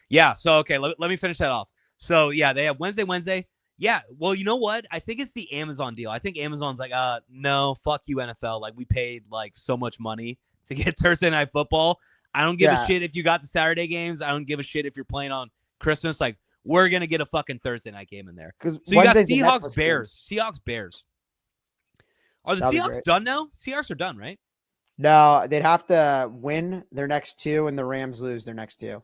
Yeah. So let me finish that off. So yeah, they have Wednesday. Yeah, well, you know what? I think it's the Amazon deal. I think Amazon's like, no, fuck you, NFL. Like, we paid like so much money to get Thursday Night Football. I don't give a shit if you got the Saturday games. I don't give a shit if you're playing on Christmas. Like, we're gonna get a fucking Thursday night game in there. So you got Seahawks Bears. Seahawks Bears. Are the Seahawks done now? Seahawks are done, right? No, they'd have to win their next 2, and the Rams lose their next 2.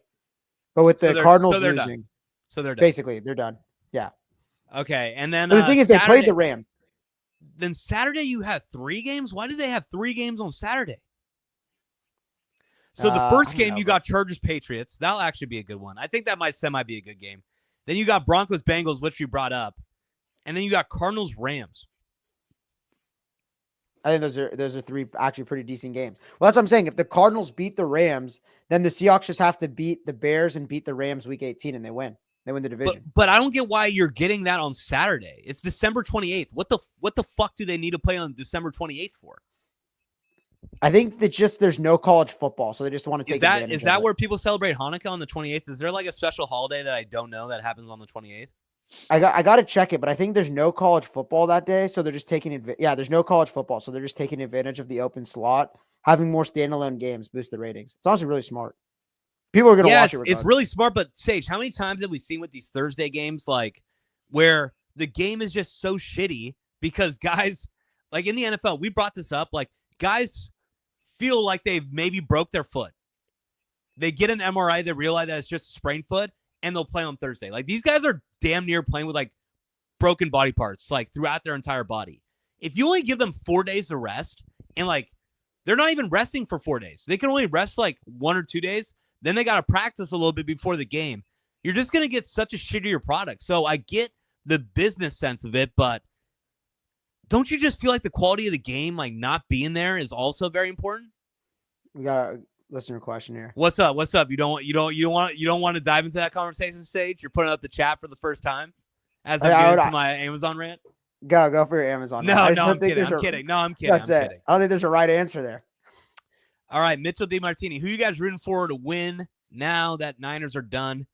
But with the Cardinals losing, done. So they're done. Basically, they're done. Yeah. Okay, and then the thing is, they played the Rams. Then Saturday you have 3 games. Why do they have 3 games on Saturday? So the first game you got Chargers Patriots. That'll actually be a good one. I think that might be a good game. Then you got Broncos Bengals, which we brought up, and then you got Cardinals Rams. I think those are 3 actually pretty decent games. Well, that's what I'm saying. If the Cardinals beat the Rams, then the Seahawks just have to beat the Bears and beat the Rams week 18, and they win. They win the division. But I don't get why you're getting that on Saturday. It's December 28th. What the fuck do they need to play on December 28th for? I think that there's no college football, so they just want to take advantage of it. Is that where people celebrate Hanukkah on the 28th? Is there like a special holiday that I don't know that happens on the 28th? I got to check it, but I think there's no college football that day, so they're just taking advantage. Yeah, there's no college football, so they're just taking advantage of the open slot, having more standalone games boost the ratings. It's honestly really smart. People are going to watch it. It's really smart, but Sage, how many times have we seen with these Thursday games, like where the game is just so shitty because guys, like in the NFL, we brought this up, like guys feel like they've maybe broke their foot. They get an MRI, they realize that it's just a sprained foot, and they'll play on Thursday. Like these guys are damn near playing with like broken body parts, like throughout their entire body. If you only give them 4 days of rest, and like they're not even resting for 4 days, they can only rest for like 1 or 2 days. Then they got to practice a little bit before the game. You're just going to get such a shittier product. So I get the business sense of it, but don't you just feel like the quality of the game, like not being there, is also very important? We got listener question here. What's up? What's up? You don't want to dive into that conversation stage? You're putting up the chat for the first time as I'm getting into my Amazon rant. Go for your Amazon. No, I'm kidding. I'm kidding. No, I'm kidding. I'm kidding. I don't think there's a right answer there. All right, Mitchell DiMartini, who you guys rooting for to win now that Niners are done?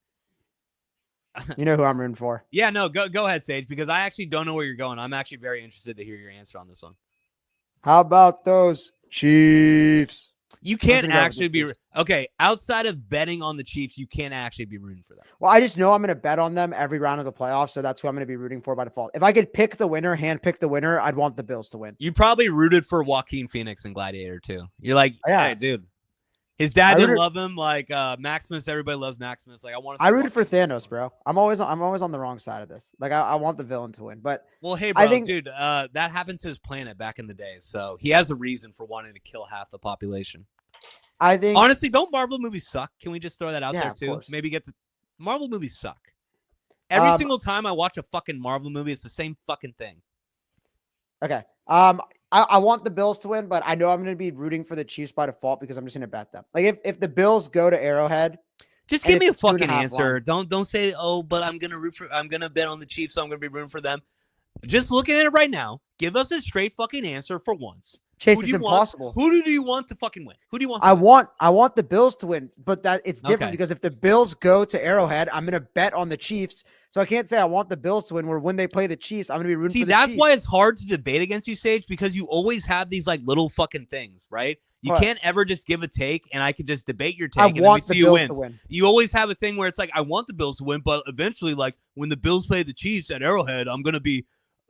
You know who I'm rooting for. Yeah, no, go ahead, Sage, because I actually don't know where you're going. I'm actually very interested to hear your answer on this one. How about those Chiefs? You can't actually be okay. Outside of betting on the Chiefs, you can't actually be rooting for them. Well, I just know I'm going to bet on them every round of the playoffs, so that's who I'm going to be rooting for by default. If I could pick the winner, hand-pick the winner, I'd want the Bills to win. You probably rooted for Joaquin Phoenix in Gladiator too. You're like, yeah, hey, dude. His dad didn't love him. Like Maximus, everybody loves Maximus. Like I rooted for Thanos, bro. I'm always on the wrong side of this. Like I want the villain to win. But well, hey, bro, dude, that happened to his planet back in the day, so he has a reason for wanting to kill half the population. I think honestly, don't Marvel movies suck? Can we just throw that out there too? Course. Maybe get the Marvel movies suck. Every single time I watch a fucking Marvel movie, it's the same fucking thing. Okay. I want the Bills to win, but I know I'm going to be rooting for the Chiefs by default because I'm just going to bet them. Like if the Bills go to Arrowhead, just give me a fucking answer. Don't say, oh, but I'm going to bet on the Chiefs, so I'm going to be rooting for them. Just looking at it right now, give us a straight fucking answer for once. Chase, it's impossible. Who do you want to fucking win? Who do you want? I want the Bills to win, but it's different because if the Bills go to Arrowhead, I'm going to bet on the Chiefs. So I can't say I want the Bills to win where when they play the Chiefs, I'm going to be rooting for the Chiefs. See, that's why it's hard to debate against you, Sage, because you always have these like little fucking things, right? You can't ever just give a take and I could just debate your take and then we see who wins. You always have a thing where it's like, I want the Bills to win, but eventually, like when the Bills play the Chiefs at Arrowhead, I'm going to be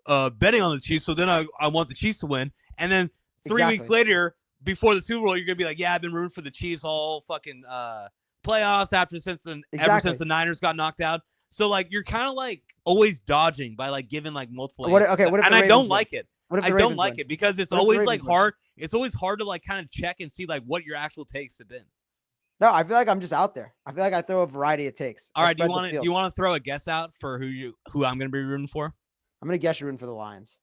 betting on the Chiefs. So then I want the Chiefs to win. And then 3 weeks later, before the Super Bowl, you're going to be like, yeah, I've been rooting for the Chiefs all fucking playoffs ever since the Niners got knocked out. So like you're kind of like always dodging by like giving like multiple what if I don't like it. I don't like it because it's always like hard. It's always hard to like kind of check and see like what your actual takes have been. No, I feel like I'm just out there. I feel like I throw a variety of takes. All right, do you want to throw a guess out for who I'm going to be rooting for? I'm going to guess you're rooting for the Lions.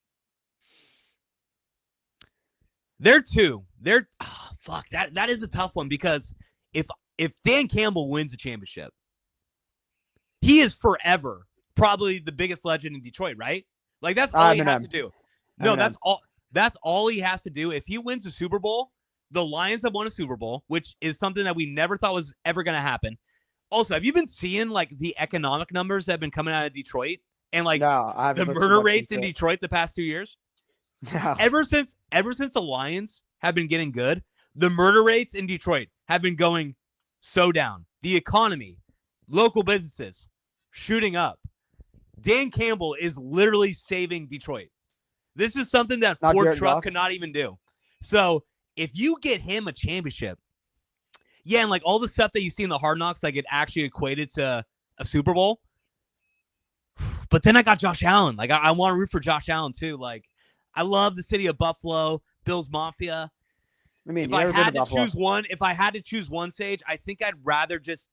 They're two. That is a tough one because if Dan Campbell wins the championship, he is forever probably the biggest legend in Detroit, right? Like that's all he has to do. No, that's all he has to do. If he wins a Super Bowl, the Lions have won a Super Bowl, which is something that we never thought was ever going to happen. Also, have you been seeing like the economic numbers that have been coming out of Detroit and like the murder rates in Detroit the past 2 years? No. Ever since the Lions have been getting good, the murder rates in Detroit have been going so down. The economy, local businesses shooting up. Dan Campbell is literally saving Detroit. This is something that Ford Truck could not even do. So if you get him a championship, yeah, and like all the stuff that you see in the Hard Knocks, like it actually equated to a Super Bowl. But then I got Josh Allen. Like I want to root for Josh Allen too. Like I love the city of Buffalo, Bills Mafia. I mean, if I had to choose one, Sage, I think I'd rather just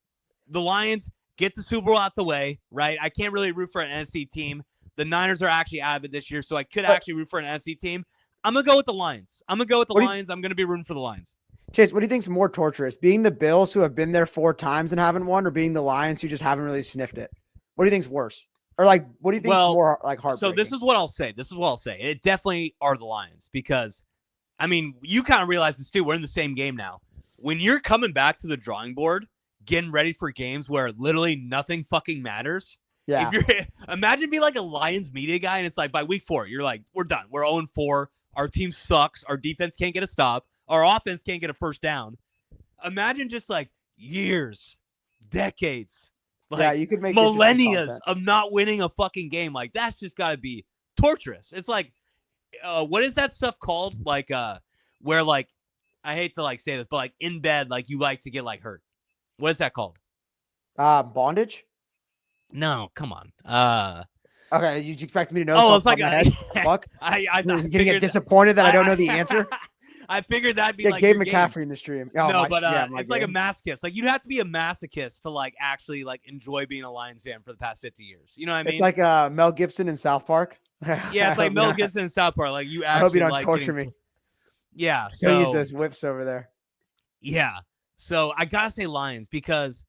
the Lions get the Super Bowl out the way, right? I can't really root for an NFC team. The Niners are actually out of it this year, so I could actually root for an NFC team. I'm going to go with the Lions. I'm going to be rooting for the Lions. Chase, what do you think is more torturous? Being the Bills who have been there 4 times and haven't won, or being the Lions who just haven't really sniffed it? What do you think is worse? Or like, what do you think is more like heartbreaking? So this is what I'll say. It definitely are the Lions because, I mean, you kind of realize this too. We're in the same game now. When you're coming back to the drawing board, getting ready for games where literally nothing fucking matters. Yeah. Imagine being like a Lions media guy and it's like by week 4, you're like, we're done. We're 0-4. Our team sucks. Our defense can't get a stop. Our offense can't get a first down. Imagine just like years, decades, like you could make millennia of not winning a fucking game. Like that's just got to be torturous. It's like, what is that stuff called? Like, where like, I hate to like say this, but like in bed, like you like to get like hurt. What is that called? Bondage? No, come on. Okay, you expect me to know? Oh, it's like a fuck. You're gonna get disappointed that I don't know the answer. I figured that'd be like Gabe McCaffrey in the stream. Oh, no, but it's like a masochist. Like you'd have to be a masochist to like actually like enjoy being a Lions fan for the past 50 years. You know what I mean? It's like Mel Gibson in South Park. Yeah, it's like Mel Gibson in South Park. Like you actually. I hope you don't torture me. Yeah, so use those whips over there. Yeah. So I gotta say Lions because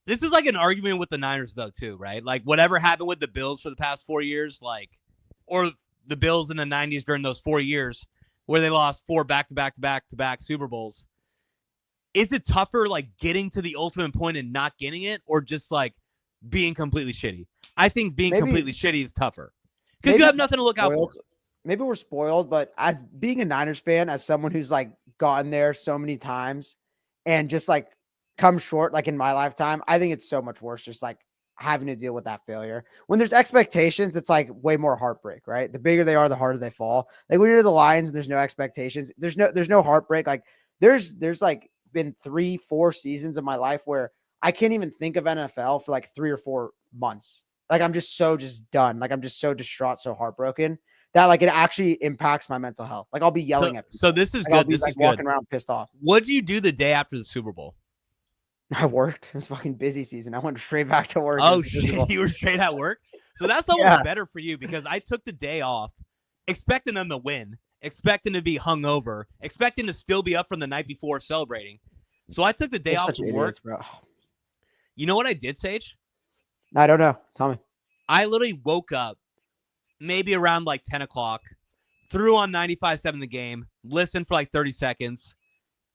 this is like an argument with the Niners though too, right? Like whatever happened with the Bills for the past 4 years, like, or the Bills in the 90s during those 4 years where they lost 4 back-to-back Super Bowls. Is it tougher like getting to the ultimate point and not getting it, or just like being completely shitty? I think being completely shitty is tougher because you have nothing to look out for. Maybe we're spoiled, but as being a Niners fan, as someone who's like gotten there so many times and just like come short, like in my lifetime, I think it's so much worse just like having to deal with that failure. When there's expectations, it's like way more heartbreak, right? The bigger they are, the harder they fall. Like when you're the Lions and there's no expectations, there's no heartbreak. Like there's like been 3-4 seasons of my life where I can't even think of NFL for like 3 or 4 months. Like I'm just done. Like I'm just so distraught, so heartbroken that like it actually impacts my mental health. Like I'll be yelling at people. So this is like, good. I'll be this like is walking good. around pissed off. What did you do the day after the Super Bowl? I worked. It was fucking busy season. I went straight back to work. Oh shit, you were straight at work? So that's almost better for you because I took the day off expecting them to win, expecting to be hungover, expecting to still be up from the night before celebrating. So I took the day off from work. Bro. You know what I did, Sage? I don't know. Tell me. I literally woke up maybe around like 10 o'clock, threw on 95.7 the game, listened for like 30 seconds,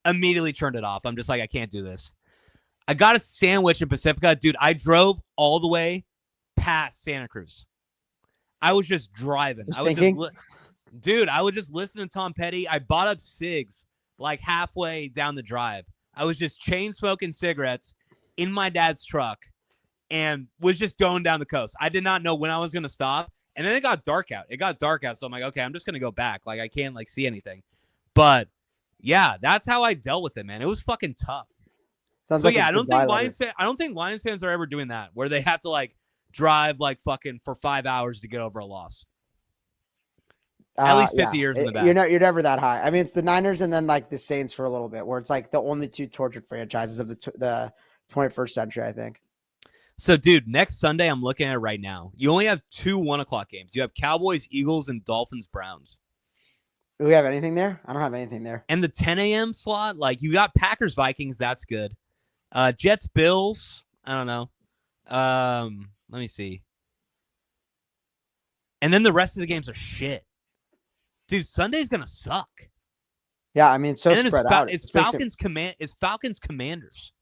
immediately turned it off. I'm just like, I can't do this. I got a sandwich in Pacifica. Dude, I drove all the way past Santa Cruz. I was just driving. I was just listening to Tom Petty. I bought up cigs like halfway down the drive. I was just chain smoking cigarettes in my dad's truck and was just going down the coast. I did not know when I was going to stop. And then it got dark out. So I'm like, okay, I'm just going to go back. Like I can't like see anything. But yeah, that's how I dealt with it, man. It was fucking tough. Sounds like I don't think Lions fans are ever doing that where they have to like drive like fucking for 5 hours to get over a loss. At least 50 years in the back. You're never that high. I mean, it's the Niners and then like the Saints for a little bit, where it's like the only 2 tortured franchises of the 21st century, I think. So, dude, next Sunday, I'm looking at it right now. You only have 2 1:00 games. You have Cowboys, Eagles, and Dolphins, Browns. Do we have anything there? I don't have anything there. And the 10 a.m. slot, like you got Packers, Vikings. That's good. Jets, Bills. I don't know. Let me see. And then the rest of the games are shit. Dude, Sunday's gonna suck. Yeah, I mean, so spread out. It's Falcons Commanders.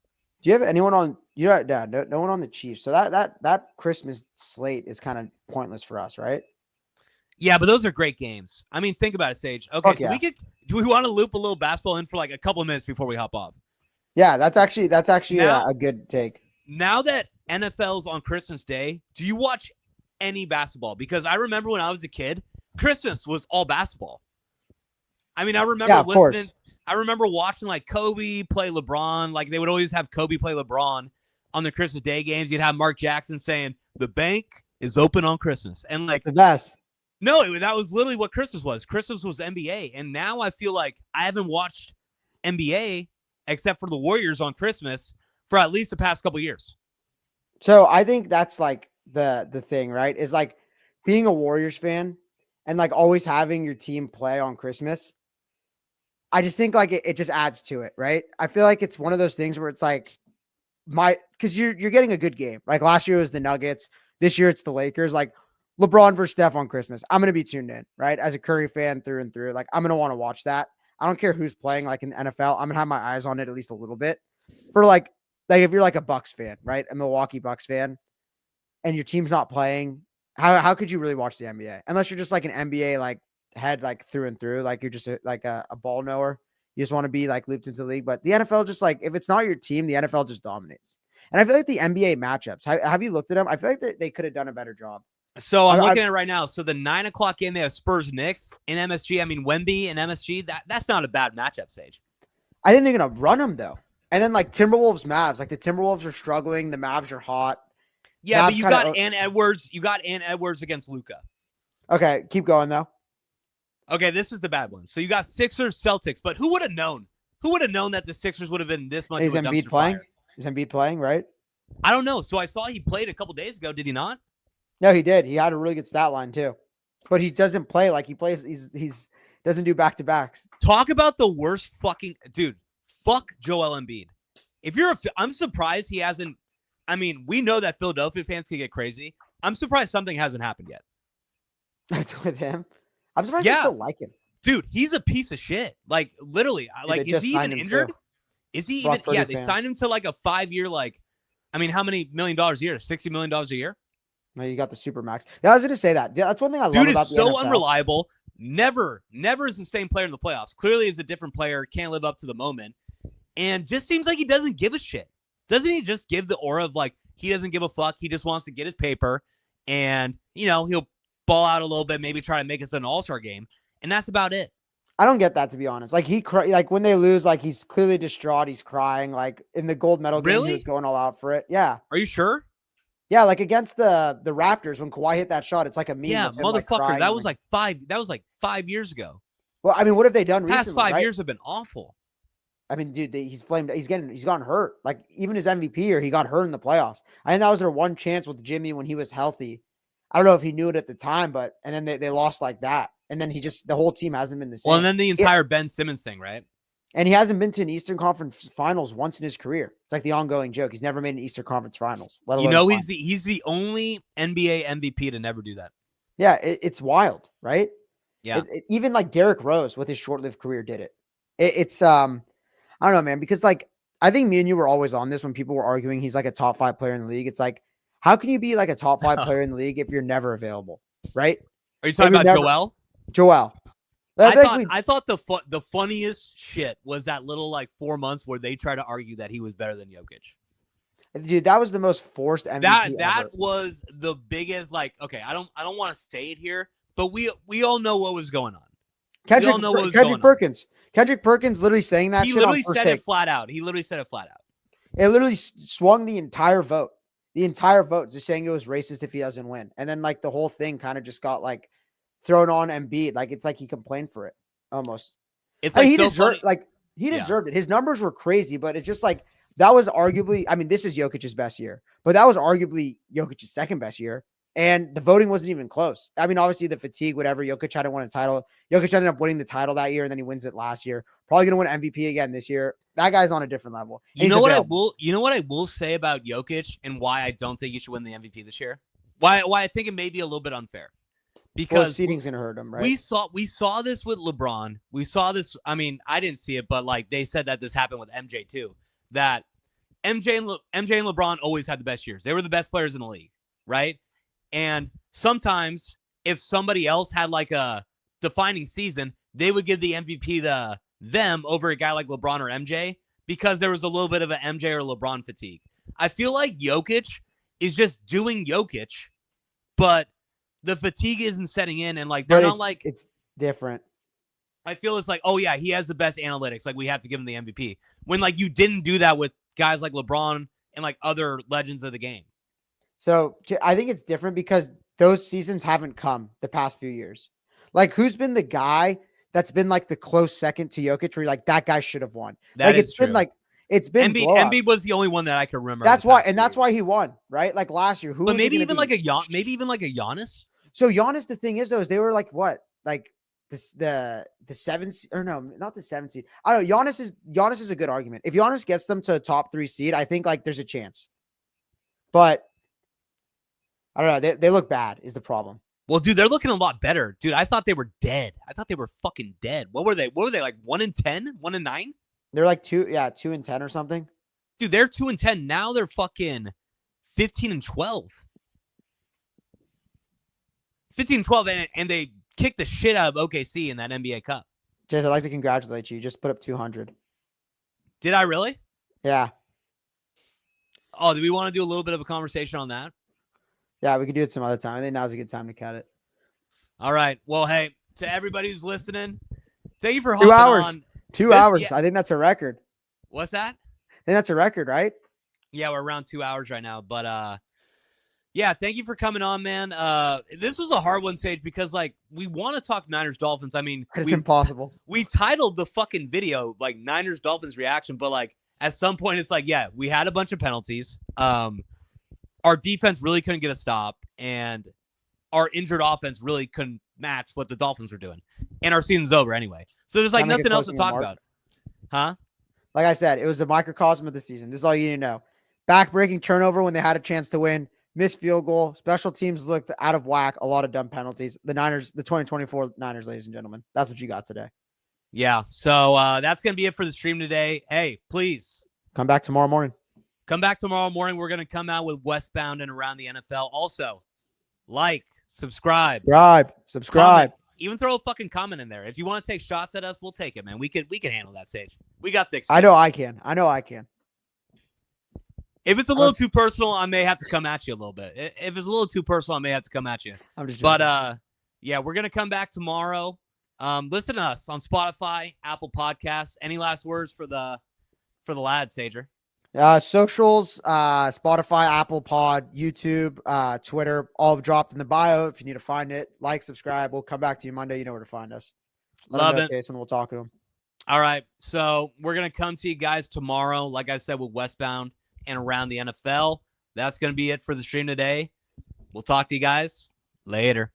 Do you have anyone on? No one on the Chiefs. So that Christmas slate is kind of pointless for us, right? Yeah, but those are great games. I mean, think about it, Sage. Okay, so do we want to loop a little basketball in for like a couple of minutes before we hop off? Yeah, that's actually a good take. Now that NFL's on Christmas Day, do you watch any basketball? Because I remember when I was a kid, Christmas was all basketball. I mean, I remember listening. I remember watching like Kobe play LeBron. Like they would always have Kobe play LeBron on the Christmas Day games. You'd have Mark Jackson saying the bank is open on Christmas, and like the best. No, that was literally what Christmas was. Christmas was NBA, and now I feel like I haven't watched NBA except for the Warriors on Christmas for at least the past couple of years. So I think that's like the thing, right? Is like being a Warriors fan and like always having your team play on Christmas. I just think like it just adds to it, right? I feel like it's one of those things where it's like because you're getting a good game. Like last year it was the Nuggets. This year it's the Lakers. Like LeBron versus Steph on Christmas. I'm going to be tuned in, right? As a Curry fan through and through. Like I'm going to want to watch that. I don't care who's playing like in the NFL. I'm going to have my eyes on it at least a little bit. For like if you're like a Bucks fan, right? A Milwaukee Bucks fan and your team's not playing, how could you really watch the NBA? Unless you're just like an NBA like head like through and through, like you're just a ball knower. You just want to be like looped into the league. But the NFL just like if it's not your team, the NFL just dominates. And I feel like the NBA matchups, have you looked at them? I feel like they could have done a better job. So I'm looking at it right now. So the 9 o'clock game, they have Spurs Knicks in MSG. I mean, Wemby and MSG, that's not a bad matchup, Sage. I think they're going to run them, though. And then, like, Timberwolves, Mavs. Like, the Timberwolves are struggling. The Mavs are hot. Yeah, Mavs but you got Ant Edwards. You got Ant Edwards against Luka. Okay, keep going, though. Okay, this is the bad one. So you got Sixers, Celtics. But who would have known? Who would have known that the Sixers would have been this much of a dumpster fire? Is Embiid playing, right? I don't know. So I saw he played a couple days ago. Did he not? No, he did. He had a really good stat line too, but he doesn't play like he plays. He's doesn't do back-to-backs. Talk about the worst fucking dude. Fuck Joel Embiid. I'm surprised he hasn't. I mean, we know that Philadelphia fans can get crazy. I'm surprised something hasn't happened yet. With him. I'm surprised Yeah. they still like him. Dude, he's a piece of shit. Like, literally. Dude, like, is he even injured? Too. Is he Brock even? Purdy Yeah, they fans. signed him to like a 5-year, like, I mean, how many $1 million a year? $60 million a year? No, you got the super max. Yeah, I was going to say that. That's one thing I love Dude about is the so NFL. unreliable. Never is the same player in the playoffs. Clearly is a different player. Can't live up to the moment. And just seems like he doesn't give a shit. Doesn't he just give the aura of like, he doesn't give a fuck. He just wants to get his paper. And, he'll ball out a little bit, maybe try to make it to an all-star game. And that's about it. I don't get that, to be honest. Like like when they lose, like he's clearly distraught. He's crying. Like in the gold medal game, he was going all out for it. Yeah. Are you sure? Yeah, like against the Raptors when Kawhi hit that shot, it's like a meme. Yeah, motherfucker. Like, that was like 5 years ago. Well, I mean, what have they done recently? Past 5 years have been awful. I mean, dude, he's flamed. He's gotten hurt. Like even his MVP year, he got hurt in the playoffs. I think that was their one chance with Jimmy when he was healthy. I don't know if he knew it at the time, and then they lost like that. And then the whole team hasn't been the same. Well, and then the entire Ben Simmons thing, right? And he hasn't been to an Eastern Conference Finals once in his career. It's like the ongoing joke. He's never made an Eastern Conference Finals. He's the only NBA MVP to never do that. Yeah, it's wild, right? Yeah. Even like Derrick Rose with his short-lived career did it. It's I don't know, man, because like I think me and you were always on this when people were arguing he's like a top 5 player in the league. It's like, how can you be like a top 5 player in the league if you're never available, right? Are you talking about Joel? Joel. I thought the funniest shit was that little like 4 months where they try to argue that he was better than Jokic. Dude, that was the most forced MVP that ever. Was the biggest, like, okay, I don't want to say it here, but we all know what was going on. Kendrick Perkins literally saying that. He literally said it flat out. It literally swung the entire vote. Just saying it was racist if he doesn't win. And then like the whole thing kind of just got like thrown on Embiid. Like it's like he complained for it almost. It's like he so deserved funny. He deserved it. His numbers were crazy, but it's just like that was arguably, I mean, this is Jokic's best year, but that was arguably Jokic's second best year. And the voting wasn't even close. I mean, obviously the fatigue, whatever. Jokic hadn't won a title. Jokic ended up winning the title that year, and then he wins it last year. Probably going to win MVP again this year. That guy's on a different level. You know what I will say about Jokic and why I don't think he should win the MVP this year? Why I think it may be a little bit unfair. Because seeding's going to hurt him, right? We saw this with LeBron. We saw this. I mean, I didn't see it, but like they said that this happened with MJ too. That MJ and LeBron always had the best years. They were the best players in the league, right? And sometimes if somebody else had like a defining season, they would give the MVP to them over a guy like LeBron or MJ because there was a little bit of an MJ or LeBron fatigue. I feel like Jokic is just doing Jokic, but the fatigue isn't setting in, and like they're not like it's different. I feel it's like, oh yeah, he has the best analytics. Like we have to give him the MVP. When like you didn't do that with guys like LeBron and like other legends of the game. So I think it's different because those seasons haven't come the past few years. Like who's been the guy that's been like the close second to Jokic where you're like, that guy should have won. That like is true. It's been Embiid was the only one that I could remember. That's why he won, right? Like last year. Maybe even like a Giannis. So Giannis, the thing is though, is they were like what? Like the 7th or no, not the 7th seed. I don't know. Giannis is a good argument. If Giannis gets them to a top 3 seed, I think like there's a chance. But I don't know. They look bad is the problem. Well, dude, they're looking a lot better. Dude, I thought they were dead. I thought they were fucking dead. What were they? Like 1-10? 1-9? They're like 2-10 or something. Dude, they're 2-10. Now they're fucking 15-12. 15-12, and they kicked the shit out of OKC in that NBA Cup. Jez, I'd like to congratulate you. You just put up 200. Did I really? Yeah. Oh, do we want to do a little bit of a conversation on that? Yeah, we could do it some other time. I think now's a good time to cut it. All right. Well, hey, to everybody who's listening, thank you for hopping 2 hours. on. 2 hours. Yeah. I think that's a record. What's that? I think that's a record, right? Yeah, we're around 2 hours right now. But yeah, thank you for coming on, man. This was a hard one, Sage, because like we want to talk Niners Dolphins. I mean, it's impossible. We titled the fucking video like Niners Dolphins reaction, but like at some point it's like, yeah, we had a bunch of penalties. Our defense really couldn't get a stop, and our injured offense really couldn't match what the Dolphins were doing. And our season's over anyway. So there's like nothing else to talk about. Huh? Like I said, it was a microcosm of the season. This is all you need to know. Back-breaking turnover when they had a chance to win. Missed field goal. Special teams looked out of whack. A lot of dumb penalties. The Niners, the 2024 Niners, ladies and gentlemen. That's what you got today. Yeah. So that's going to be it for the stream today. Hey, please come back tomorrow morning. Come back tomorrow morning. We're going to come out with Westbound and Around the NFL. Also, like, subscribe. Subscribe. Comment. Even throw a fucking comment in there. If you want to take shots at us, we'll take it, man. We can handle that, Sage. We got thick skin. I know I can. If it's a little too personal, I may have to come at you a little bit. If it's a little too personal, I may have to come at you. I'm just joking. But yeah, we're gonna come back tomorrow. Listen to us on Spotify, Apple Podcasts. Any last words for the lads, Sager? Socials, Spotify, Apple Pod, YouTube, Twitter, all dropped in the bio. If you need to find it, like, subscribe. We'll come back to you Monday. You know where to find us. Love it. Jason, we'll talk to him. All right. So we're going to come to you guys tomorrow, like I said, with Westbound and Around the NFL. That's going to be it for the stream today. We'll talk to you guys later.